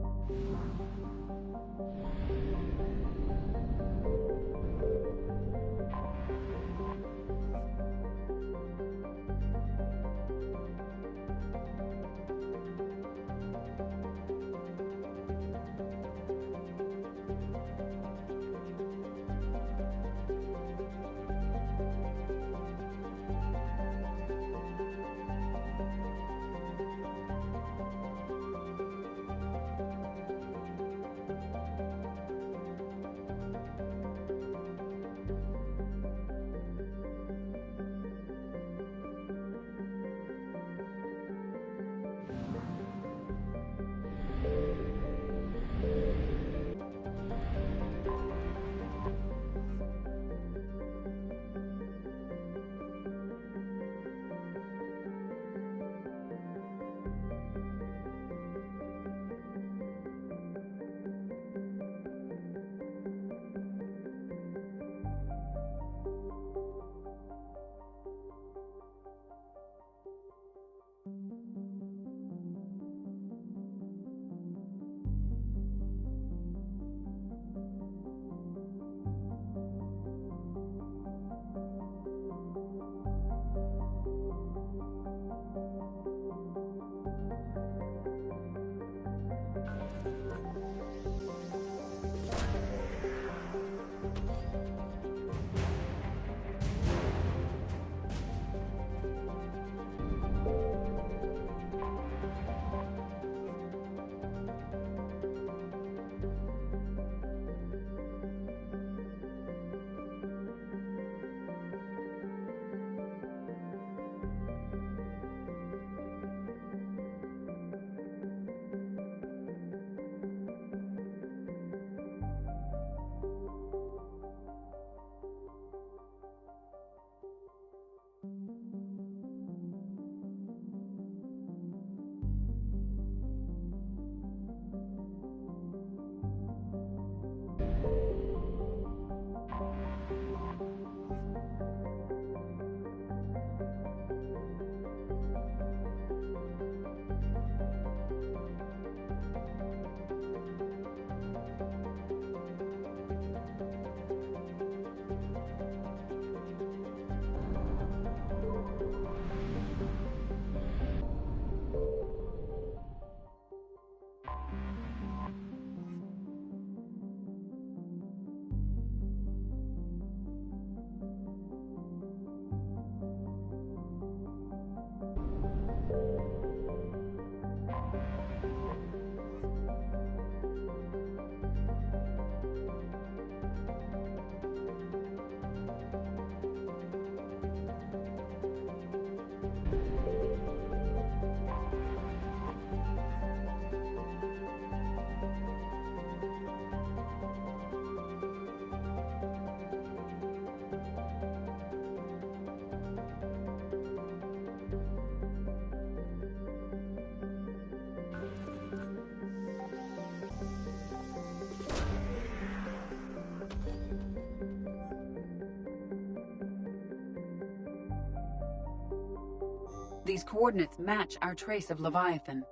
B: These coordinates match our trace of Leviathan.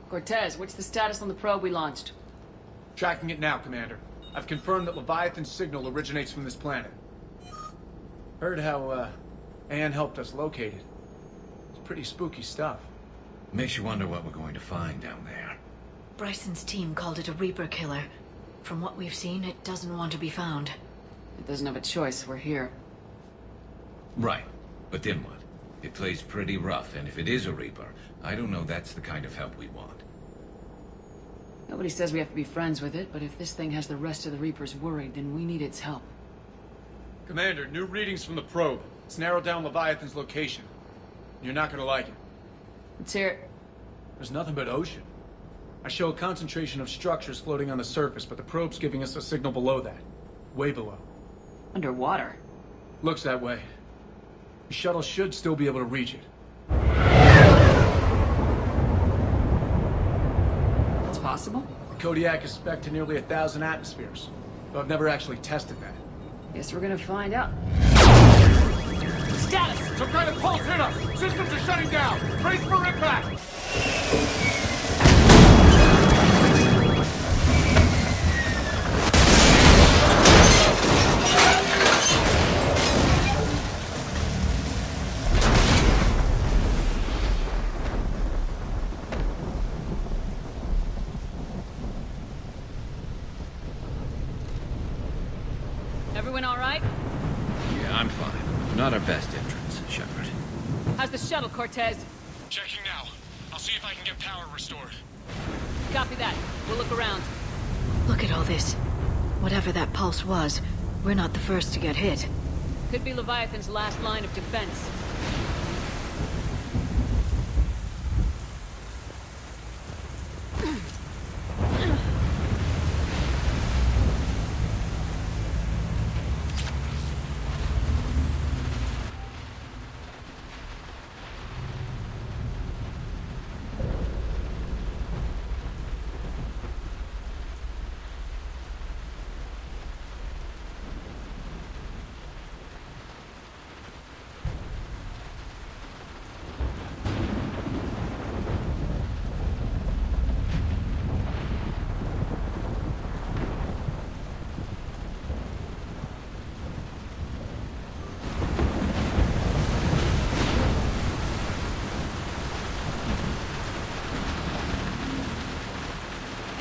A: Cortez, what's the status on the probe we launched?
L: Tracking it now, Commander. I've confirmed that Leviathan's signal originates from this planet. Heard how, Anne helped us locate it. It's pretty spooky stuff.
E: Makes you wonder what we're going to find down there.
D: Bryson's team called it a Reaper killer. From what we've seen, it doesn't want to be found.
A: It doesn't have a choice, we're here.
E: Right. But then what? It plays pretty rough, and if it is a Reaper, I don't know that's the kind of help we want.
A: Nobody says we have to be friends with it, but if this thing has the rest of the Reapers worried, then we need its help.
L: Commander, new readings from the probe. It's narrowed down Leviathan's location. You're not gonna like it.
A: Let's hear it.
L: There's nothing but ocean. I show a concentration of structures floating on the surface, but the probe's giving us a signal below that. Way below.
A: Underwater?
L: Looks that way. The shuttle should still be able to reach it.
A: It's possible?
L: The Kodiak is spec'd to nearly 1,000 atmospheres, though I've never actually tested that.
A: Guess we're gonna find out.
L: Status! Some kind of pulse hit us! Systems are shutting down! Brace for impact!
A: Everyone all right?
E: Yeah, I'm fine. Not our best entrance, Shepard.
A: How's the shuttle, Cortez?
W: Checking now. I'll see if I can get power restored.
A: Copy that. We'll look around.
D: Look at all this. Whatever that pulse was, we're not the first to get hit.
A: Could be Leviathan's last line of defense.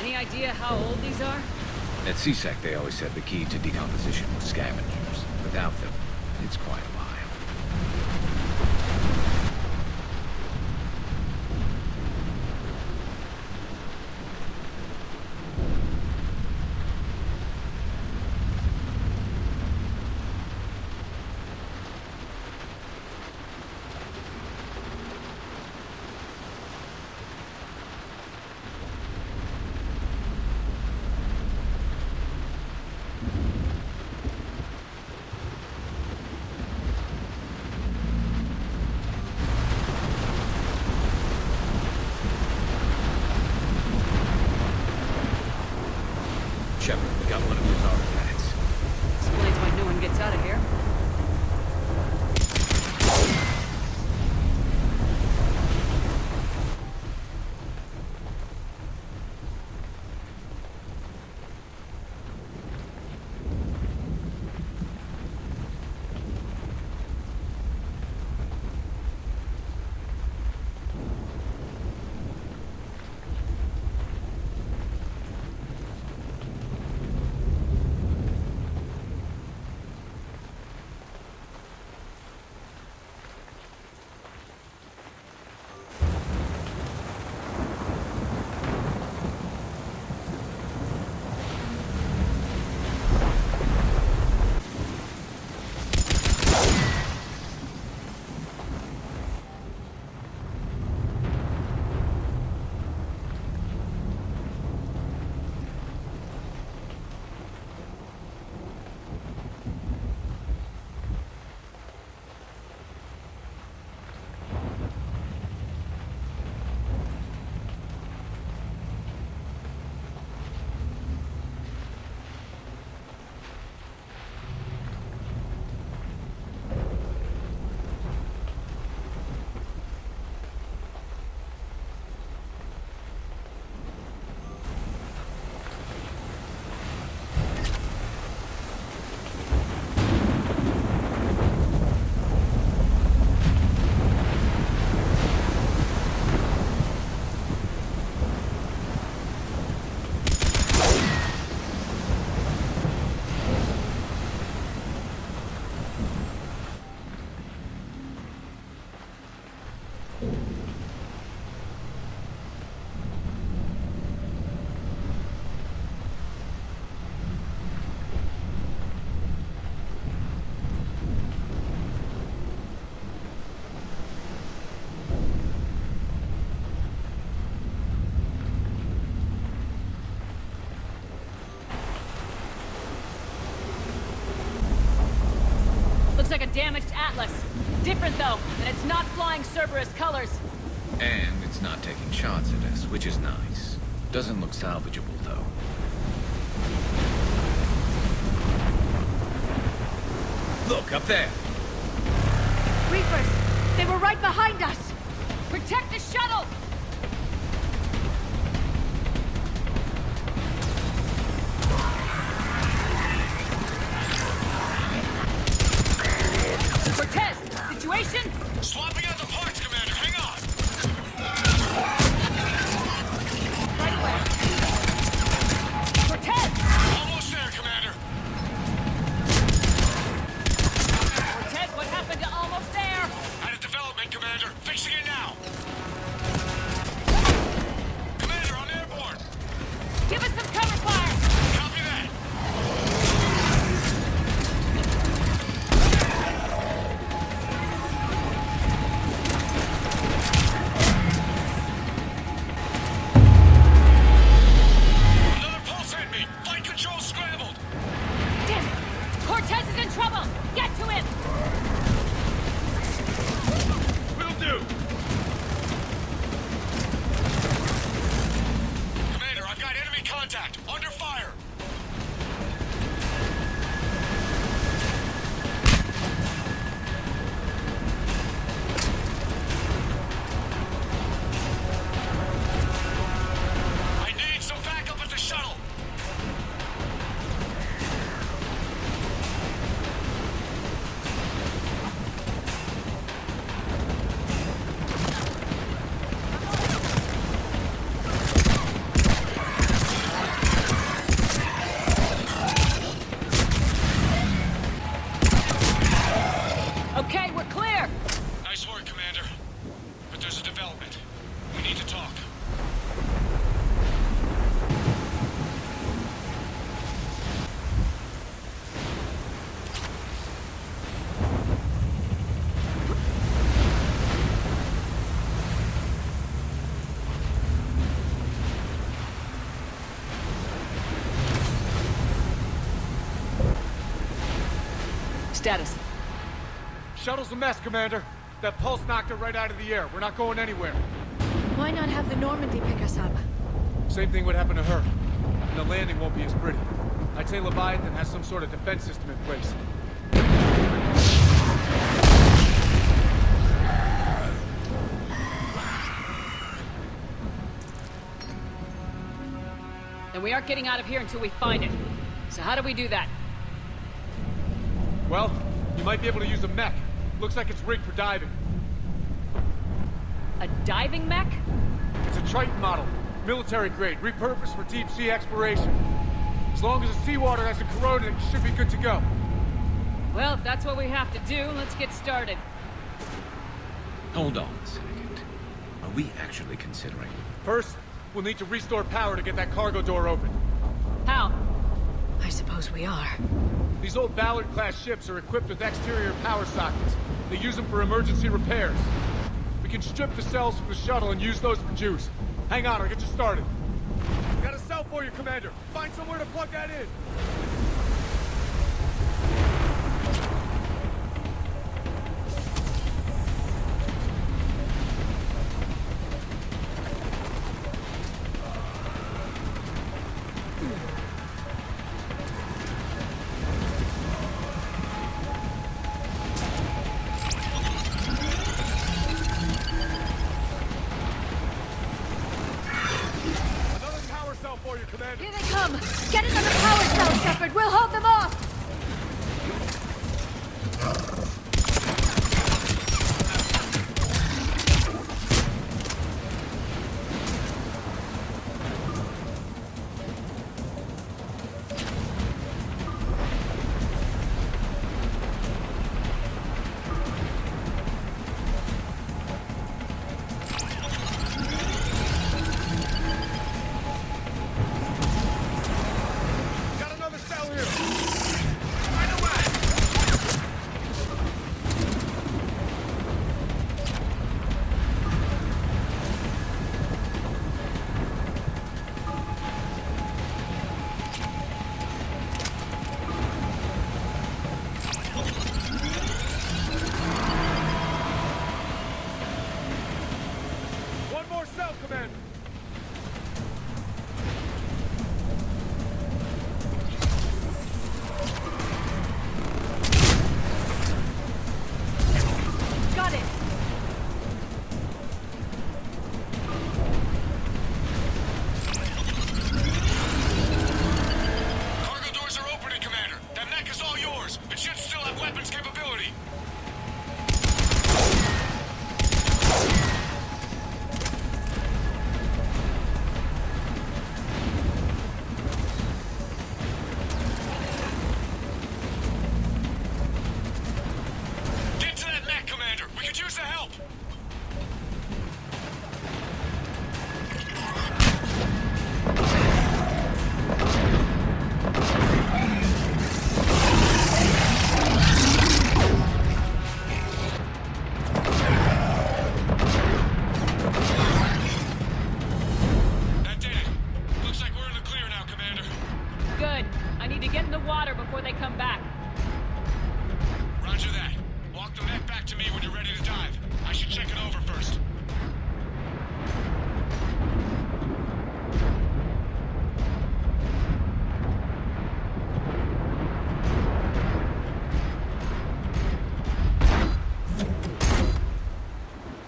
A: Any idea how old these are?
E: At CSEC, they always said the key to decomposition was scavengers. Without them, it's quite a while.
H: like a damaged Atlas. Different, though, and it's not flying Cerberus colors.
E: And it's not taking shots at us, which is nice. Doesn't look salvageable, though. Look, up there!
H: Reapers! They were right behind us! Protect the shuttle! Cortez, situation?
W: Swapping out the parts, Commander. Hang on.
H: Right away. Cortez!
W: Almost there, Commander.
H: Cortez, what happened to almost there?
W: Out of development, Commander. Fixing it now. Commander, I'm airborne.
H: Give us some cover fire!
W: Copy that. Another pulse hit me. Flight control scrambled.
H: Damn it! Cortez is in trouble! Get to him!
W: Will do. Commander, I've got enemy contact. Under fire. I need some backup at the shuttle.
H: Okay, we're clear!
W: Nice work, Commander. But there's a development. We need to talk.
A: Status.
L: Shuttle's a mess, Commander. That pulse knocked it right out of the air. We're not going anywhere.
D: Why not have the Normandy pick us up?
L: Same thing would happen to her. And the landing won't be as pretty. I'd say Leviathan has some sort of defense system in place.
A: And we aren't getting out of here until we find it. So how do we do that?
L: Well, you might be able to use a mech. Looks like it's rigged for diving.
A: A diving mech?
L: It's a Triton model. Military grade, repurposed for deep sea exploration. As long as the seawater hasn't corroded, it should be good to go.
A: Well, if that's what we have to do, let's get started.
E: Hold on a second. Are we actually considering?
L: First, we'll need to restore power to get that cargo door open.
A: How?
D: I suppose we are.
L: These old Ballard-class ships are equipped with exterior power sockets. They use them for emergency repairs. We can strip the cells from the shuttle and use those for juice. Hang on, I'll get you started. Got a cell for you, Commander. Find somewhere to plug that in. Another power cell for you, Commander.
H: Here they come! Get another power cell, Shepard!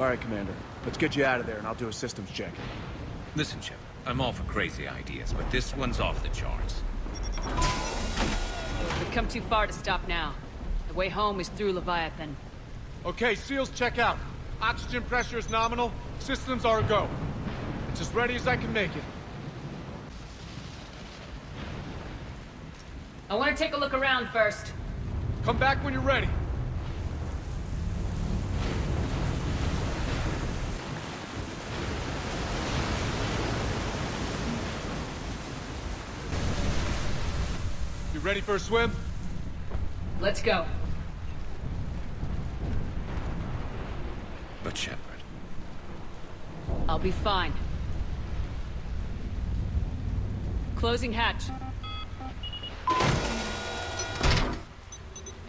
L: All right, Commander. Let's get you out of there, and I'll do a systems check.
E: Listen, Chip, I'm all for crazy ideas, but this one's off the charts.
A: We've come too far to stop now. The way home is through Leviathan.
L: Okay, SEALs, check out. Oxygen pressure is nominal. Systems are a go. It's as ready as I can make it.
A: I want to take a look around first.
L: Come back when you're ready. You ready for a swim?
A: Let's go.
E: But Shepard...
A: I'll be fine. Closing hatch.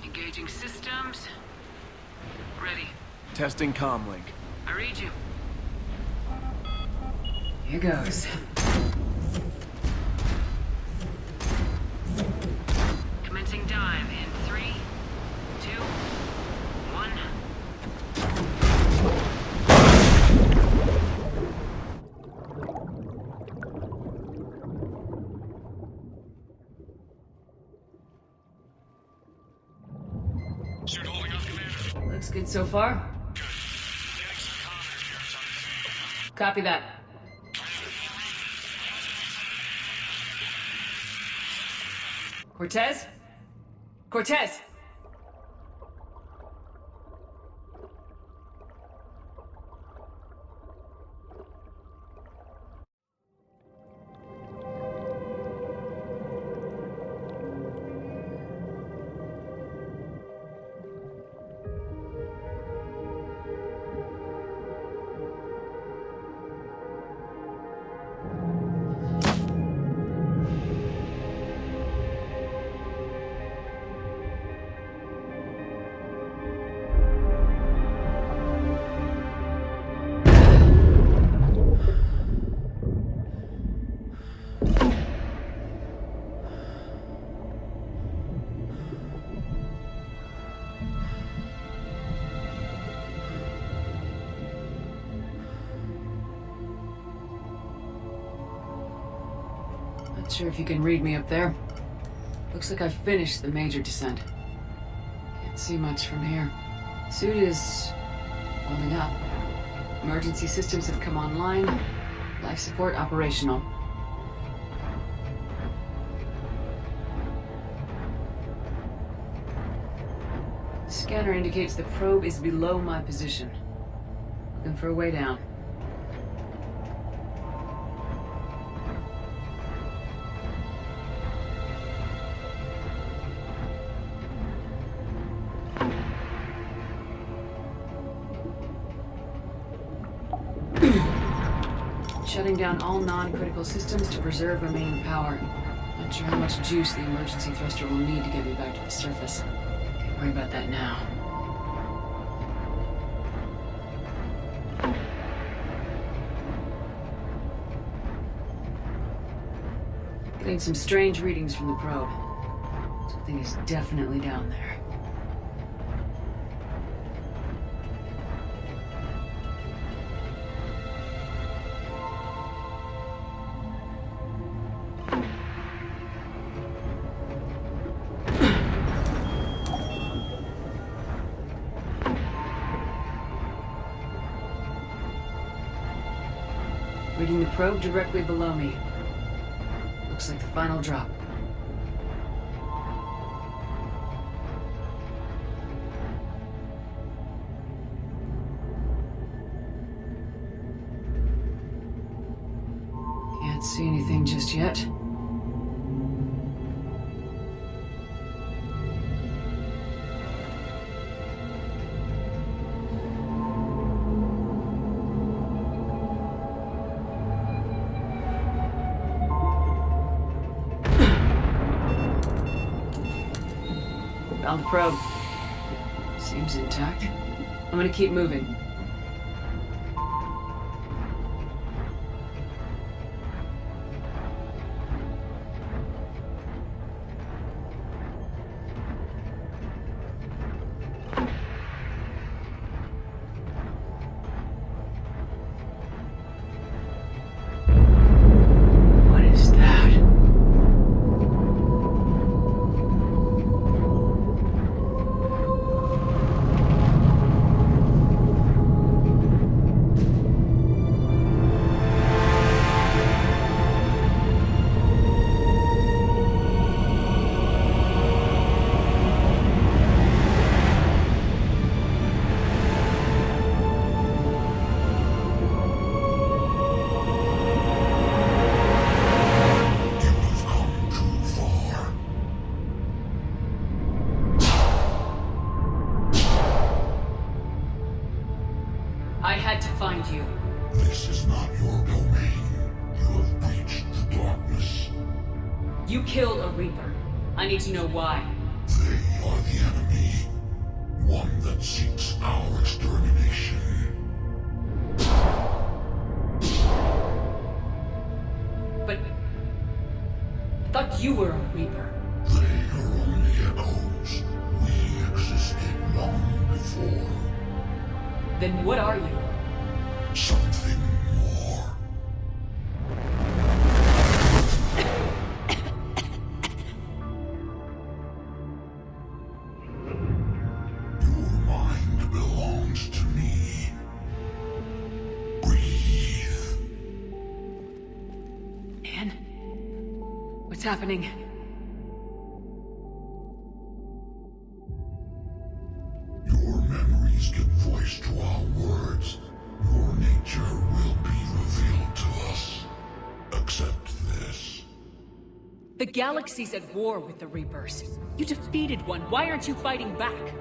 A: Engaging systems. Ready.
L: Testing comlink.
A: I read you. Here goes. Commencing dive in 3, 2, 1.
W: Suit holding up, Commander.
A: Looks good so far.
W: Good. Getting some commenters here. It's on the
A: Copy that. Cortez? Cortez! Not sure if you can read me up there. Looks like I've finished the major descent. Can't see much from here. Suit is holding up. Emergency systems have come online. Life support operational. Scanner indicates the probe is below my position. Looking for a way down. Shutting down all non-critical systems to preserve remaining power. Not sure how much juice the emergency thruster will need to get me back to the surface. Can't worry about that now. Getting some strange readings from the probe. Something is definitely down there. Reading the probe directly below me. Looks like the final drop. Can't see anything just yet. Found the probe. Seems intact. I'm gonna keep moving. I had to find you.
T: This is not your domain. You have breached the darkness.
A: You killed a Reaper. I need to know why.
T: They are the enemy. One that seeks our extermination.
A: But... I thought you were a Reaper.
T: They are only echoes. We existed long before.
A: Then what are you?
T: Something more. Your mind belongs to me. Breathe.
A: Anne? What's happening?
T: Your memories give voice to our words. Your nature will be revealed to us. Accept this.
A: The galaxy's at war with the Reapers. You defeated one. Why aren't you fighting back?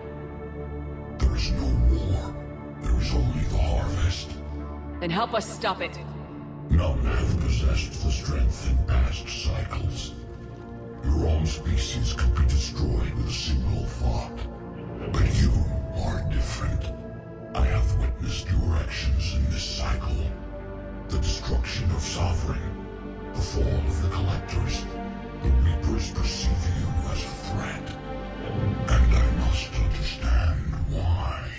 T: There is no war. There is only the harvest.
A: Then help us stop it.
T: None have possessed the strength in past cycles. Your own species could be destroyed with a single thought. But you are different. I have witnessed your actions in this cycle. The destruction of Sovereign, the fall of the Collectors. The Reapers perceive you as a threat. And I must understand why.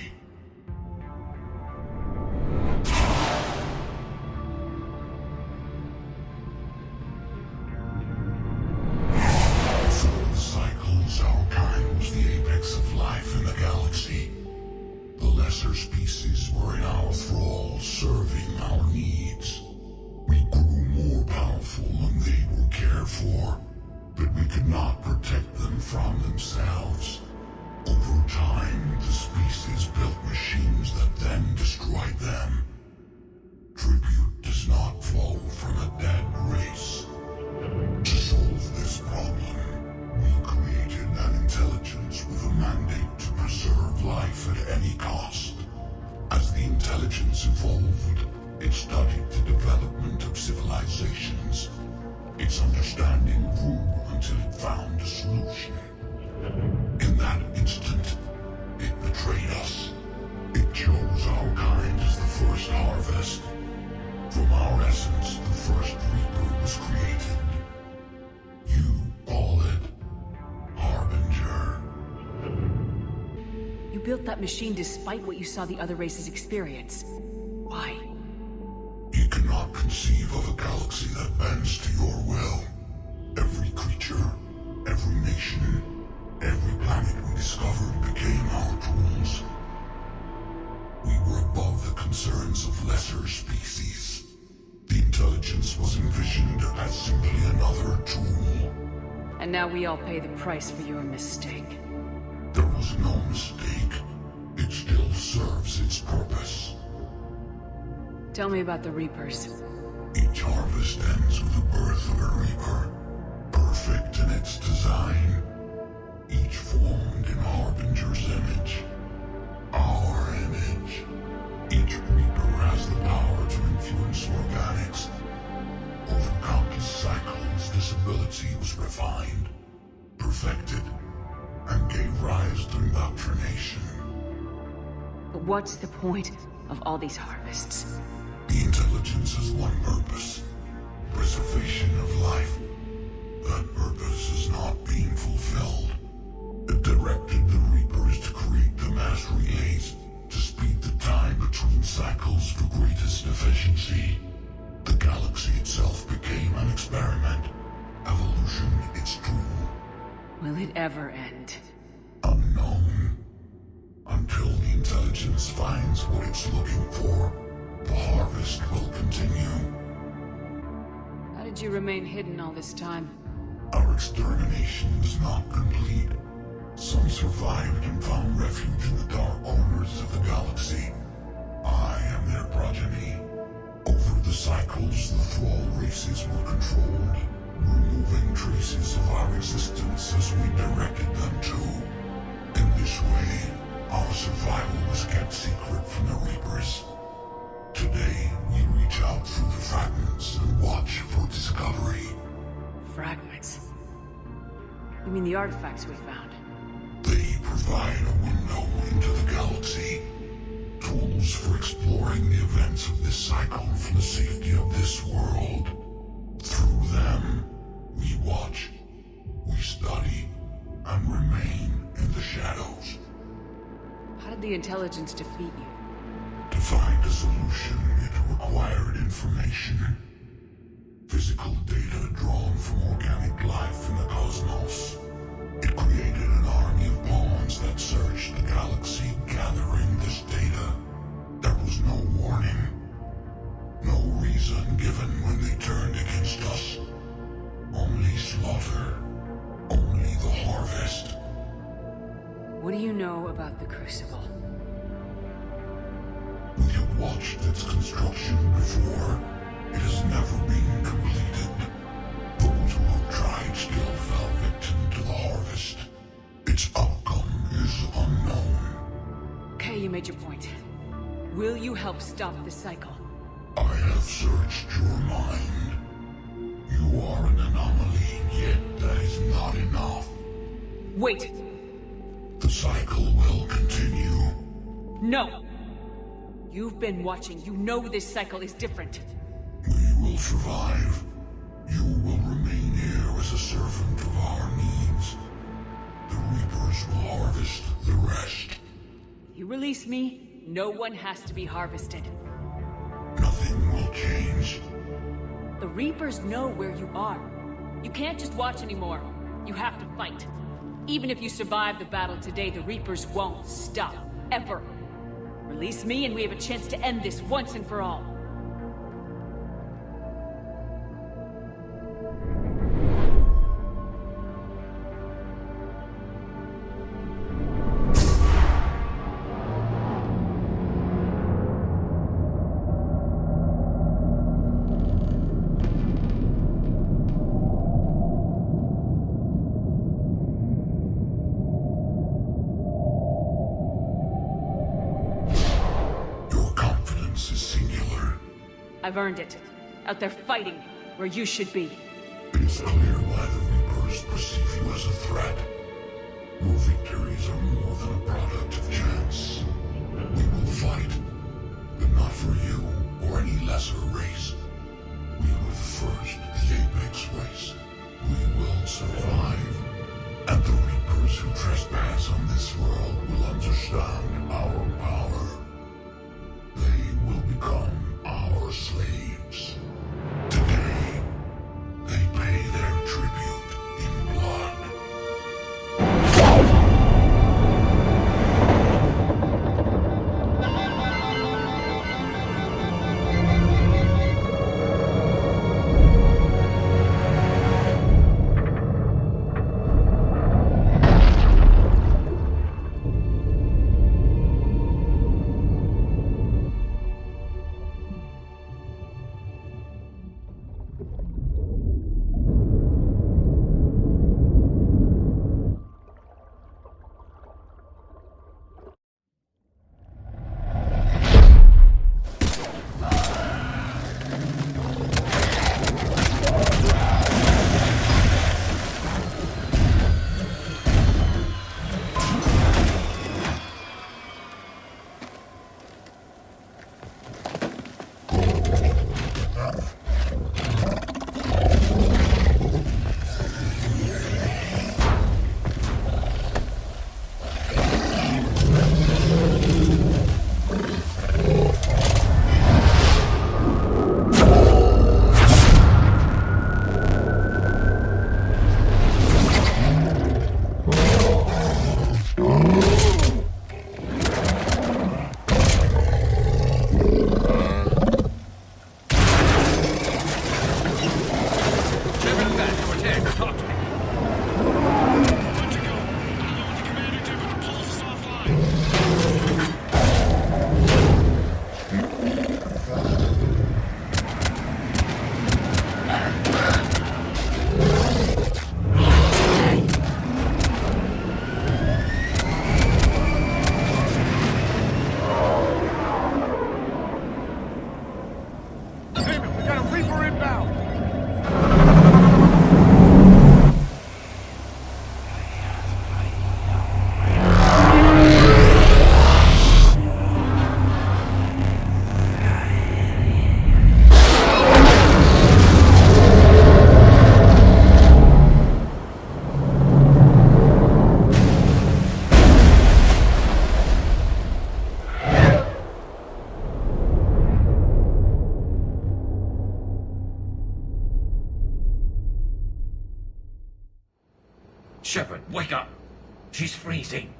T: Before the cycles, our kind was the apex of life in the galaxy. The lesser species were in our thrall, serving our needs. We grew more powerful and they were cared for, but we could not protect them from themselves. Over time, the species built machines that then destroyed them. Tribute does not flow from a dead race. To solve this problem, we created an intelligence with a mandate to preserve life at any cost. As the intelligence evolved, it studied the development of civilizations. Its understanding grew until it found a solution. In that instant, it betrayed us. It chose our kind as the first harvest. From our essence, the first Reaper was created. You call it Harbinger.
A: You built that machine despite what you saw the other races experience. Why?
T: You cannot conceive of a galaxy that bends to your will. Every creature, every nation, every planet we discovered became our tools. We were above the concerns of lesser species. The intelligence was envisioned as simply another tool.
A: And now we all pay the price for your mistake.
T: There was no mistake. It still serves its purpose.
A: Tell me about the Reapers.
T: Each harvest ends with the birth of a Reaper, perfect in its design. Each formed in Harbinger's image. Our image. Each Reaper has the power to influence organics. Over countless cycles, this ability was refined, perfected, and gave rise to indoctrination.
A: But what's the point of all these harvests?
T: The intelligence has one purpose. Preservation of life. That purpose is not being fulfilled. It directed the Reapers to create the mass relays to speed the time between cycles for greatest efficiency. The galaxy itself became an experiment. Evolution its tool.
A: Will it ever end?
T: Unknown. Until the intelligence finds what it's looking for, the harvest will continue.
A: How did you remain hidden all this time?
T: Our extermination is not complete. Some survived and found refuge in the dark corners of the galaxy. I am their progeny. Over the cycles, the thrall races were controlled, removing traces of our existence as we directed them to. In this way, our survival was kept secret from the Reapers.
A: You mean the artifacts we found?
T: They provide a window into the galaxy. Tools for exploring the events of this cycle from the safety of this world. Through them, we watch, we study, and remain in the shadows.
A: How did the intelligence defeat you?
T: To find a solution, it required information. Physical data drawn from organic life in the cosmos. It created an army of pawns that searched the galaxy, gathering this data. There was no warning. No reason given when they turned against us. Only slaughter. Only the harvest.
A: What do you know about the Crucible?
T: We have watched its construction before. It has never been completed. Those who have tried still fell victim to the harvest. Its outcome is unknown.
A: Okay, you made your point. Will you help stop the cycle?
T: I have searched your mind. You are an anomaly, yet that is not enough.
A: Wait!
T: The cycle will continue.
A: No! You've been watching. You know this cycle is different.
T: We will survive. You will remain here as a servant of our needs. The Reapers will harvest the rest.
A: You release me, no one has to be harvested.
T: Nothing will change.
A: The Reapers know where you are. You can't just watch anymore. You have to fight. Even if you survive the battle today, the Reapers won't stop. Ever. Release me and we have a chance to end this once and for all. I've earned it. Out there fighting, where you should be.
T: It is clear why the Reapers perceive you as a threat. Your victories are more than a product of chance. We will fight, but not for you or any lesser race. We were the first, the apex race. We will survive. And the Reapers who trespass on this world will understand our power. They will become our slaves. Today, they pay their tribute in blood.
E: Wake up! She's freezing.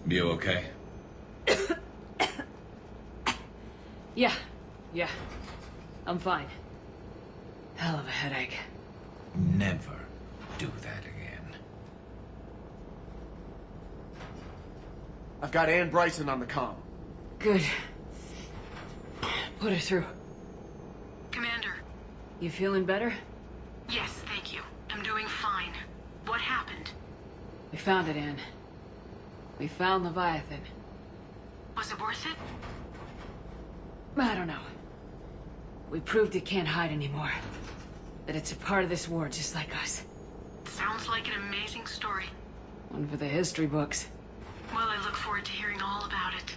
E: You okay?
A: Yeah. I'm fine. Hell of a headache.
E: Never do that again.
L: I've got Ann Bryson on the comm.
A: Good. Put her through.
C: Commander.
A: You feeling better?
C: Yes, thank you. I'm doing fine. What happened?
A: We found it, Ann. We found Leviathan.
C: Was it worth it?
A: I don't know. We proved it can't hide anymore. That it's a part of this war just like us.
C: Sounds like an amazing story.
A: One for the history books.
C: Well, I look forward to hearing all about it.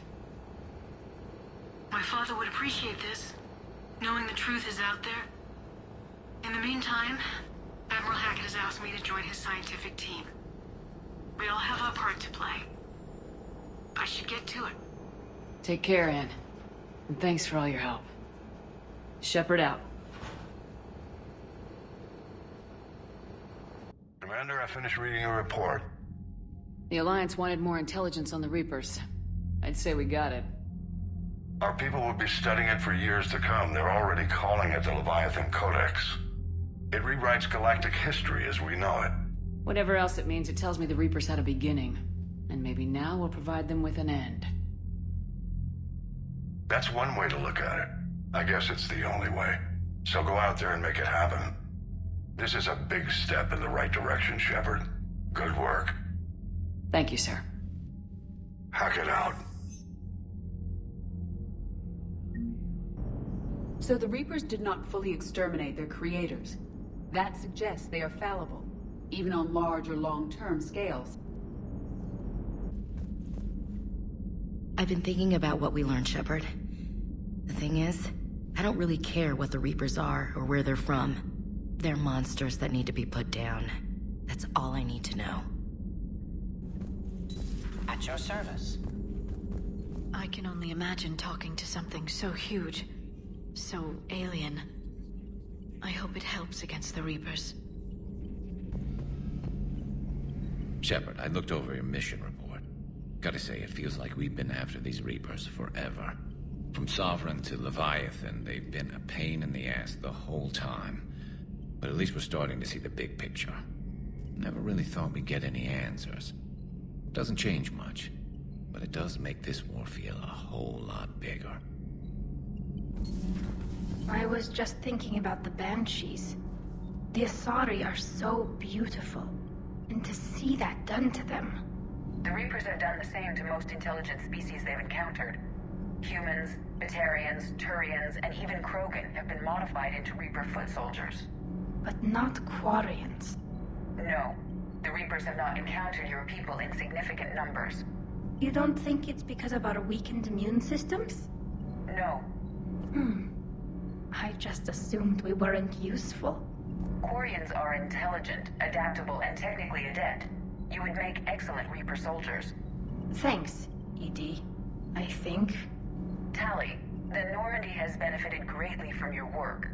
C: My father would appreciate this, knowing the truth is out there. In the meantime, Admiral Hackett has asked me to join his scientific team. We all have our part to play. I should get to it.
A: Take care, Ann. And thanks for all your help. Shepard out.
T: Commander, I finished reading your report.
A: The Alliance wanted more intelligence on the Reapers. I'd say we got it.
T: Our people will be studying it for years to come. They're already calling it the Leviathan Codex. It rewrites galactic history as we know it.
A: Whatever else it means, it tells me the Reapers had a beginning. And maybe now we'll provide them with an end.
T: That's one way to look at it. I guess it's the only way. So go out there and make it happen. This is a big step in the right direction, Shepard. Good work.
A: Thank you, sir.
T: Hackett out.
B: So the Reapers did not fully exterminate their creators. That suggests they are fallible, even on large or long-term scales.
F: I've been thinking about what we learned, Shepard. The thing is, I don't really care what the Reapers are or where they're from. They're monsters that need to be put down. That's all I need to know.
X: At your service.
D: I can only imagine talking to something so huge, so alien. I hope it helps against the Reapers.
E: Shepard, I looked over your mission report. Gotta say, it feels like we've been after these Reapers forever. From Sovereign to Leviathan, they've been a pain in the ass the whole time. But at least we're starting to see the big picture. Never really thought we'd get any answers. Doesn't change much, but it does make this war feel a whole lot bigger.
N: I was just thinking about the Banshees. The Asari are so beautiful. And to see that done to them.
J: The Reapers have done the same to most intelligent species they've encountered. Humans, Batarians, Turians, and even Krogan have been modified into Reaper foot soldiers.
N: But not Quarians.
J: No. The Reapers have not encountered your people in significant numbers.
N: You don't think it's because of our weakened immune systems?
J: No.
N: I just assumed we weren't useful.
J: Quarians are intelligent, adaptable, and technically adept. You would make excellent Reaper soldiers.
N: Thanks, ED. I think.
J: Tali, the Normandy has benefited greatly from your work,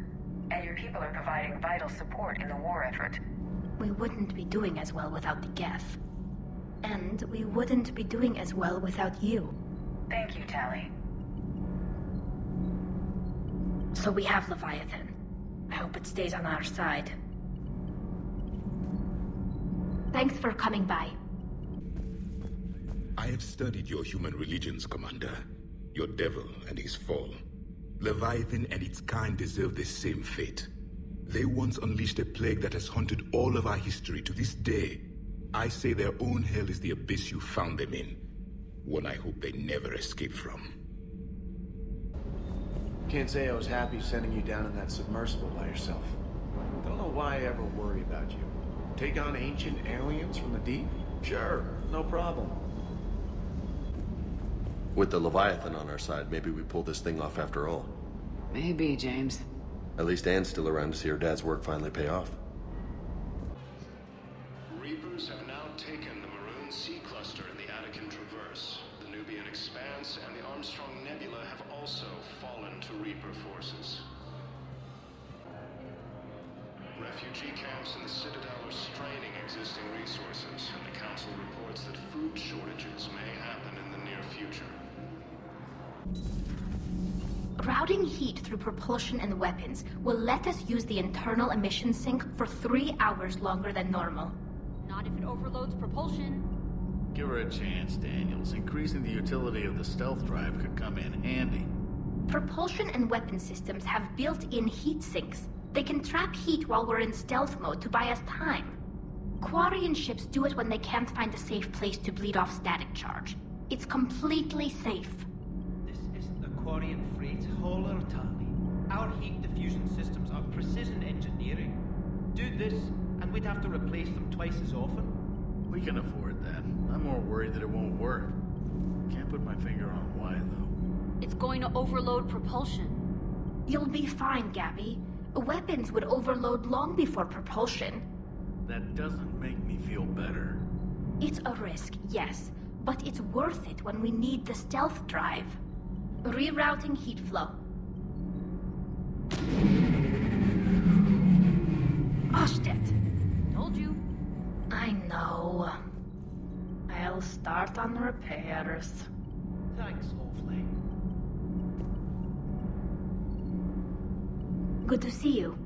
J: and your people are providing vital support in the war effort.
N: We wouldn't be doing as well without the Geth. And we wouldn't be doing as well without you.
J: Thank you, Tali.
N: So we have Leviathan. I hope it stays on our side. Thanks for coming by.
M: I have studied your human religions, Commander. Your devil and his fall. Leviathan and its kind deserve the same fate. They once unleashed a plague that has haunted all of our history to this day. I say their own hell is the abyss you found them in. One I hope they never escape from.
K: Can't say I was happy sending you down in that submersible by yourself. Don't know why I ever worry about you. Take on ancient aliens from the deep? Sure, no problem.
G: With the Leviathan on our side, maybe we pull this thing off after all.
A: Maybe, James.
G: At least Anne's still around to see her dad's work finally pay off.
W: Reapers have now taken the Maroon Sea Cluster in the Attican Traverse. The Nubian Expanse and the Armstrong Nebula have also fallen to
K: Refugee camps in the Citadel are straining existing resources, and the Council reports that food shortages may happen in the near future.
N: Routing heat through propulsion and weapons will let us use the internal emission sink for 3 hours longer than normal.
H: Not if it overloads propulsion.
Q: Give her a chance, Daniels. Increasing the utility of the stealth drive could come in handy.
N: Propulsion and weapon systems have built-in heat sinks. They can trap heat while we're in stealth mode to buy us time. Quarian ships do it when they can't find a safe place to bleed off static charge. It's completely safe.
R: This isn't a Quarian freight hauler, Tali. Our heat diffusion systems are precision engineering. Do this, and we'd have to replace them twice as often.
Q: We can afford that. I'm more worried that it won't work. Can't put my finger on why, though.
H: It's going to overload propulsion.
N: You'll be fine, Gabby. Weapons would overload long before propulsion.
Q: That doesn't make me feel better.
N: It's a risk, yes, but it's worth it when we need the stealth drive. Rerouting heat flow. Oh, shit.
H: Told you.
N: I know. I'll start on repairs.
R: Thanks awfully.
N: Good to see you.